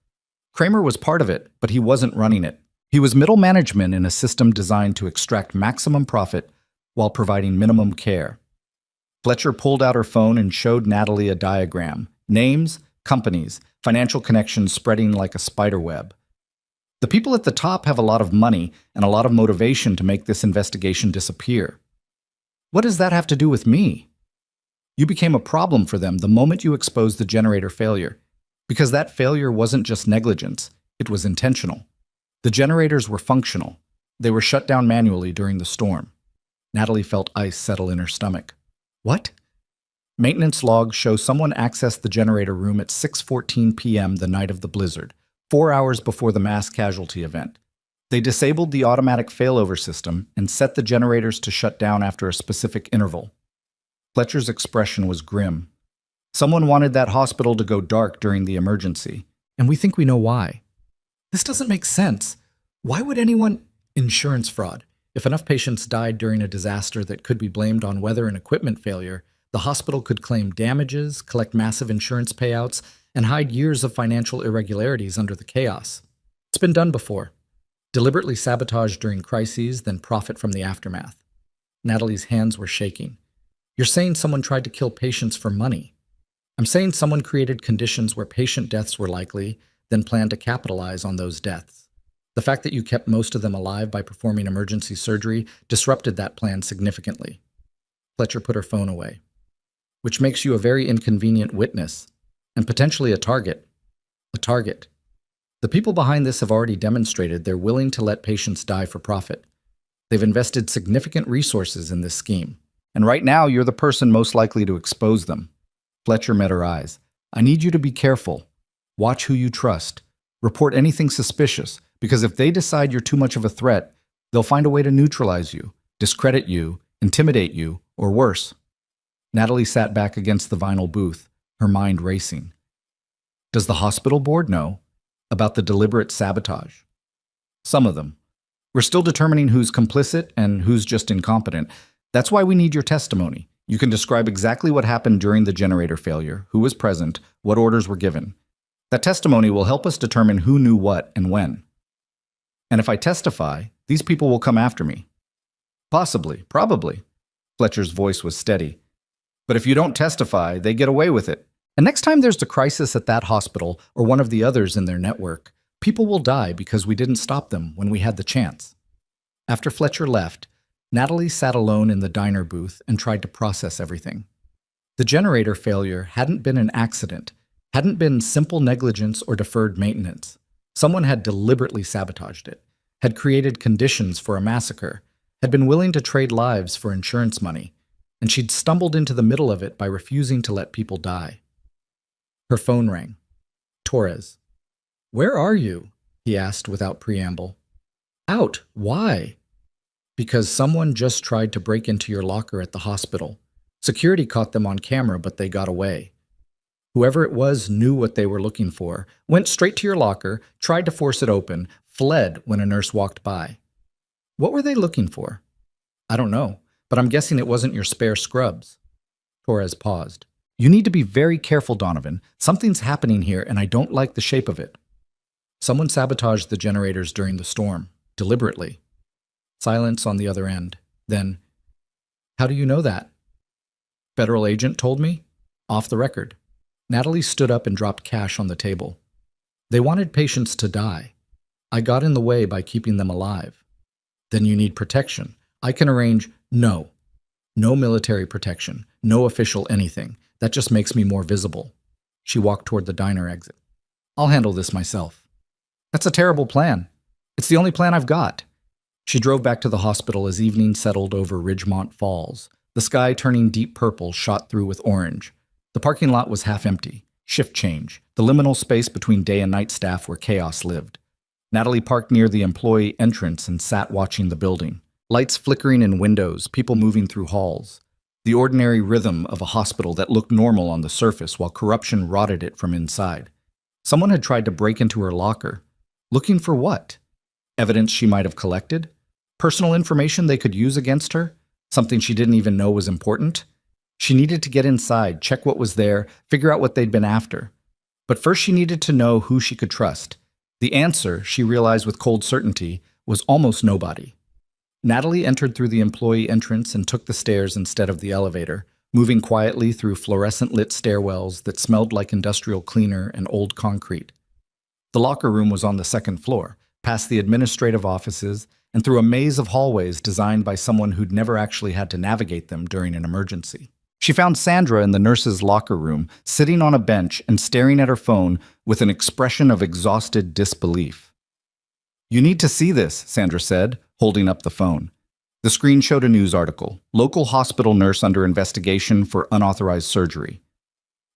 Kramer was part of it, but he wasn't running it. He was middle management in a system designed to extract maximum profit while providing minimum care." Fletcher pulled out her phone and showed Natalie a diagram. Names, companies, financial connections spreading like a spider web. "The people at the top have a lot of money and a lot of motivation to make this investigation disappear." "What does that have to do with me?" "You became a problem for them the moment you exposed the generator failure. Because that failure wasn't just negligence, it was intentional. The generators were functional. They were shut down manually during the storm." Natalie felt ice settle in her stomach. "What?" "Maintenance logs show someone accessed the generator room at 6:14 p.m. the night of the blizzard, 4 hours before the mass casualty event. They disabled the automatic failover system and set the generators to shut down after a specific interval." Fletcher's expression was grim. "Someone wanted that hospital to go dark during the emergency, and we think we know why." "This doesn't make sense. Why would anyone—" "Insurance fraud. If enough patients died during a disaster that could be blamed on weather and equipment failure, the hospital could claim damages, collect massive insurance payouts, and hide years of financial irregularities under the chaos. It's been done before. Deliberately sabotage during crises, then profit from the aftermath." Natalie's hands were shaking. "You're saying someone tried to kill patients for money." "I'm saying someone created conditions where patient deaths were likely, then planned to capitalize on those deaths. The fact that you kept most of them alive by performing emergency surgery disrupted that plan significantly." Fletcher put her phone away. "Which makes you a very inconvenient witness, and potentially a target." "A target. The people behind this have already demonstrated they're willing to let patients die for profit. They've invested significant resources in this scheme, and right now you're the person most likely to expose them." Fletcher met her eyes. "I need you to be careful. Watch who you trust. Report anything suspicious, because if they decide you're too much of a threat, they'll find a way to neutralize you, discredit you, intimidate you, or worse." Natalie sat back against the vinyl booth, her mind racing. "Does the hospital board know about the deliberate sabotage?" "Some of them. We're still determining who's complicit and who's just incompetent. That's why we need your testimony. You can describe exactly what happened during the generator failure, who was present, what orders were given. That testimony will help us determine who knew what and when." "And if I testify, these people will come after me." "Possibly, probably." Fletcher's voice was steady. "But if you don't testify, they get away with it. And next time there's a crisis at that hospital or one of the others in their network, people will die because we didn't stop them when we had the chance." After Fletcher left, Natalie sat alone in the diner booth and tried to process everything. The generator failure hadn't been an accident, hadn't been simple negligence or deferred maintenance. Someone had deliberately sabotaged it, had created conditions for a massacre, had been willing to trade lives for insurance money, and she'd stumbled into the middle of it by refusing to let people die. Her phone rang. Torres. "Where are you?" he asked without preamble. "Out. Why?" Because someone just tried to break into your locker at the hospital. Security caught them on camera, but they got away. Whoever it was knew what they were looking for, went straight to your locker, tried to force it open, fled when a nurse walked by. What were they looking for? I don't know, but I'm guessing it wasn't your spare scrubs. Torres paused. You need to be very careful, Donovan. Something's happening here, and I don't like the shape of it. Someone sabotaged the generators during the storm, deliberately. Silence on the other end. Then, how do you know that? Federal agent told me. Off the record. Natalie stood up and dropped cash on the table. They wanted patients to die. I got in the way by keeping them alive. Then you need protection. I can arrange. No. No military protection. No official anything. That just makes me more visible. She walked toward the diner exit. I'll handle this myself. That's a terrible plan. It's the only plan I've got. She drove back to the hospital as evening settled over Ridgemont Falls. The sky turning deep purple shot through with orange. The parking lot was half empty. Shift change. The liminal space between day and night staff where chaos lived. Natalie parked near the employee entrance and sat watching the building. Lights flickering in windows, people moving through halls. The ordinary rhythm of a hospital that looked normal on the surface while corruption rotted it from inside. Someone had tried to break into her locker. Looking for what? Evidence she might have collected? Personal information they could use against her? Something she didn't even know was important? She needed to get inside, check what was there, figure out what they'd been after. But first she needed to know who she could trust. The answer, she realized with cold certainty, was almost nobody. Natalie entered through the employee entrance and took the stairs instead of the elevator, moving quietly through fluorescent-lit stairwells that smelled like industrial cleaner and old concrete. The locker room was on the second floor, past the administrative offices, and through a maze of hallways designed by someone who'd never actually had to navigate them during an emergency. She found Sandra in the nurse's locker room, sitting on a bench and staring at her phone with an expression of exhausted disbelief. You need to see this, Sandra said, holding up the phone. The screen showed a news article, local hospital nurse under investigation for unauthorized surgery.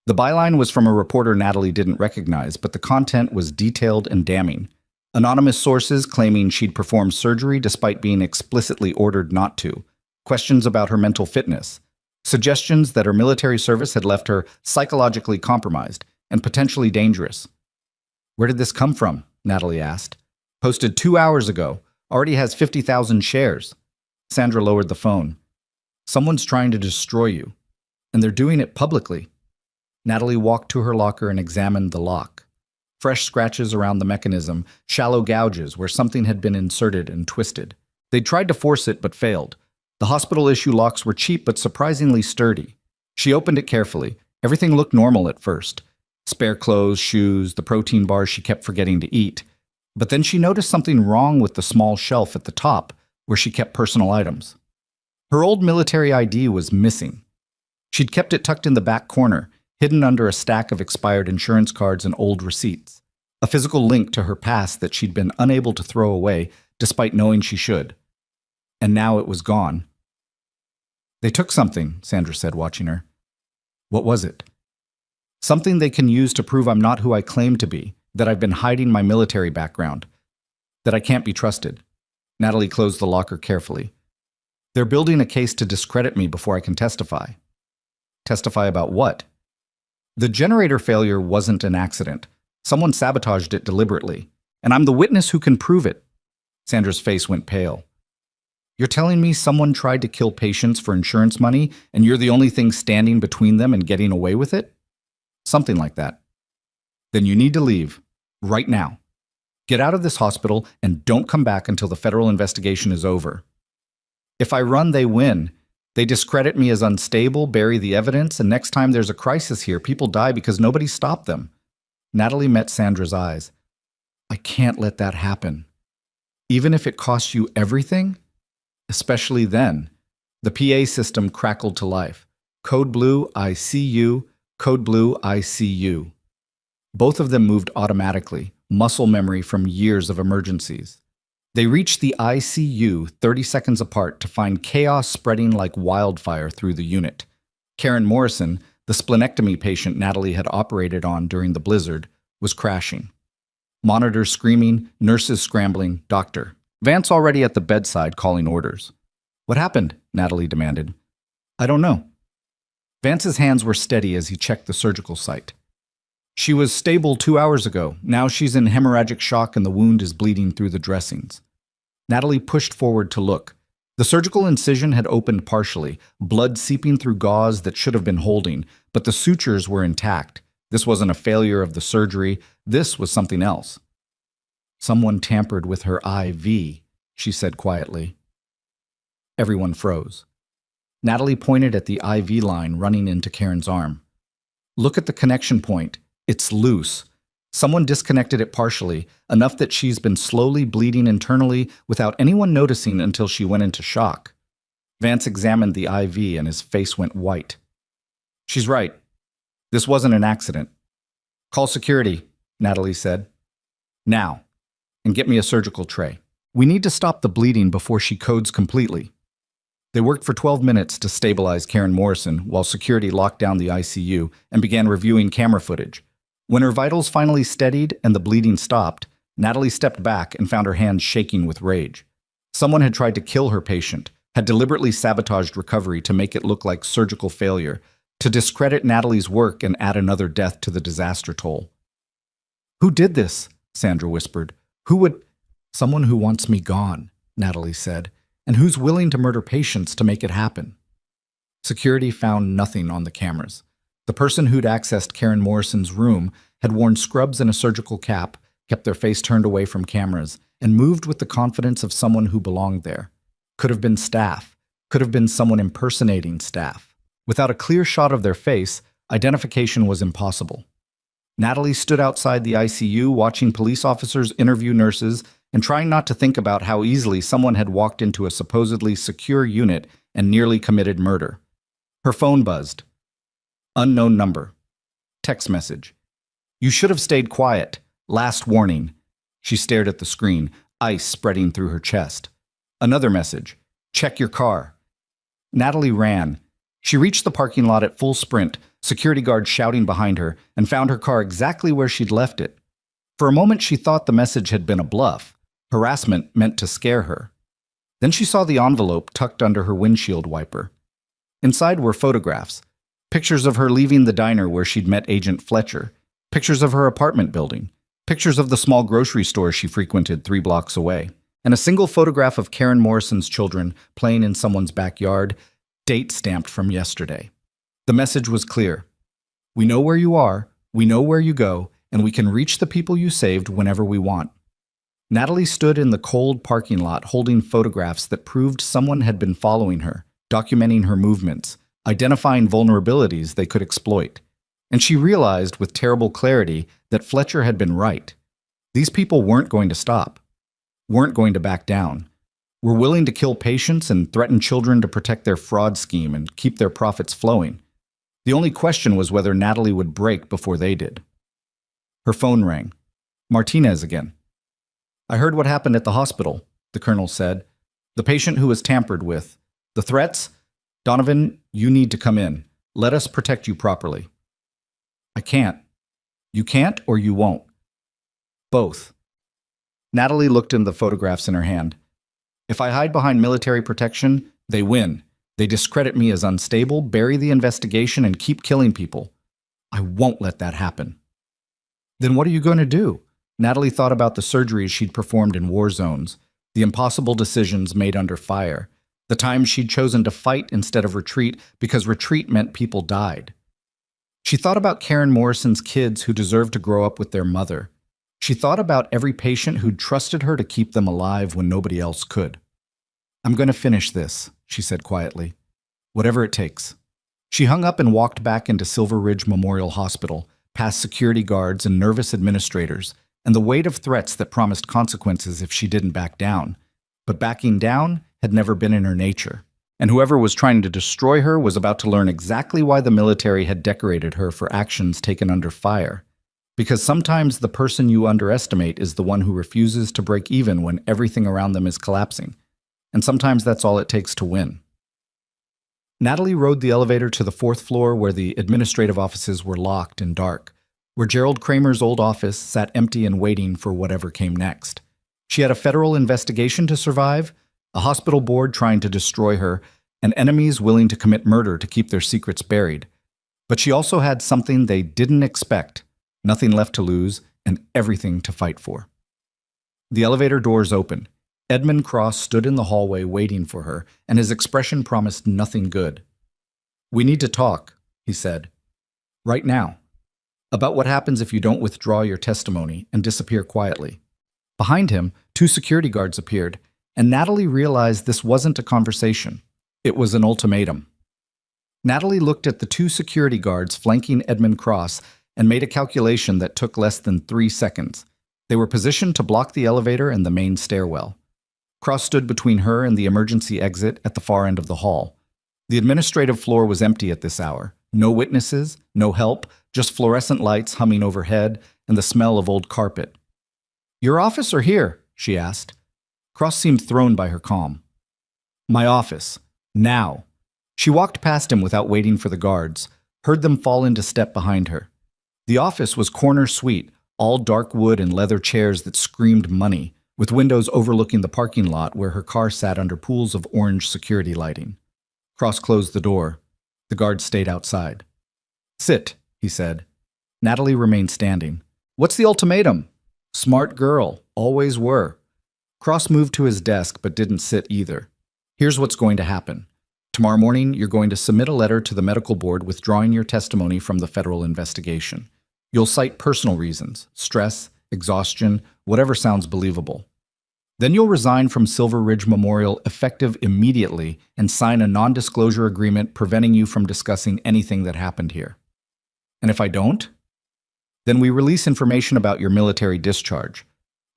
The byline was from a reporter Natalie didn't recognize, but the content was detailed and damning. Anonymous sources claiming she'd performed surgery despite being explicitly ordered not to. Questions about her mental fitness. Suggestions that her military service had left her psychologically compromised and potentially dangerous. Where did this come from? Natalie asked. Posted 2 hours ago. Already has 50,000 shares. Sandra lowered the phone. Someone's trying to destroy you. And they're doing it publicly. Natalie walked to her locker and examined the lock. Fresh scratches around the mechanism, shallow gouges where something had been inserted and twisted. They tried to force it but failed. The hospital-issue locks were cheap but surprisingly sturdy. She opened it carefully. Everything looked normal at first. Spare clothes, shoes, the protein bars she kept forgetting to eat. But then she noticed something wrong with the small shelf at the top where she kept personal items. Her old military ID was missing. She'd kept it tucked in the back corner, hidden under a stack of expired insurance cards and old receipts. A physical link to her past that she'd been unable to throw away despite knowing she should. And now it was gone. They took something, Sandra said, watching her. What was it? Something they can use to prove I'm not who I claim to be, that I've been hiding my military background, that I can't be trusted. Natalie closed the locker carefully. They're building a case to discredit me before I can testify. Testify about what? The generator failure wasn't an accident. Someone sabotaged it deliberately, and I'm the witness who can prove it. Sandra's face went pale. You're telling me someone tried to kill patients for insurance money, and you're the only thing standing between them and getting away with it? Something like that. Then you need to leave, right now. Get out of this hospital and don't come back until the federal investigation is over. If I run, they win. They discredit me as unstable, bury the evidence, and next time there's a crisis here, people die because nobody stopped them. Natalie met Sandra's eyes. I can't let that happen. Even if it costs you everything? Especially then. The PA system crackled to life. Code blue, I see you. Code blue, I see you. Both of them moved automatically, muscle memory from years of emergencies. They reached the ICU 30 seconds apart to find chaos spreading like wildfire through the unit. Karen Morrison, the splenectomy patient Natalie had operated on during the blizzard, was crashing. Monitors screaming, nurses scrambling, doctor. Vance already at the bedside calling orders. What happened? Natalie demanded. I don't know. Vance's hands were steady as he checked the surgical site. She was stable 2 hours ago. Now she's in hemorrhagic shock and the wound is bleeding through the dressings. Natalie pushed forward to look. The surgical incision had opened partially, blood seeping through gauze that should have been holding, but the sutures were intact. This wasn't a failure of the surgery. This was something else. Someone tampered with her IV, she said quietly. Everyone froze. Natalie pointed at the IV line running into Karen's arm. Look at the connection point. It's loose. Someone disconnected it partially, enough that she's been slowly bleeding internally without anyone noticing until she went into shock. Vance examined the IV and his face went white. She's right. This wasn't an accident. Call security, Natalie said. Now, and get me a surgical tray. We need to stop the bleeding before she codes completely. They worked for 12 minutes to stabilize Karen Morrison while security locked down the ICU and began reviewing camera footage. When her vitals finally steadied and the bleeding stopped, Natalie stepped back and found her hands shaking with rage. Someone had tried to kill her patient, had deliberately sabotaged recovery to make it look like surgical failure, to discredit Natalie's work and add another death to the disaster toll. Who did this? Sandra whispered. Who would? Someone who wants me gone, Natalie said, and who's willing to murder patients to make it happen. Security found nothing on the cameras. The person who'd accessed Karen Morrison's room had worn scrubs and a surgical cap, kept their face turned away from cameras, and moved with the confidence of someone who belonged there. Could have been staff. Could have been someone impersonating staff. Without a clear shot of their face, identification was impossible. Natalie stood outside the ICU watching police officers interview nurses and trying not to think about how easily someone had walked into a supposedly secure unit and nearly committed murder. Her phone buzzed. Unknown number. Text message. You should have stayed quiet. Last warning. She stared at the screen, ice spreading through her chest. Another message. Check your car. Natalie ran. She reached the parking lot at full sprint, security guards shouting behind her, and found her car exactly where she'd left it. For a moment she thought the message had been a bluff, harassment meant to scare her. Then she saw the envelope tucked under her windshield wiper. Inside were photographs. Pictures of her leaving the diner where she'd met Agent Fletcher. Pictures of her apartment building. Pictures of the small grocery store she frequented 3 blocks away. And a single photograph of Karen Morrison's children playing in someone's backyard, date stamped from yesterday. The message was clear. We know where you are, we know where you go, and we can reach the people you saved whenever we want. Natalie stood in the cold parking lot holding photographs that proved someone had been following her, documenting her movements, identifying vulnerabilities they could exploit. And she realized with terrible clarity that Fletcher had been right. These people weren't going to stop, weren't going to back down, were willing to kill patients and threaten children to protect their fraud scheme and keep their profits flowing. The only question was whether Natalie would break before they did. Her phone rang. Martinez again. I heard what happened at the hospital, the colonel said. The patient who was tampered with. The threats? Donovan, you need to come in. Let us protect you properly. I can't. You can't or you won't. Both. Natalie looked in the photographs in her hand. If I hide behind military protection, they win. They discredit me as unstable, bury the investigation, and keep killing people. I won't let that happen. Then what are you going to do? Natalie thought about the surgeries she'd performed in war zones, the impossible decisions made under fire, the times she'd chosen to fight instead of retreat because retreat meant people died. She thought about Karen Morrison's kids who deserved to grow up with their mother. She thought about every patient who'd trusted her to keep them alive when nobody else could. I'm going to finish this, she said quietly. Whatever it takes. She hung up and walked back into Silver Ridge Memorial Hospital, past security guards and nervous administrators, and the weight of threats that promised consequences if she didn't back down. But backing down had never been in her nature. And whoever was trying to destroy her was about to learn exactly why the military had decorated her for actions taken under fire. Because sometimes the person you underestimate is the one who refuses to break even when everything around them is collapsing. And sometimes that's all it takes to win. Natalie rode the elevator to the 4th floor where the administrative offices were locked and dark, where Gerald Kramer's old office sat empty and waiting for whatever came next. She had a federal investigation to survive, a hospital board trying to destroy her, and enemies willing to commit murder to keep their secrets buried. But she also had something they didn't expect, nothing left to lose, and everything to fight for. The elevator doors opened. Edmund Cross stood in the hallway waiting for her, and his expression promised nothing good. "We need to talk," he said. "Right now. About what happens if you don't withdraw your testimony and disappear quietly." Behind him, 2 security guards appeared, and Natalie realized this wasn't a conversation. It was an ultimatum. Natalie looked at the 2 security guards flanking Edmund Cross and made a calculation that took less than 3 seconds. They were positioned to block the elevator and the main stairwell. Cross stood between her and the emergency exit at the far end of the hall. The administrative floor was empty at this hour. No witnesses, no help, just fluorescent lights humming overhead and the smell of old carpet. "Your office or here?" she asked. Cross seemed thrown by her calm. "My office. Now." She walked past him without waiting for the guards, heard them fall into step behind her. The office was corner suite, all dark wood and leather chairs that screamed money, with windows overlooking the parking lot where her car sat under pools of orange security lighting. Cross closed the door. The guards stayed outside. "Sit," he said. Natalie remained standing. "What's the ultimatum?" "Smart girl. Always were." Cross moved to his desk but didn't sit either. "Here's what's going to happen. Tomorrow morning, you're going to submit a letter to the medical board withdrawing your testimony from the federal investigation. You'll cite personal reasons, stress, exhaustion, whatever sounds believable. Then you'll resign from Silver Ridge Memorial effective immediately and sign a non-disclosure agreement preventing you from discussing anything that happened here. And if I don't? Then we release information about your military discharge,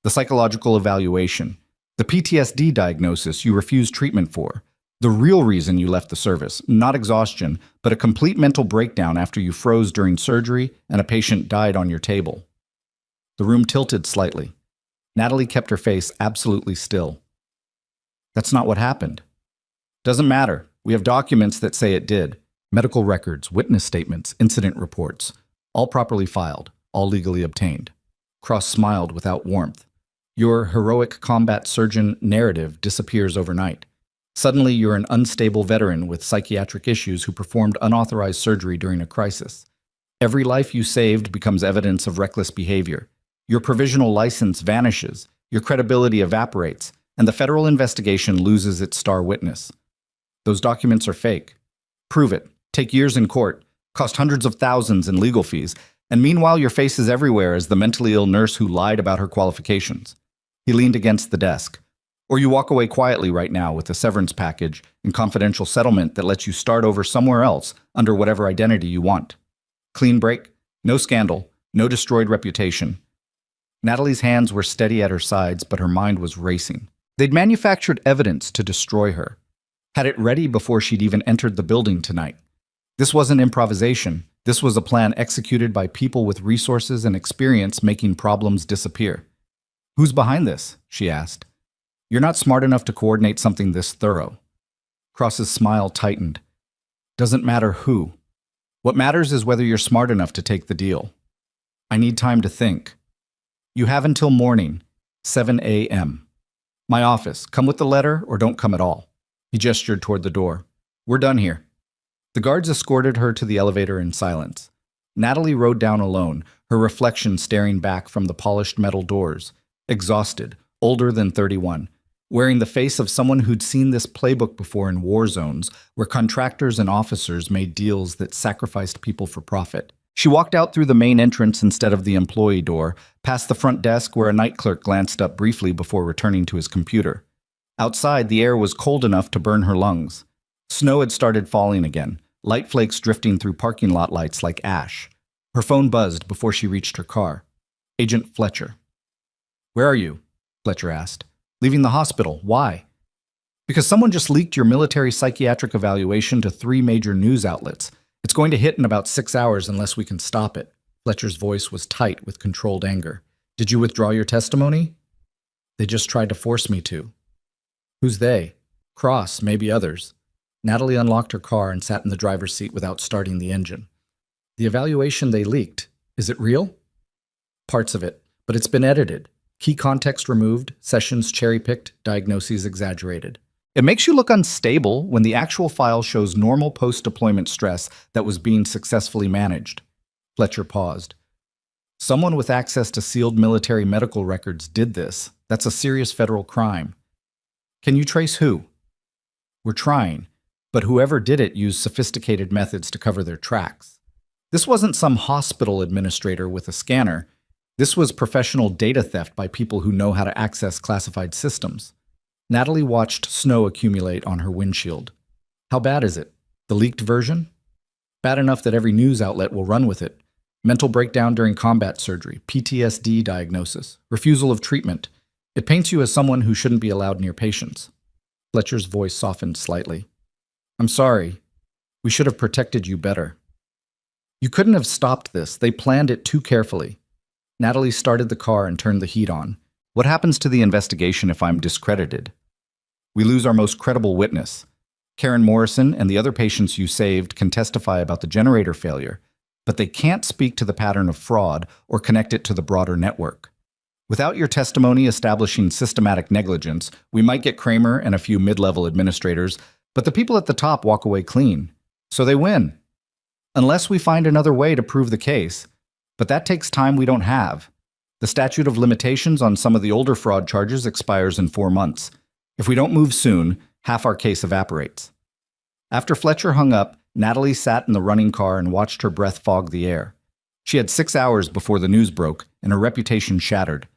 the psychological evaluation, the PTSD diagnosis you refused treatment for, the real reason you left the service, not exhaustion, but a complete mental breakdown after you froze during surgery and a patient died on your table." The room tilted slightly. Natalie kept her face absolutely still. "That's not what happened." "Doesn't matter. We have documents that say it did. Medical records, witness statements, incident reports, all properly filed, all legally obtained." Cross smiled without warmth. "Your heroic combat surgeon narrative disappears overnight. Suddenly, you're an unstable veteran with psychiatric issues who performed unauthorized surgery during a crisis. Every life you saved becomes evidence of reckless behavior. Your provisional license vanishes, your credibility evaporates, and the federal investigation loses its star witness. Those documents are fake. Prove it. Take years in court, cost hundreds of thousands in legal fees, and meanwhile your face is everywhere as the mentally ill nurse who lied about her qualifications." He leaned against the desk. "Or you walk away quietly right now with a severance package and confidential settlement that lets you start over somewhere else under whatever identity you want. Clean break, no scandal, no destroyed reputation." Natalie's hands were steady at her sides, but her mind was racing. They'd manufactured evidence to destroy her. Had it ready before she'd even entered the building tonight. This wasn't improvisation. This was a plan executed by people with resources and experience making problems disappear. "Who's behind this?" she asked. "You're not smart enough to coordinate something this thorough." Cross's smile tightened. "Doesn't matter who. What matters is whether you're smart enough to take the deal. I need time to think. You have until morning, 7 a.m. My office. Come with the letter or don't come at all." He gestured toward the door. "We're done here." The guards escorted her to the elevator in silence. Natalie rode down alone, her reflection staring back from the polished metal doors, exhausted, older than 31, wearing the face of someone who'd seen this playbook before in war zones, where contractors and officers made deals that sacrificed people for profit. She walked out through the main entrance instead of the employee door, past the front desk where a night clerk glanced up briefly before returning to his computer. Outside, the air was cold enough to burn her lungs. Snow had started falling again, light flakes drifting through parking lot lights like ash. Her phone buzzed before she reached her car. Agent Fletcher. "Where are you?" Fletcher asked. "Leaving the hospital. Why?" "Because someone just leaked your military psychiatric evaluation to 3 major news outlets. It's going to hit in about 6 hours unless we can stop it." Fletcher's voice was tight with controlled anger. "Did you withdraw your testimony?" "They just tried to force me to." "Who's they?" "Cross, maybe others." Natalie unlocked her car and sat in the driver's seat without starting the engine. "The evaluation they leaked, is it real?" "Parts of it, but it's been edited. Key context removed, sessions cherry-picked, diagnoses exaggerated. It makes you look unstable when the actual file shows normal post-deployment stress that was being successfully managed. Fletcher paused. Someone with access to sealed military medical records did this. That's a serious federal crime. Can you trace who? We're trying, but whoever did it used sophisticated methods to cover their tracks. This wasn't some hospital administrator with a scanner. This was professional data theft by people who know how to access classified systems. Natalie watched snow accumulate on her windshield. How bad is it? The leaked version? Bad enough that every news outlet will run with it. Mental breakdown during combat surgery, PTSD diagnosis, refusal of treatment. It paints you as someone who shouldn't be allowed near patients. Fletcher's voice softened slightly. I'm sorry. We should have protected you better. You couldn't have stopped this. They planned it too carefully. Natalie started the car and turned the heat on. What happens to the investigation if I'm discredited? We lose our most credible witness. Karen Morrison and the other patients you saved can testify about the generator failure, but they can't speak to the pattern of fraud or connect it to the broader network. Without your testimony establishing systematic negligence, we might get Kramer and a few mid-level administrators, but the people at the top walk away clean. So they win. Unless we find another way to prove the case. But that takes time we don't have. The statute of limitations on some of the older fraud charges expires in 4 months. If we don't move soon, half our case evaporates. After Fletcher hung up, Natalie sat in the running car and watched her breath fog the air. She had 6 hours before the news broke, and her reputation shattered.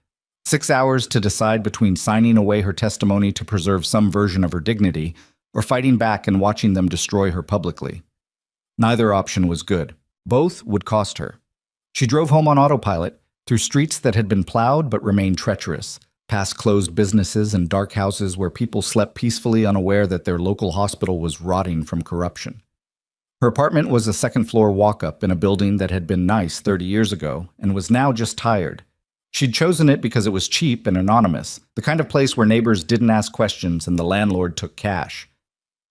6 hours to decide between signing away her testimony to preserve some version of her dignity, or fighting back and watching them destroy her publicly. Neither option was good. Both would cost her. She drove home on autopilot, through streets that had been plowed but remained treacherous, past closed businesses and dark houses where people slept peacefully unaware that their local hospital was rotting from corruption. Her apartment was a second-floor walk-up in a building that had been nice 30 years ago and was now just tired. She'd chosen it because it was cheap and anonymous, the kind of place where neighbors didn't ask questions and the landlord took cash.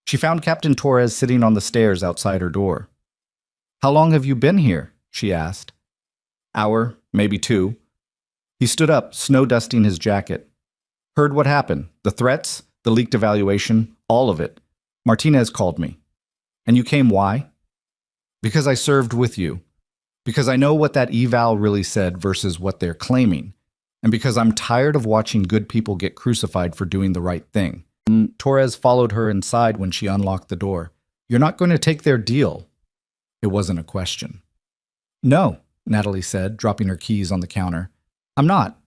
She found Captain Torres sitting on the stairs outside her door. "How long have you been here?" she asked. "Hour, maybe 2. He stood up, snow-dusting his jacket. "Heard what happened? The threats, the leaked evaluation, all of it. Martinez called me. And you came why?" "Because I served with you. Because I know what that eval really said versus what they're claiming. And because I'm tired of watching good people get crucified for doing the right thing." Torres followed her inside when she unlocked the door. "You're not going to take their deal." It wasn't a question. "No," Natalie said, dropping her keys on the counter. "I'm not."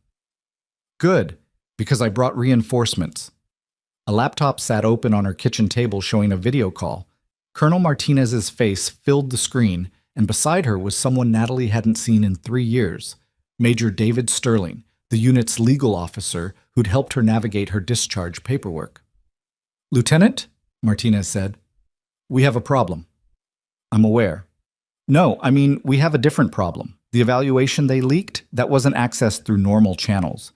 "Good, because I brought reinforcements." A laptop sat open on her kitchen table showing a video call. Colonel Martinez's face filled the screen, and beside her was someone Natalie hadn't seen in 3 years, Major David Sterling, the unit's legal officer who'd helped her navigate her discharge paperwork. "Lieutenant," Martinez said, "we have a problem." "I'm aware." "No, I mean, we have a different problem. The evaluation they leaked, that wasn't accessed through normal channels.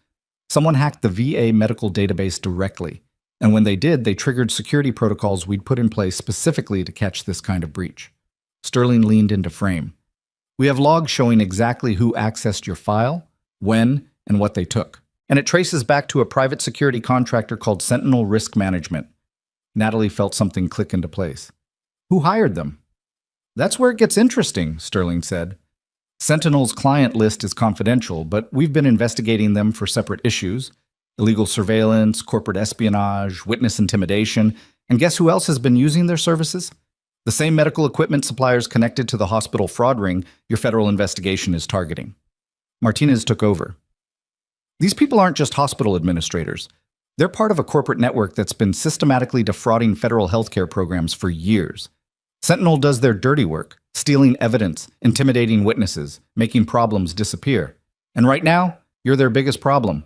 Someone hacked the VA medical database directly, and when they did, they triggered security protocols we'd put in place specifically to catch this kind of breach." Sterling leaned into frame. "We have logs showing exactly who accessed your file, when, and what they took. And it traces back to a private security contractor called Sentinel Risk Management." Natalie felt something click into place. "Who hired them?" "That's where it gets interesting," Sterling said. "Sentinel's client list is confidential, but we've been investigating them for separate issues: illegal surveillance, corporate espionage, witness intimidation, and guess who else has been using their services? The same medical equipment suppliers connected to the hospital fraud ring your federal investigation is targeting." Martinez took over. "These people aren't just hospital administrators. They're part of a corporate network that's been systematically defrauding federal healthcare programs for years. Sentinel does their dirty work, stealing evidence, intimidating witnesses, making problems disappear. And right now, you're their biggest problem."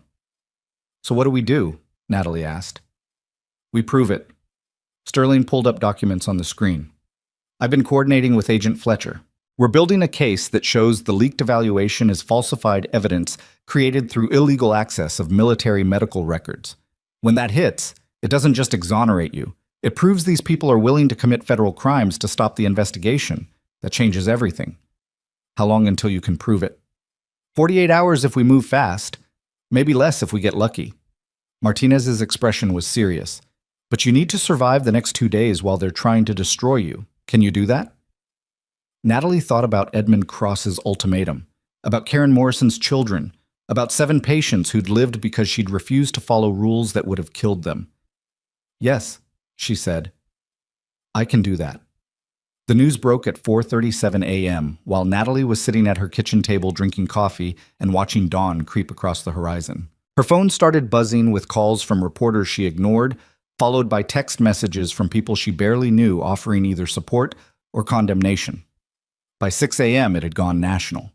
"So what do we do?" Natalie asked. "We prove it." Sterling pulled up documents on the screen. "I've been coordinating with Agent Fletcher. We're building a case that shows the leaked evaluation is falsified evidence created through illegal access of military medical records. When that hits, it doesn't just exonerate you. It proves these people are willing to commit federal crimes to stop the investigation. That changes everything." "How long until you can prove it?" 48 hours if we move fast. Maybe less if we get lucky. Martinez's expression was serious. But you need to survive the next 2 days while they're trying to destroy you. Can you do that? Natalie thought about Edmund Cross's ultimatum, about Karen Morrison's children, about 7 patients who'd lived because she'd refused to follow rules that would have killed them. Yes, she said. I can do that. The news broke at 4:37 a.m. while Natalie was sitting at her kitchen table drinking coffee and watching dawn creep across the horizon. Her phone started buzzing with calls from reporters she ignored, followed by text messages from people she barely knew offering either support or condemnation. By 6 a.m., it had gone national.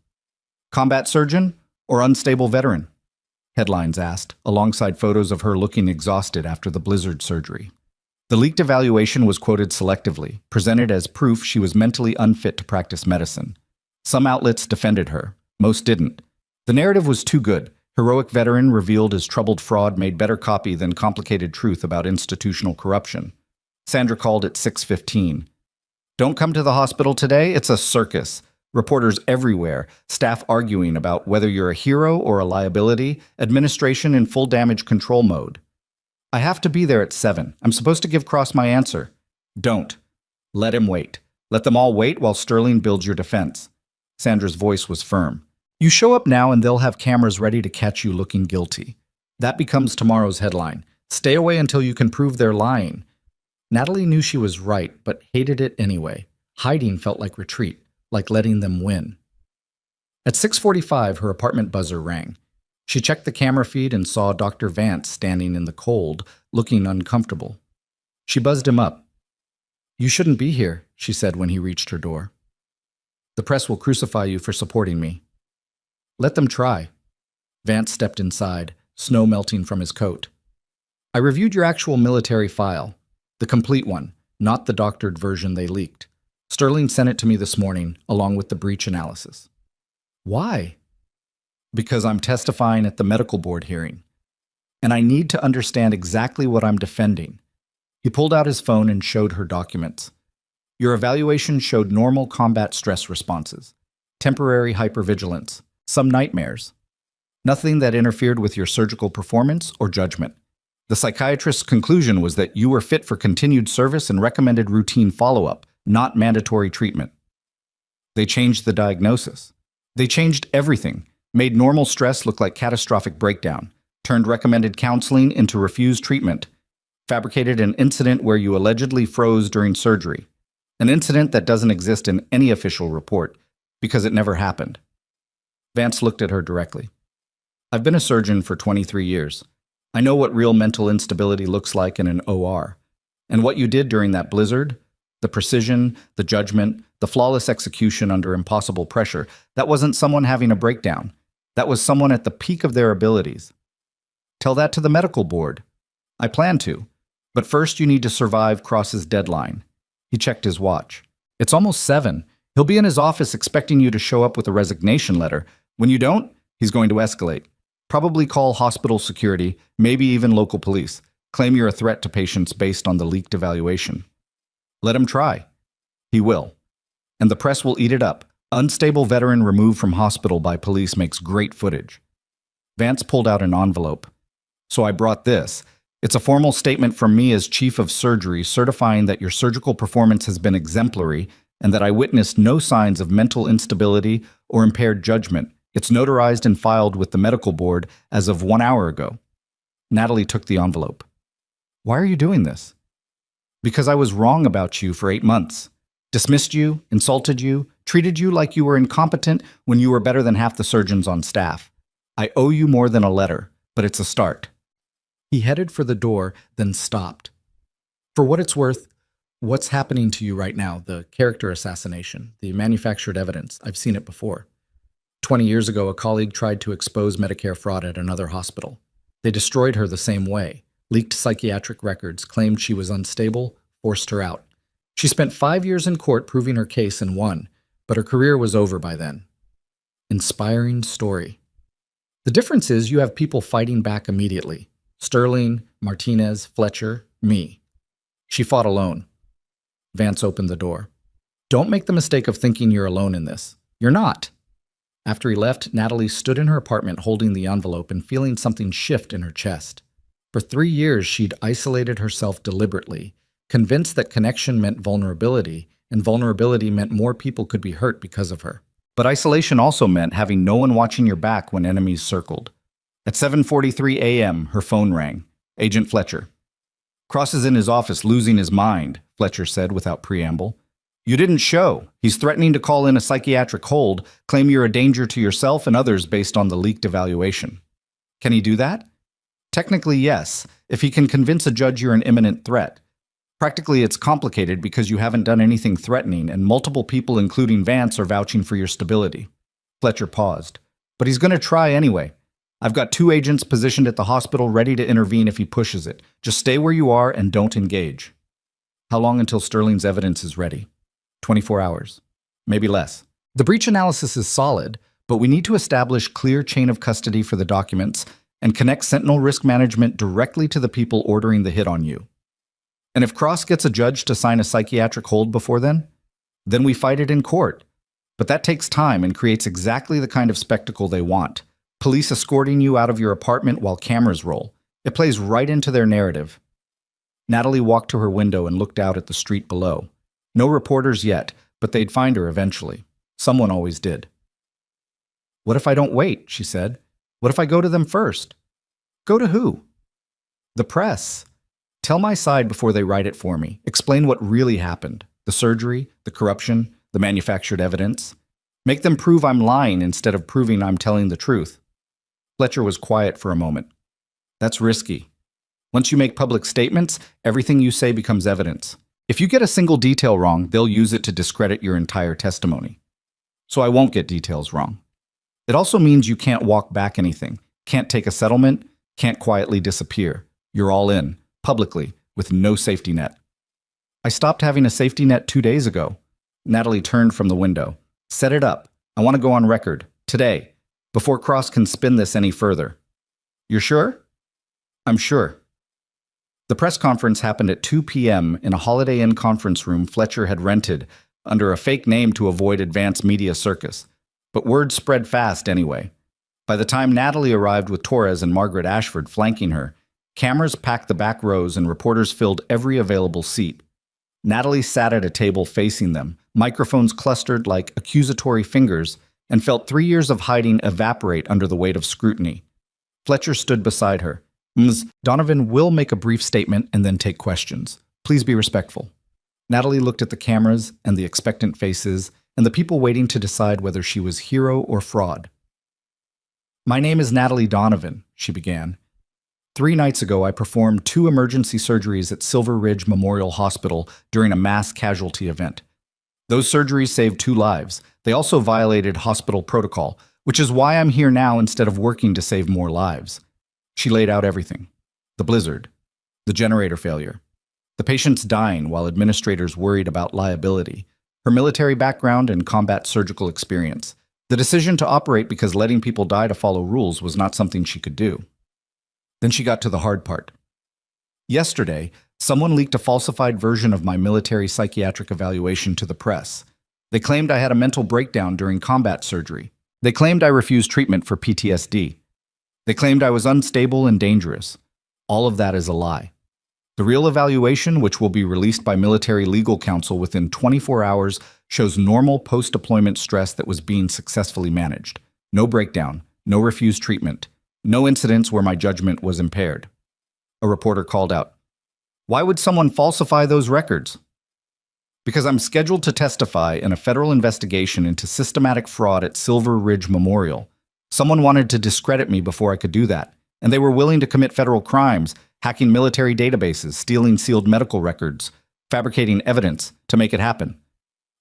Combat surgeon or unstable veteran? Headlines asked, alongside photos of her looking exhausted after the blizzard surgery. The leaked evaluation was quoted selectively, presented as proof she was mentally unfit to practice medicine. Some outlets defended her. Most didn't. The narrative was too good. Heroic veteran revealed as troubled fraud made better copy than complicated truth about institutional corruption. Sandra called at 6:15. Don't come to the hospital today, it's a circus. Reporters everywhere, staff arguing about whether you're a hero or a liability, administration in full damage control mode. I have to be there at 7. I'm supposed to give Cross my answer. Don't. Let him wait. Let them all wait while Sterling builds your defense. Sandra's voice was firm. You show up now and they'll have cameras ready to catch you looking guilty. That becomes tomorrow's headline. Stay away until you can prove they're lying. Natalie knew she was right, but hated it anyway. Hiding felt like retreat, like letting them win. At 6:45, her apartment buzzer rang. She checked the camera feed and saw Dr. Vance standing in the cold, looking uncomfortable. She buzzed him up. You shouldn't be here, she said when he reached her door. The press will crucify you for supporting me. Let them try. Vance stepped inside, snow melting from his coat. I reviewed your actual military file, the complete one, not the doctored version they leaked. Sterling sent it to me this morning, along with the breach analysis. Why? Because I'm testifying at the medical board hearing, and I need to understand exactly what I'm defending. He pulled out his phone and showed her documents. Your evaluation showed normal combat stress responses, temporary hypervigilance, some nightmares. Nothing that interfered with your surgical performance or judgment. The psychiatrist's conclusion was that you were fit for continued service and recommended routine follow-up, not mandatory treatment. They changed the diagnosis. They changed everything. Made normal stress look like catastrophic breakdown, turned recommended counseling into refused treatment, fabricated an incident where you allegedly froze during surgery, an incident that doesn't exist in any official report because it never happened. Vance looked at her directly. I've been a surgeon for 23 years. I know what real mental instability looks like in an OR. And what you did during that blizzard, the precision, the judgment, the flawless execution under impossible pressure, that wasn't someone having a breakdown. That was someone at the peak of their abilities. Tell that to the medical board. I plan to. But first you need to survive Cross's deadline. He checked his watch. It's almost 7. He'll be in his office expecting you to show up with a resignation letter. When you don't, he's going to escalate. Probably call hospital security, maybe even local police. Claim you're a threat to patients based on the leaked evaluation. Let him try. He will. And the press will eat it up. Unstable veteran removed from hospital by police makes great footage. Vance pulled out an envelope. So I brought this. It's a formal statement from me as chief of surgery certifying that your surgical performance has been exemplary and that I witnessed no signs of mental instability or impaired judgment. It's notarized and filed with the medical board as of 1 hour ago. Natalie took the envelope. Why are you doing this? Because I was wrong about you for 8 months. Dismissed you, insulted you, treated you like you were incompetent when you were better than half the surgeons on staff. I owe you more than a letter, but it's a start. He headed for the door, then stopped. For what it's worth, what's happening to you right now, the character assassination, the manufactured evidence, I've seen it before. 20 years ago, a colleague tried to expose Medicare fraud at another hospital. They destroyed her the same way, leaked psychiatric records, claimed she was unstable, forced her out. She spent 5 years in court proving her case and won, but her career was over by then. Inspiring story. The difference is you have people fighting back immediately. Sterling, Martinez, Fletcher, me. She fought alone. Vance opened the door. Don't make the mistake of thinking you're alone in this. You're not. After he left, Natalie stood in her apartment holding the envelope and feeling something shift in her chest. For 3 years, she'd isolated herself deliberately, convinced that connection meant vulnerability, and vulnerability meant more people could be hurt because of her. But isolation also meant having no one watching your back when enemies circled. At 7:43 a.m., her phone rang. Agent Fletcher. "Cross is in his office losing his mind," Fletcher said without preamble. "You didn't show. He's threatening to call in a psychiatric hold, claim you're a danger to yourself and others based on the leaked evaluation." "Can he do that?" "Technically, yes, if he can convince a judge you're an imminent threat. Practically, it's complicated because you haven't done anything threatening and multiple people, including Vance, are vouching for your stability." Fletcher paused. "But he's going to try anyway. I've got 2 agents positioned at the hospital ready to intervene if he pushes it. Just stay where you are and don't engage." "How long until Sterling's evidence is ready?" 24 hours. Maybe less. "The breach analysis is solid, but we need to establish clear chain of custody for the documents and connect Sentinel risk management directly to the people ordering the hit on you. And if Cross gets a judge to sign a psychiatric hold before then we fight it in court. But that takes time and creates exactly the kind of spectacle they want. Police escorting you out of your apartment while cameras roll. It plays right into their narrative." Natalie walked to her window and looked out at the street below. No reporters yet, but they'd find her eventually. Someone always did. "What if I don't wait?" she said. "What if I go to them first?" "Go to who?" "The press. Tell my side before they write it for me. Explain what really happened. The surgery, the corruption, the manufactured evidence. Make them prove I'm lying instead of proving I'm telling the truth." Fletcher was quiet for a moment. "That's risky. Once you make public statements, everything you say becomes evidence. If you get a single detail wrong, they'll use it to discredit your entire testimony. So I won't get details wrong. It also means you can't walk back anything, can't take a settlement, can't quietly disappear. You're all in, publicly, with no safety net." "I stopped having a safety net 2 days ago." Natalie turned from the window. "Set it up. I want to go on record. Today. Before Cross can spin this any further." "You're sure?" "I'm sure." The press conference happened at 2 p.m. in a Holiday Inn conference room Fletcher had rented under a fake name to avoid advanced media circus. But word spread fast anyway. By the time Natalie arrived with Torres and Margaret Ashford flanking her, cameras packed the back rows and reporters filled every available seat. Natalie sat at a table facing them, microphones clustered like accusatory fingers, and felt 3 years of hiding evaporate under the weight of scrutiny. Fletcher stood beside her. "Ms. Donovan will make a brief statement and then take questions. Please be respectful." Natalie looked at the cameras and the expectant faces and the people waiting to decide whether she was hero or fraud. "My name is Natalie Donovan," she began. 3 nights ago, I performed 2 emergency surgeries at Silver Ridge Memorial Hospital during a mass casualty event. Those surgeries saved 2 lives. They also violated hospital protocol, which is why I'm here now instead of working to save more lives. She laid out everything. The blizzard. The generator failure. The patients dying while administrators worried about liability. Her military background and combat surgical experience. The decision to operate because letting people die to follow rules was not something she could do. Then she got to the hard part. Yesterday, someone leaked a falsified version of my military psychiatric evaluation to the press. They claimed I had a mental breakdown during combat surgery. They claimed I refused treatment for PTSD. They claimed I was unstable and dangerous. All of that is a lie. The real evaluation, which will be released by Military Legal Counsel within 24 hours, shows normal post-deployment stress that was being successfully managed. No breakdown, no refused treatment, no incidents where my judgment was impaired. A reporter called out, "Why would someone falsify those records?" "Because I'm scheduled to testify in a federal investigation into systematic fraud at Silver Ridge Memorial. Someone wanted to discredit me before I could do that, and they were willing to commit federal crimes, hacking military databases, stealing sealed medical records, fabricating evidence to make it happen."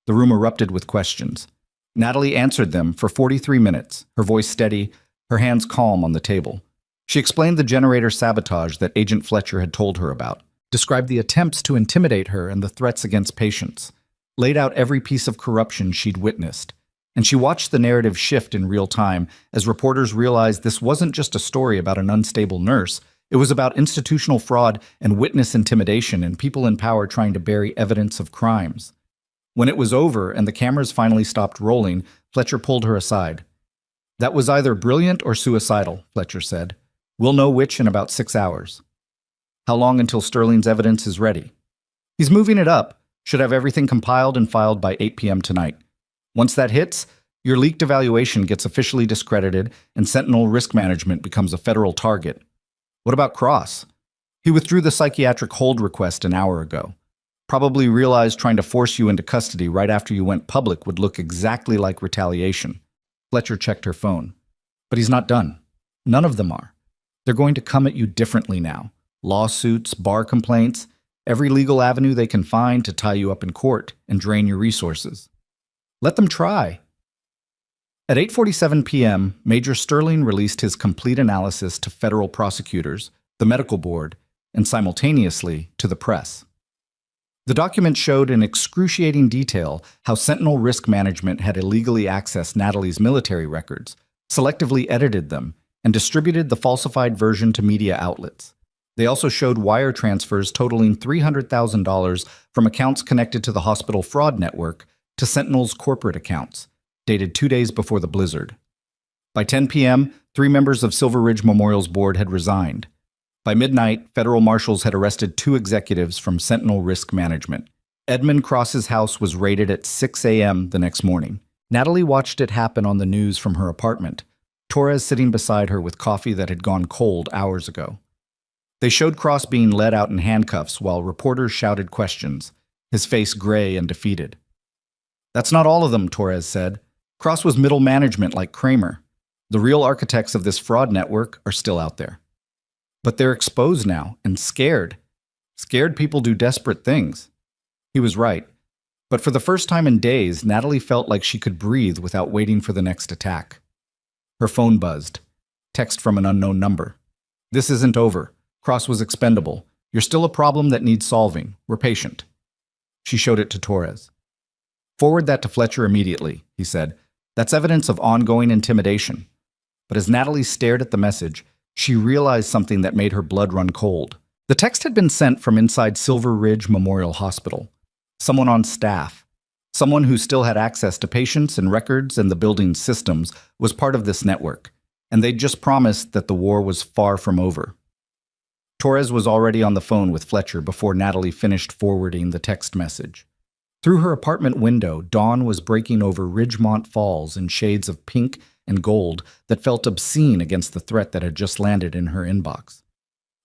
The room erupted with questions. Natalie answered them for 43 minutes, her voice steady, her hands calm on the table. She explained the generator sabotage that Agent Fletcher had told her about, described the attempts to intimidate her and the threats against patients, laid out every piece of corruption she'd witnessed. And she watched the narrative shift in real time as reporters realized this wasn't just a story about an unstable nurse. It was about institutional fraud and witness intimidation and people in power trying to bury evidence of crimes. When it was over and the cameras finally stopped rolling, Fletcher pulled her aside. That was either brilliant or suicidal, Fletcher said. We'll know which in about 6 hours. How long until Sterling's evidence is ready? He's moving it up. Should have everything compiled and filed by 8 p.m. tonight. Once that hits, your leaked evaluation gets officially discredited and Sentinel Risk Management becomes a federal target. What about Cross? He withdrew the psychiatric hold request an hour ago. Probably realized trying to force you into custody right after you went public would look exactly like retaliation. Fletcher checked her phone. But he's not done. None of them are. They're going to come at you differently now. Lawsuits, bar complaints, every legal avenue they can find to tie you up in court and drain your resources. Let them try. At 8:47 p.m., Major Sterling released his complete analysis to federal prosecutors, the medical board, and simultaneously to the press. The document showed in excruciating detail how Sentinel Risk Management had illegally accessed Natalie's military records, selectively edited them, and distributed the falsified version to media outlets. They also showed wire transfers totaling $300,000 from accounts connected to the hospital fraud network to Sentinel's corporate accounts, dated 2 days before the blizzard. By 10 p.m., 3 members of Silver Ridge Memorial's board had resigned. By midnight, federal marshals had arrested 2 executives from Sentinel Risk Management. Edmund Cross's house was raided at 6 a.m. the next morning. Natalie watched it happen on the news from her apartment, Torres sitting beside her with coffee that had gone cold hours ago. They showed Cross being led out in handcuffs while reporters shouted questions, his face gray and defeated. That's not all of them, Torres said. Cross was middle management like Kramer. The real architects of this fraud network are still out there. But they're exposed now and scared. Scared people do desperate things. He was right. But for the first time in days, Natalie felt like she could breathe without waiting for the next attack. Her phone buzzed. Text from an unknown number. This isn't over. Cross was expendable. You're still a problem that needs solving. We're patient. She showed it to Torres. Forward that to Fletcher immediately, he said. That's evidence of ongoing intimidation. But as Natalie stared at the message, she realized something that made her blood run cold. The text had been sent from inside Silver Ridge Memorial Hospital. Someone on staff, someone who still had access to patients and records and the building's systems, was part of this network, and they'd just promised that the war was far from over. Torres was already on the phone with Fletcher before Natalie finished forwarding the text message. Through her apartment window, dawn was breaking over Ridgemont Falls in shades of pink and gold that felt obscene against the threat that had just landed in her inbox.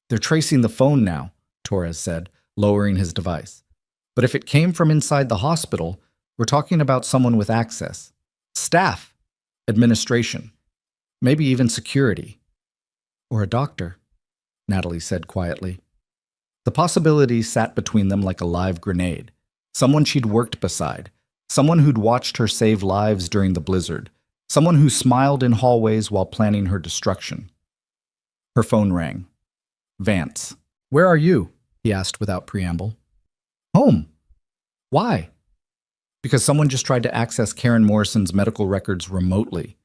They're tracing the phone now, Torres said, lowering his device. But if it came from inside the hospital, we're talking about someone with access. Staff, administration, maybe even security. Or a doctor, Natalie said quietly. The possibility sat between them like a live grenade. Someone she'd worked beside, someone who'd watched her save lives during the blizzard, someone who smiled in hallways while planning her destruction. Her phone rang. Vance. Where are you? He asked without preamble. Home. Why? Because someone just tried to access Karen Morrison's medical records remotely.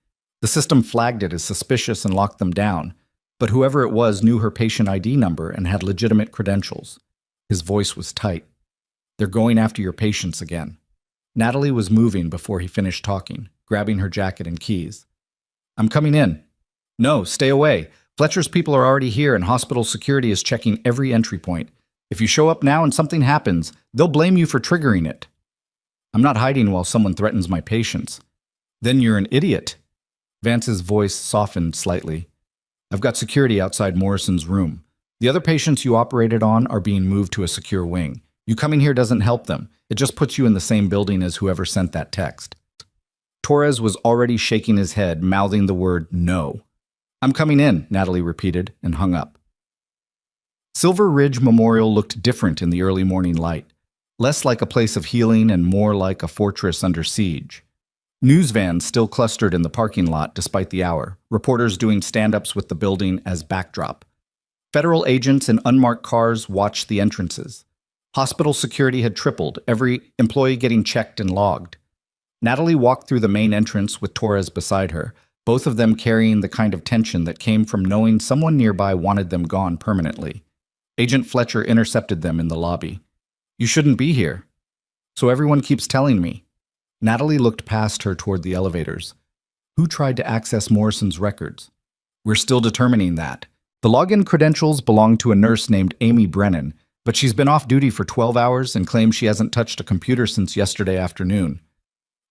The system flagged it as suspicious and locked them down, but whoever it was knew her patient ID number and had legitimate credentials. His voice was tight. They're going after your patients again. Natalie was moving before he finished talking, grabbing her jacket and keys. I'm coming in. No, stay away. Fletcher's people are already here and hospital security is checking every entry point. If you show up now and something happens, they'll blame you for triggering it. I'm not hiding while someone threatens my patients. Then you're an idiot. Vance's voice softened slightly. I've got security outside Morrison's room. The other patients you operated on are being moved to a secure wing. You coming here doesn't help them. It just puts you in the same building as whoever sent that text. Torres was already shaking his head, mouthing the word no. I'm coming in, Natalie repeated, and hung up. Silver Ridge Memorial looked different in the early morning light, less like a place of healing and more like a fortress under siege. News vans still clustered in the parking lot despite the hour, reporters doing stand-ups with the building as backdrop. Federal agents in unmarked cars watched the entrances. Hospital security had tripled, every employee getting checked and logged. Natalie walked through the main entrance with Torres beside her, both of them carrying the kind of tension that came from knowing someone nearby wanted them gone permanently. Agent Fletcher intercepted them in the lobby. You shouldn't be here. So everyone keeps telling me. Natalie looked past her toward the elevators. who tried to access Morrison's records. We're still determining that. The login credentials belong to a nurse named Amy Brennan, but she's been off duty for 12 hours and claims she hasn't touched a computer since yesterday afternoon.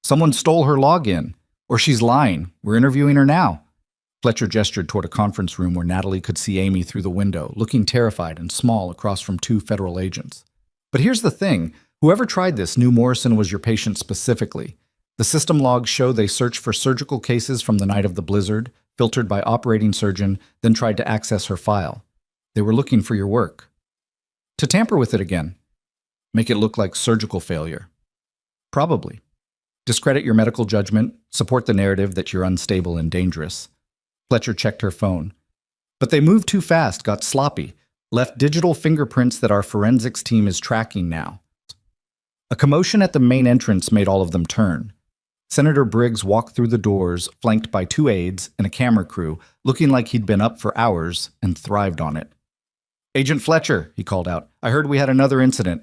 Someone stole her login, or she's lying. We're interviewing her now. Fletcher gestured toward a conference room where Natalie could see Amy through the window, looking terrified and small across from 2 federal agents. But here's the thing. Whoever tried this knew Morrison was your patient specifically. The system logs show they searched for surgical cases from the night of the blizzard, filtered by operating surgeon, then tried to access her file. They were looking for your work. To tamper with it again. Make it look like surgical failure. Probably. Discredit your medical judgment, support the narrative that you're unstable and dangerous. Fletcher checked her phone. But they moved too fast, got sloppy, left digital fingerprints that our forensics team is tracking now. A commotion at the main entrance made all of them turn. Senator Briggs walked through the doors, flanked by 2 aides and a camera crew, looking like he'd been up for hours and thrived on it. "Agent Fletcher," he called out, "I heard we had another incident."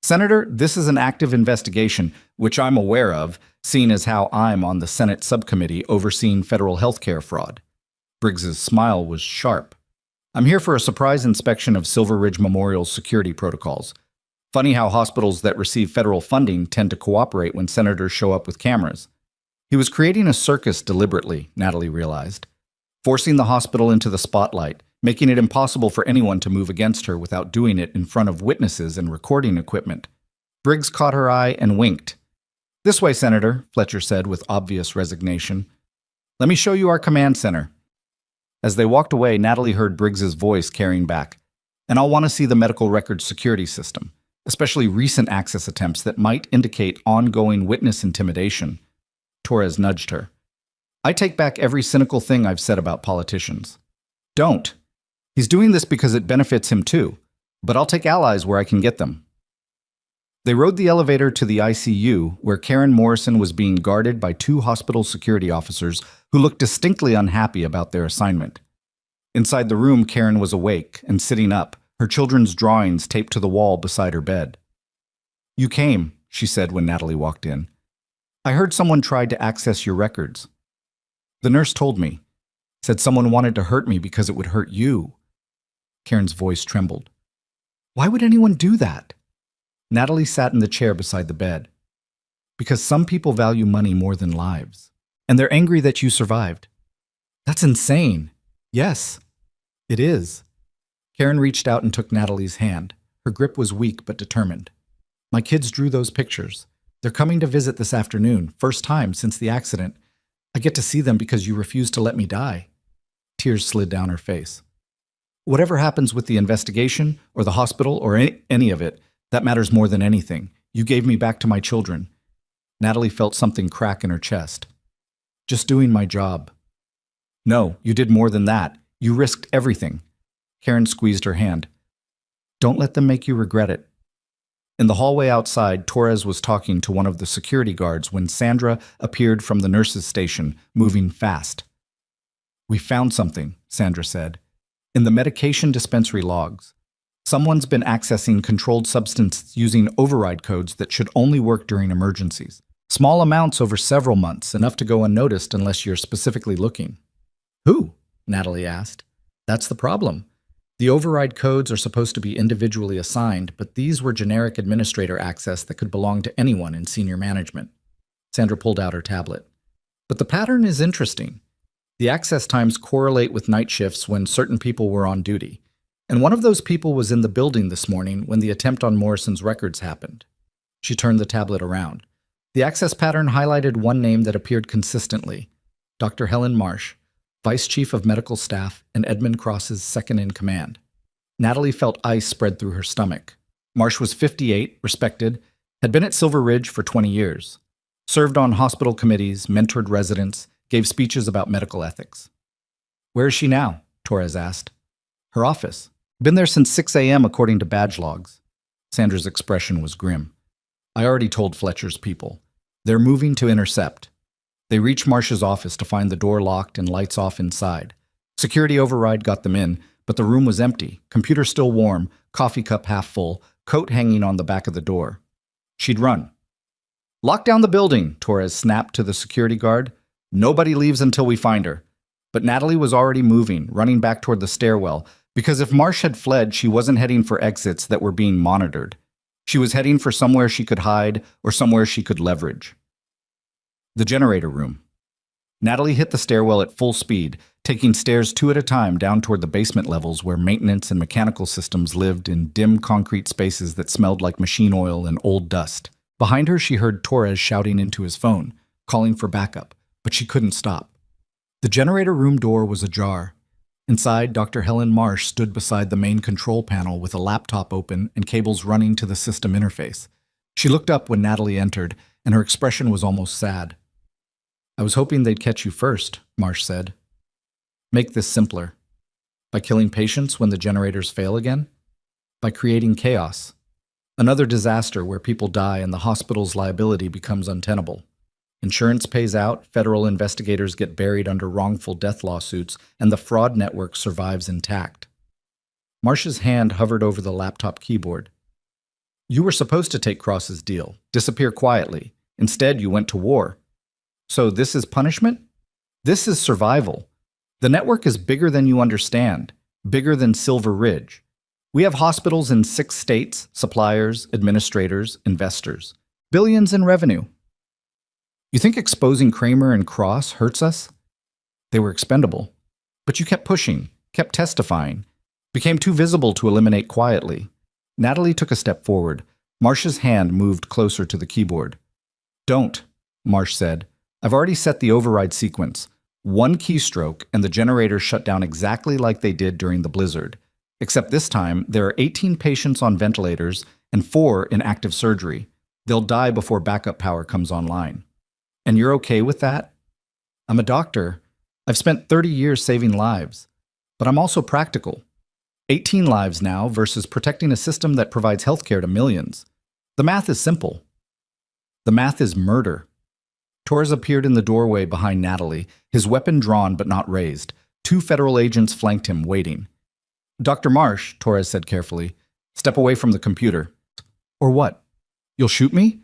"Senator, this is an active investigation, which I'm aware of, seeing as how I'm on the Senate subcommittee overseeing federal healthcare fraud." Briggs's smile was sharp. "I'm here for a surprise inspection of Silver Ridge Memorial's security protocols. Funny how hospitals that receive federal funding tend to cooperate when senators show up with cameras." He was creating a circus deliberately, Natalie realized, forcing the hospital into the spotlight, making it impossible for anyone to move against her without doing it in front of witnesses and recording equipment. Briggs caught her eye and winked. "This way, Senator," Fletcher said with obvious resignation. "Let me show you our command center." As they walked away, Natalie heard Briggs's voice carrying back. "And I'll want to see the medical records security system, especially recent access attempts that might indicate ongoing witness intimidation." Torres nudged her. "I take back every cynical thing I've said about politicians." "Don't. He's doing this because it benefits him too, but I'll take allies where I can get them." They rode the elevator to the ICU, where Karen Morrison was being guarded by 2 hospital security officers who looked distinctly unhappy about their assignment. Inside the room, Karen was awake and sitting up, her children's drawings taped to the wall beside her bed. "You came," she said when Natalie walked in. "I heard someone tried to access your records. The nurse told me. Said someone wanted to hurt me because it would hurt you." Karen's voice trembled. "Why would anyone do that?" Natalie sat in the chair beside the bed. "Because some people value money more than lives. And they're angry that you survived." "That's insane." "Yes, it is." Karen reached out and took Natalie's hand. Her grip was weak but determined. "My kids drew those pictures. They're coming to visit this afternoon, first time since the accident. I get to see them because you refused to let me die." Tears slid down her face. "Whatever happens with the investigation, or the hospital, or any of it, that matters more than anything. You gave me back to my children." Natalie felt something crack in her chest. "Just doing my job." "No, you did more than that. You risked everything." Karen squeezed her hand. "Don't let them make you regret it." In the hallway outside, Torres was talking to one of the security guards when Sandra appeared from the nurse's station, moving fast. "We found something," Sandra said. "In the medication dispensary logs. Someone's been accessing controlled substances using override codes that should only work during emergencies. Small amounts over several months, enough to go unnoticed unless you're specifically looking." "Who?" Natalie asked. "That's the problem. The override codes are supposed to be individually assigned, but these were generic administrator access that could belong to anyone in senior management." Sandra pulled out her tablet. "But the pattern is interesting. The access times correlate with night shifts when certain people were on duty. And one of those people was in the building this morning when the attempt on Morrison's records happened." She turned the tablet around. The access pattern highlighted one name that appeared consistently: Dr. Helen Marsh, Vice Chief of Medical Staff and Edmund Cross's second-in-command. Natalie felt ice spread through her stomach. Marsh was 58, respected, had been at Silver Ridge for 20 years. Served on hospital committees, mentored residents, gave speeches about medical ethics. "Where is she now?" Torres asked. "Her office. Been there since 6 a.m. according to badge logs." Sandra's expression was grim. "I already told Fletcher's people. They're moving to intercept." They reached Marsh's office to find the door locked and lights off inside. Security override got them in, but the room was empty, computer still warm, coffee cup half full, coat hanging on the back of the door. She'd run. "Lock down the building," Torres snapped to the security guard. Nobody leaves until we find her. But Natalie was already moving, running back toward the stairwell, because if Marsh had fled, she wasn't heading for exits that were being monitored. She was heading for somewhere she could hide or somewhere she could leverage. The generator room. Natalie hit the stairwell at full speed, taking stairs 2 at a time down toward the basement levels where maintenance and mechanical systems lived in dim concrete spaces that smelled like machine oil and old dust. Behind her, she heard Torres shouting into his phone, calling for backup, but she couldn't stop. The generator room door was ajar. Inside, Dr. Helen Marsh stood beside the main control panel with a laptop open and cables running to the system interface. She looked up when Natalie entered, and her expression was almost sad. "I was hoping they'd catch you first," Marsh said. "Make this simpler. By killing patients when the generators fail again? By creating chaos. Another disaster where people die and the hospital's liability becomes untenable. Insurance pays out, federal investigators get buried under wrongful death lawsuits, and the fraud network survives intact." Marsh's hand hovered over the laptop keyboard. "You were supposed to take Cross's deal, disappear quietly. Instead, you went to war. So this is punishment? This is survival. The network is bigger than you understand, bigger than Silver Ridge. We have hospitals in 6 states, suppliers, administrators, investors. Billions in revenue. You think exposing Kramer and Cross hurts us? They were expendable. But you kept pushing, kept testifying, became too visible to eliminate quietly." Natalie took a step forward. Marsh's hand moved closer to the keyboard. "Don't," Marsh said. "I've already set the override sequence. 1 keystroke and the generators shut down exactly like they did during the blizzard. Except this time, there are 18 patients on ventilators and 4 in active surgery. They'll die before backup power comes online. And you're okay with that? I'm a doctor. I've spent 30 years saving lives. But I'm also practical. 18 lives now versus protecting a system that provides healthcare to millions. The math is simple. The math is murder." Torres appeared in the doorway behind Natalie, his weapon drawn but not raised. 2 federal agents flanked him, waiting. "Dr. Marsh," Torres said carefully, "step away from the computer." "Or what? You'll shoot me?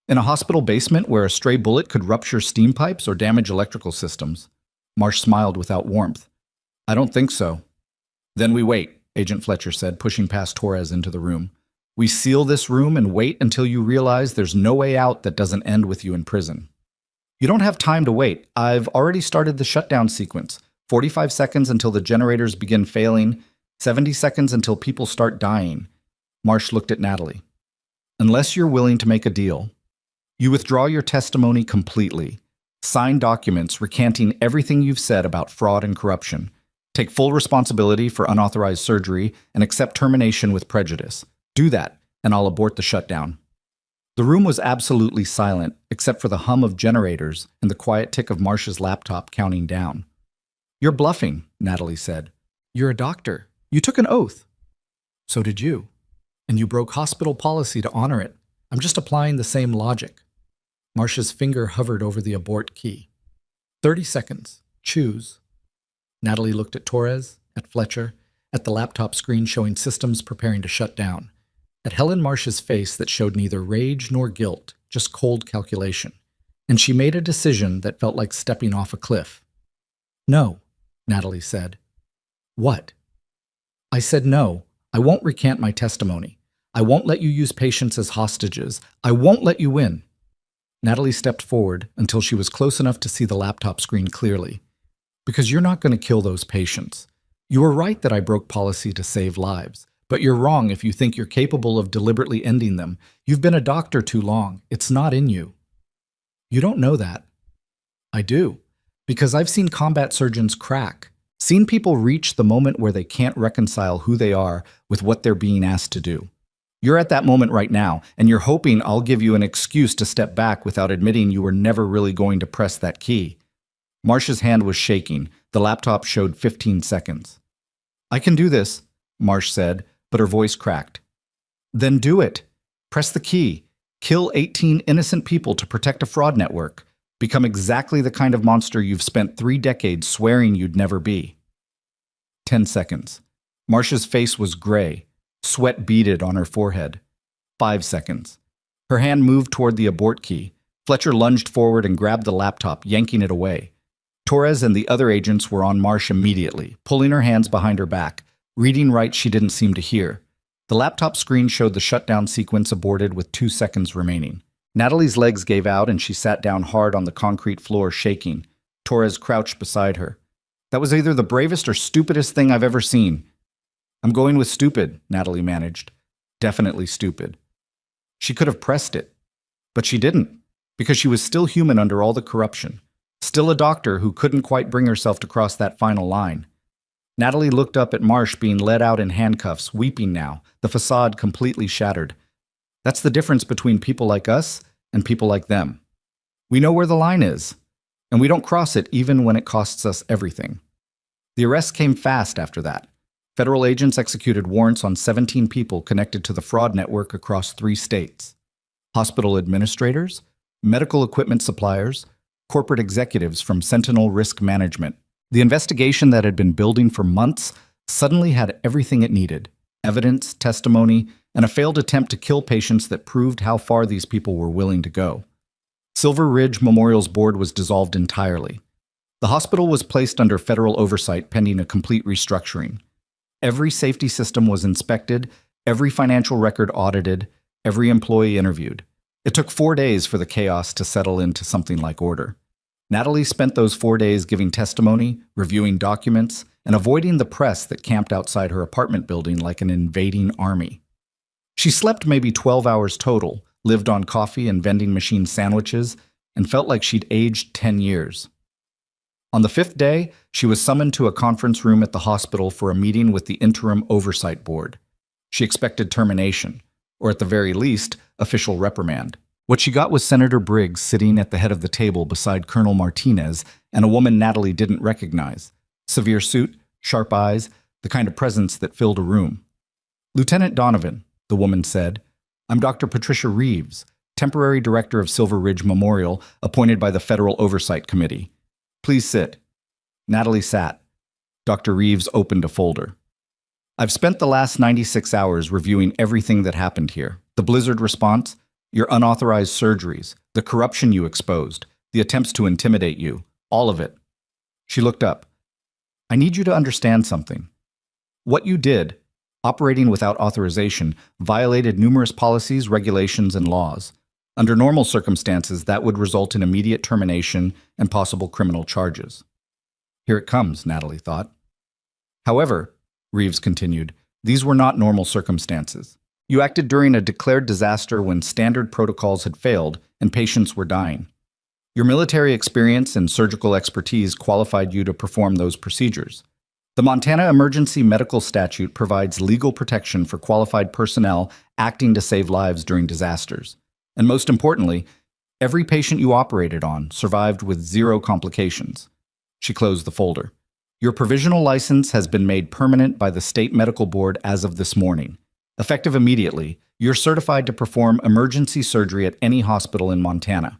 In a hospital basement where a stray bullet could rupture steam pipes or damage electrical systems?" Marsh smiled without warmth. "I don't think so." "Then we wait," Agent Fletcher said, pushing past Torres into the room. "We seal this room and wait until you realize there's no way out that doesn't end with you in prison." "You don't have time to wait. I've already started the shutdown sequence. 45 seconds until the generators begin failing, 70 seconds until people start dying." Marsh looked at Natalie. "Unless you're willing to make a deal, you withdraw your testimony completely. Sign documents recanting everything you've said about fraud and corruption. Take full responsibility for unauthorized surgery and accept termination with prejudice. Do that, and I'll abort the shutdown." The room was absolutely silent, except for the hum of generators and the quiet tick of Marsh's laptop counting down. "You're bluffing," Natalie said. "You're a doctor. You took an oath." "So did you. And you broke hospital policy to honor it. I'm just applying the same logic." Marsh's finger hovered over the abort key. 30 seconds. Choose." Natalie looked at Torres, at Fletcher, at the laptop screen showing systems preparing to shut down, at Helen Marsh's face that showed neither rage nor guilt, just cold calculation. And she made a decision that felt like stepping off a cliff. "No," Natalie said. "What?" "I said no. I won't recant my testimony. I won't let you use patients as hostages. I won't let you win." Natalie stepped forward until she was close enough to see the laptop screen clearly. "Because you're not going to kill those patients. You were right that I broke policy to save lives, but you're wrong if you think you're capable of deliberately ending them. You've been a doctor too long. It's not in you." "You don't know that." "I do, because I've seen combat surgeons crack, seen people reach the moment where they can't reconcile who they are with what they're being asked to do. You're at that moment right now, and you're hoping I'll give you an excuse to step back without admitting you were never really going to press that key." Marsh's hand was shaking. The laptop showed 15 seconds. "I can do this," Marsh said, but her voice cracked. "Then do it. Press the key. Kill 18 innocent people to protect a fraud network. Become exactly the kind of monster you've spent 3 decades swearing you'd never be." 10 seconds. Marsh's face was gray. Sweat beaded on her forehead. 5 seconds. Her hand moved toward the abort key. Fletcher lunged forward and grabbed the laptop, yanking it away. Torres and the other agents were on Marsh immediately, pulling her hands behind her back, reading rights she didn't seem to hear. The laptop screen showed the shutdown sequence aborted with 2 seconds remaining. Natalie's legs gave out and she sat down hard on the concrete floor, shaking. Torres crouched beside her. That was either the bravest or stupidest thing I've ever seen. I'm going with stupid, Natalie managed. Definitely stupid. She could have pressed it, but she didn't, because she was still human under all the corruption. Still a doctor who couldn't quite bring herself to cross that final line. Natalie looked up at Marsh being led out in handcuffs, weeping now, the facade completely shattered. That's the difference between people like us and people like them. We know where the line is, and we don't cross it even when it costs us everything. The arrests came fast after that. Federal agents executed warrants on 17 people connected to the fraud network across 3 states. Hospital administrators, medical equipment suppliers, corporate executives from Sentinel Risk Management. The investigation that had been building for months suddenly had everything it needed: evidence, testimony, and a failed attempt to kill patients that proved how far these people were willing to go. Silver Ridge Memorial's board was dissolved entirely. The hospital was placed under federal oversight pending a complete restructuring. Every safety system was inspected, every financial record audited, every employee interviewed. It took 4 days for the chaos to settle into something like order. Natalie spent those 4 days giving testimony, reviewing documents, and avoiding the press that camped outside her apartment building like an invading army. She slept maybe 12 hours total, lived on coffee and vending machine sandwiches, and felt like she'd aged 10 years. On the 5th day, she was summoned to a conference room at the hospital for a meeting with the Interim Oversight Board. She expected termination, or at the very least, official reprimand. What she got was Senator Briggs sitting at the head of the table beside Colonel Martinez and a woman Natalie didn't recognize. Severe suit, sharp eyes, the kind of presence that filled a room. Lieutenant Donovan, the woman said, I'm Dr. Patricia Reeves, temporary director of Silver Ridge Memorial, appointed by the Federal Oversight Committee. Please sit. Natalie sat. Dr. Reeves opened a folder. I've spent the last 96 hours reviewing everything that happened here. The blizzard response, your unauthorized surgeries, the corruption you exposed, the attempts to intimidate you, all of it. She looked up. I need you to understand something. What you did, operating without authorization, violated numerous policies, regulations, and laws. Under normal circumstances, that would result in immediate termination and possible criminal charges. Here it comes, Natalie thought. However, Reeves continued, these were not normal circumstances. You acted during a declared disaster when standard protocols had failed and patients were dying. Your military experience and surgical expertise qualified you to perform those procedures. The Montana Emergency Medical Statute provides legal protection for qualified personnel acting to save lives during disasters. And most importantly, every patient you operated on survived with 0 complications. She closed the folder. Your provisional license has been made permanent by the State Medical Board as of this morning. Effective immediately, you're certified to perform emergency surgery at any hospital in Montana.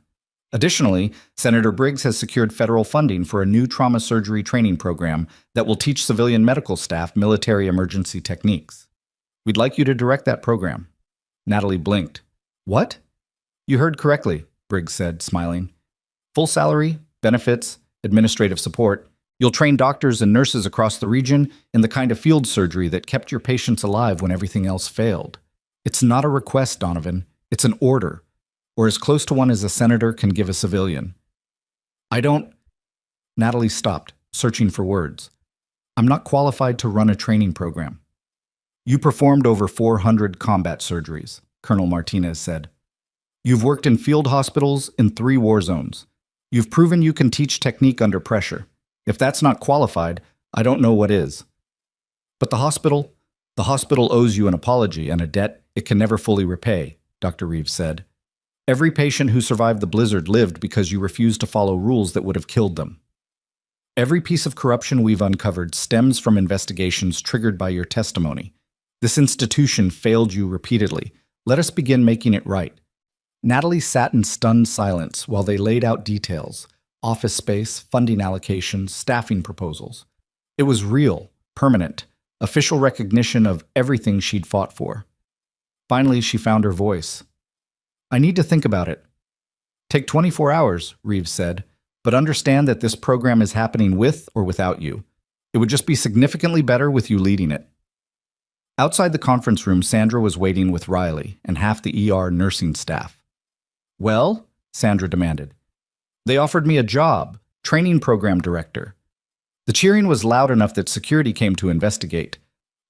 Additionally, Senator Briggs has secured federal funding for a new trauma surgery training program that will teach civilian medical staff military emergency techniques. We'd like you to direct that program. Natalie blinked. What? You heard correctly, Briggs said, smiling. Full salary, benefits, administrative support. You'll train doctors and nurses across the region in the kind of field surgery that kept your patients alive when everything else failed. It's not a request, Donovan. It's an order, or as close to one as a senator can give a civilian. I don't... Natalie stopped, searching for words. I'm not qualified to run a training program. You performed over 400 combat surgeries, Colonel Martinez said. You've worked in field hospitals in 3 war zones. You've proven you can teach technique under pressure. If that's not qualified, I don't know what is. But the hospital owes you an apology and a debt it can never fully repay, Dr. Reeves said. Every patient who survived the blizzard lived because you refused to follow rules that would have killed them. Every piece of corruption we've uncovered stems from investigations triggered by your testimony. This institution failed you repeatedly. Let us begin making it right. Natalie sat in stunned silence while they laid out details, office space, funding allocations, staffing proposals. It was real, permanent, official recognition of everything she'd fought for. Finally, she found her voice. I need to think about it. Take 24 hours, Reeves said. But understand that this program is happening with or without you. It would just be significantly better with you leading it. Outside the conference room, Sandra was waiting with Riley and half the ER nursing staff. "Well?" Sandra demanded. "They offered me a job, training program director." The cheering was loud enough that security came to investigate.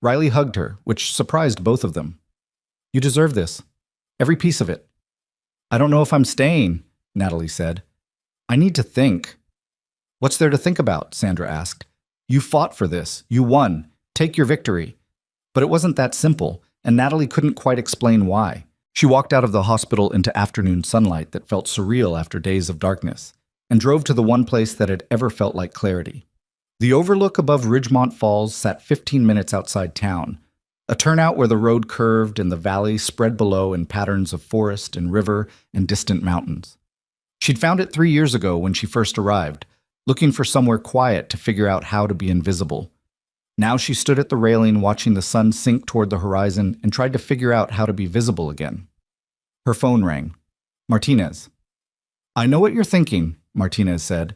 Riley hugged her, which surprised both of them. "You deserve this. Every piece of it." "I don't know if I'm staying," Natalie said. "I need to think." "What's there to think about?" Sandra asked. "You fought for this. You won. Take your victory." But it wasn't that simple, and Natalie couldn't quite explain why. She walked out of the hospital into afternoon sunlight that felt surreal after days of darkness, and drove to the one place that had ever felt like clarity. The overlook above Ridgemont Falls sat 15 minutes outside town, a turnout where the road curved and the valley spread below in patterns of forest and river and distant mountains. She'd found it 3 years ago when she first arrived, looking for somewhere quiet to figure out how to be invisible. Now she stood at the railing watching the sun sink toward the horizon and tried to figure out how to be visible again. Her phone rang. "Martinez." "I know what you're thinking," Martinez said.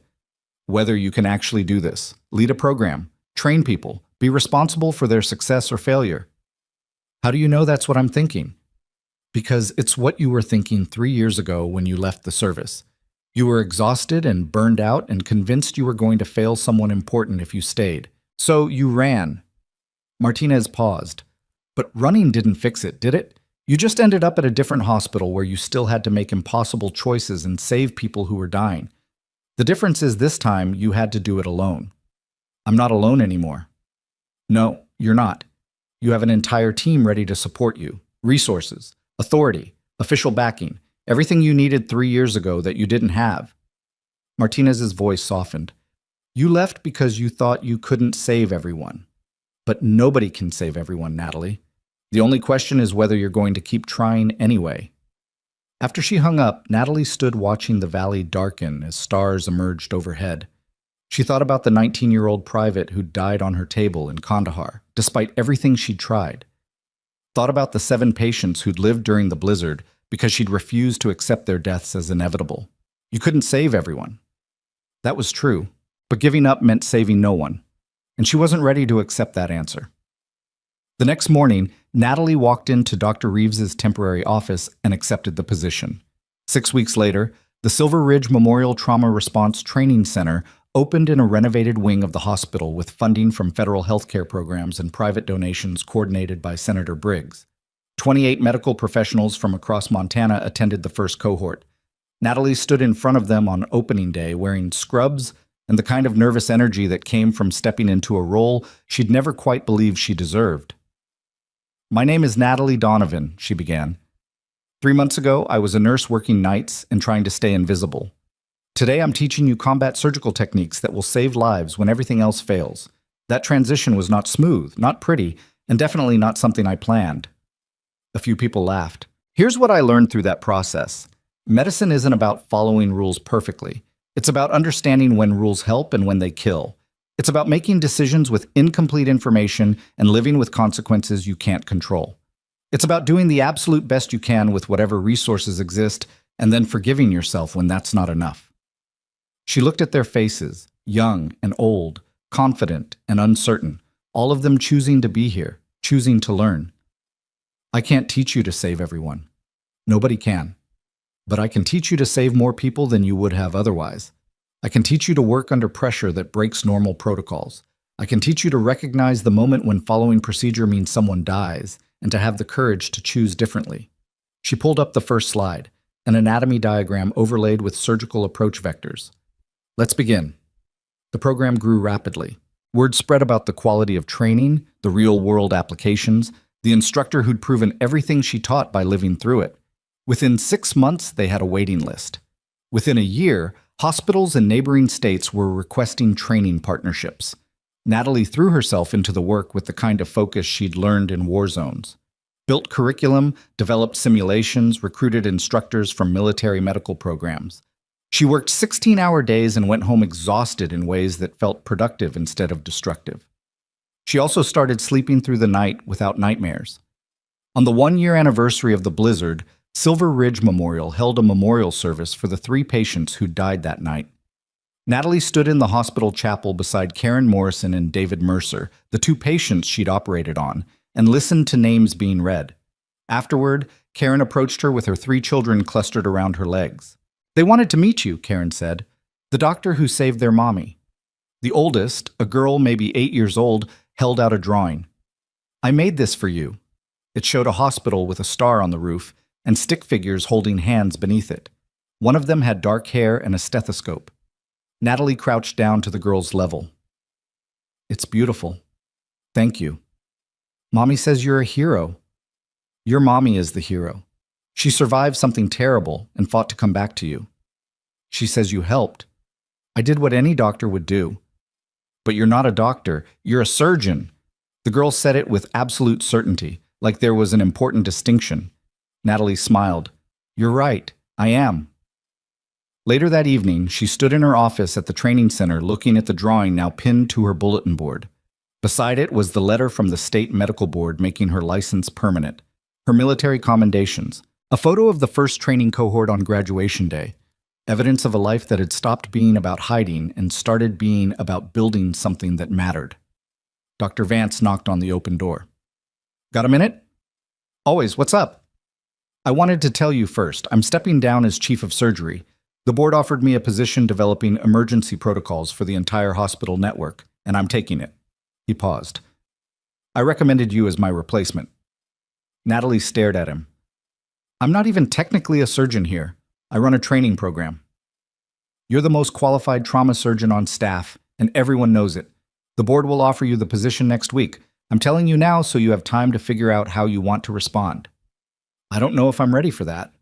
"Whether you can actually do this, lead a program, train people, be responsible for their success or failure." "How do you know that's what I'm thinking?" "Because it's what you were thinking 3 years ago when you left the service. You were exhausted and burned out and convinced you were going to fail someone important if you stayed. So you ran." Martinez paused. "But running didn't fix it, did it? You just ended up at a different hospital where you still had to make impossible choices and save people who were dying. The difference is this time you had to do it alone." "I'm not alone anymore." "No, you're not. You have an entire team ready to support you. Resources, authority, official backing, everything you needed 3 years ago that you didn't have." Martinez's voice softened. "You left because you thought you couldn't save everyone. But nobody can save everyone, Natalie. The only question is whether you're going to keep trying anyway." After she hung up, Natalie stood watching the valley darken as stars emerged overhead. She thought about the 19-year-old private who died on her table in Kandahar, despite everything she'd tried. Thought about the 7 patients who'd lived during the blizzard because she'd refused to accept their deaths as inevitable. You couldn't save everyone. That was true, but giving up meant saving no one, and she wasn't ready to accept that answer. The next morning, Natalie walked into Dr. Reeves's temporary office and accepted the position. 6 weeks later, the Silver Ridge Memorial Trauma Response Training Center opened in a renovated wing of the hospital with funding from federal healthcare programs and private donations coordinated by Senator Briggs. 28 medical professionals from across Montana attended the first cohort. Natalie stood in front of them on opening day wearing scrubs and the kind of nervous energy that came from stepping into a role she'd never quite believed she deserved. "My name is Natalie Donovan," she began. 3 months ago, I was a nurse working nights and trying to stay invisible. Today, I'm teaching you combat surgical techniques that will save lives when everything else fails. That transition was not smooth, not pretty, and definitely not something I planned." A few people laughed. "Here's what I learned through that process. Medicine isn't about following rules perfectly. It's about understanding when rules help and when they kill. It's about making decisions with incomplete information and living with consequences you can't control. It's about doing the absolute best you can with whatever resources exist and then forgiving yourself when that's not enough." She looked at their faces, young and old, confident and uncertain, all of them choosing to be here, choosing to learn. "I can't teach you to save everyone. Nobody can. But I can teach you to save more people than you would have otherwise. I can teach you to work under pressure that breaks normal protocols. I can teach you to recognize the moment when following procedure means someone dies and to have the courage to choose differently." She pulled up the first slide, an anatomy diagram overlaid with surgical approach vectors. "Let's begin." The program grew rapidly. Word spread about the quality of training, the real-world applications, the instructor who'd proven everything she taught by living through it. Within 6 months, they had a waiting list. Within a year, hospitals in neighboring states were requesting training partnerships. Natalie threw herself into the work with the kind of focus she'd learned in war zones. Built curriculum, developed simulations, recruited instructors from military medical programs. She worked 16-hour days and went home exhausted in ways that felt productive instead of destructive. She also started sleeping through the night without nightmares. On the 1-year anniversary of the blizzard, Silver Ridge Memorial held a memorial service for the 3 patients who died that night. Natalie stood in the hospital chapel beside Karen Morrison and David Mercer, the two patients she'd operated on, and listened to names being read. Afterward, Karen approached her with her 3 children clustered around her legs. "They wanted to meet you," Karen said. "The doctor who saved their mommy." The oldest, a girl maybe 8 years old, held out a drawing. "I made this for you." It showed a hospital with a star on the roof and stick figures holding hands beneath it. One of them had dark hair and a stethoscope. Natalie crouched down to the girl's level. "It's beautiful. Thank you. Mommy says you're a hero." "Your mommy is the hero. She survived something terrible and fought to come back to you. She says you helped. I did what any doctor would do." "But you're not a doctor. You're a surgeon." The girl said it with absolute certainty, like there was an important distinction. Natalie smiled. "You're right. I am." Later that evening, she stood in her office at the training center looking at the drawing now pinned to her bulletin board. Beside it was the letter from the state medical board making her license permanent, her military commendations, a photo of the first training cohort on graduation day, evidence of a life that had stopped being about hiding and started being about building something that mattered. Dr. Vance knocked on the open door. "Got a minute?" "Always. What's up?" "I wanted to tell you first. I'm stepping down as chief of surgery. The board offered me a position developing emergency protocols for the entire hospital network, and I'm taking it." He paused. "I recommended you as my replacement." Natalie stared at him. "I'm not even technically a surgeon here. I run a training program." "You're the most qualified trauma surgeon on staff, and everyone knows it. The board will offer you the position next week. I'm telling you now so you have time to figure out how you want to respond." "I don't know if I'm ready for that."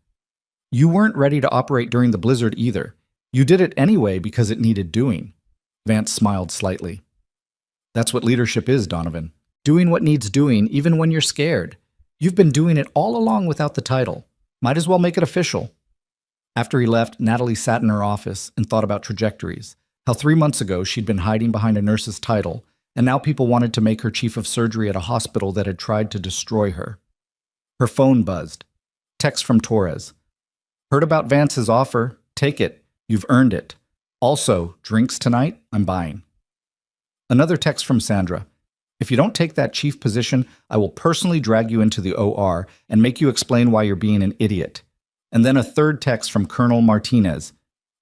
"You weren't ready to operate during the blizzard either. You did it anyway because it needed doing." Vance smiled slightly. "That's what leadership is, Donovan. Doing what needs doing even when you're scared. You've been doing it all along without the title. Might as well make it official." After he left, Natalie sat in her office and thought about trajectories. How 3 months ago she'd been hiding behind a nurse's title, and now people wanted to make her chief of surgery at a hospital that had tried to destroy her. Her phone buzzed. Text from Torres. "Heard about Vance's offer. Take it. You've earned it. Also, drinks tonight? I'm buying." Another text from Sandra. "If you don't take that chief position, I will personally drag you into the OR and make you explain why you're being an idiot." And then a third text from Colonel Martinez.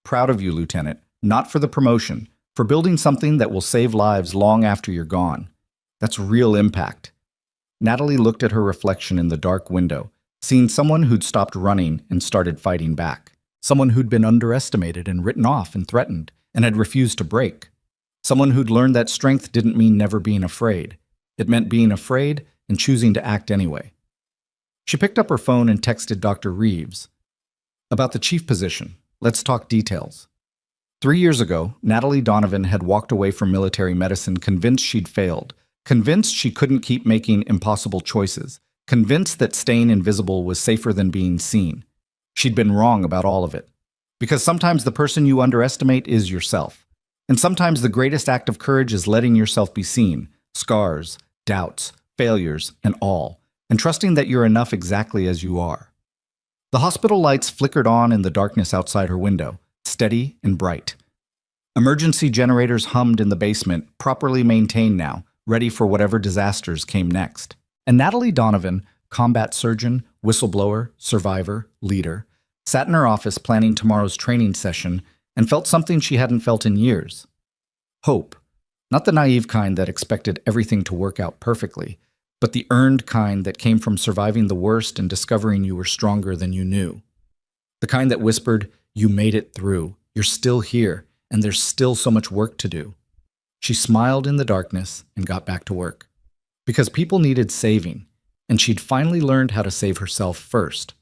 "Proud of you, Lieutenant. Not for the promotion, for building something that will save lives long after you're gone. That's real impact." Natalie looked at her reflection in the dark window, seeing someone who'd stopped running and started fighting back. Someone who'd been underestimated and written off and threatened, and had refused to break. Someone who'd learned that strength didn't mean never being afraid. It meant being afraid and choosing to act anyway. She picked up her phone and texted Dr. Reeves. "About the chief position. Let's talk details." 3 years ago, Natalie Donovan had walked away from military medicine convinced she'd failed, convinced she couldn't keep making impossible choices, convinced that staying invisible was safer than being seen. She'd been wrong about all of it. Because sometimes the person you underestimate is yourself. And sometimes the greatest act of courage is letting yourself be seen, scars, doubts, failures, and all, and trusting that you're enough exactly as you are. The hospital lights flickered on in the darkness outside her window, steady and bright. Emergency generators hummed in the basement, properly maintained now, ready for whatever disasters came next. And Natalie Donovan, combat surgeon, whistleblower, survivor, leader, sat in her office planning tomorrow's training session and felt something she hadn't felt in years. Hope. Not the naive kind that expected everything to work out perfectly, but the earned kind that came from surviving the worst and discovering you were stronger than you knew. The kind that whispered, "You made it through, you're still here, and there's still so much work to do." She smiled in the darkness and got back to work. Because people needed saving, and she'd finally learned how to save herself first.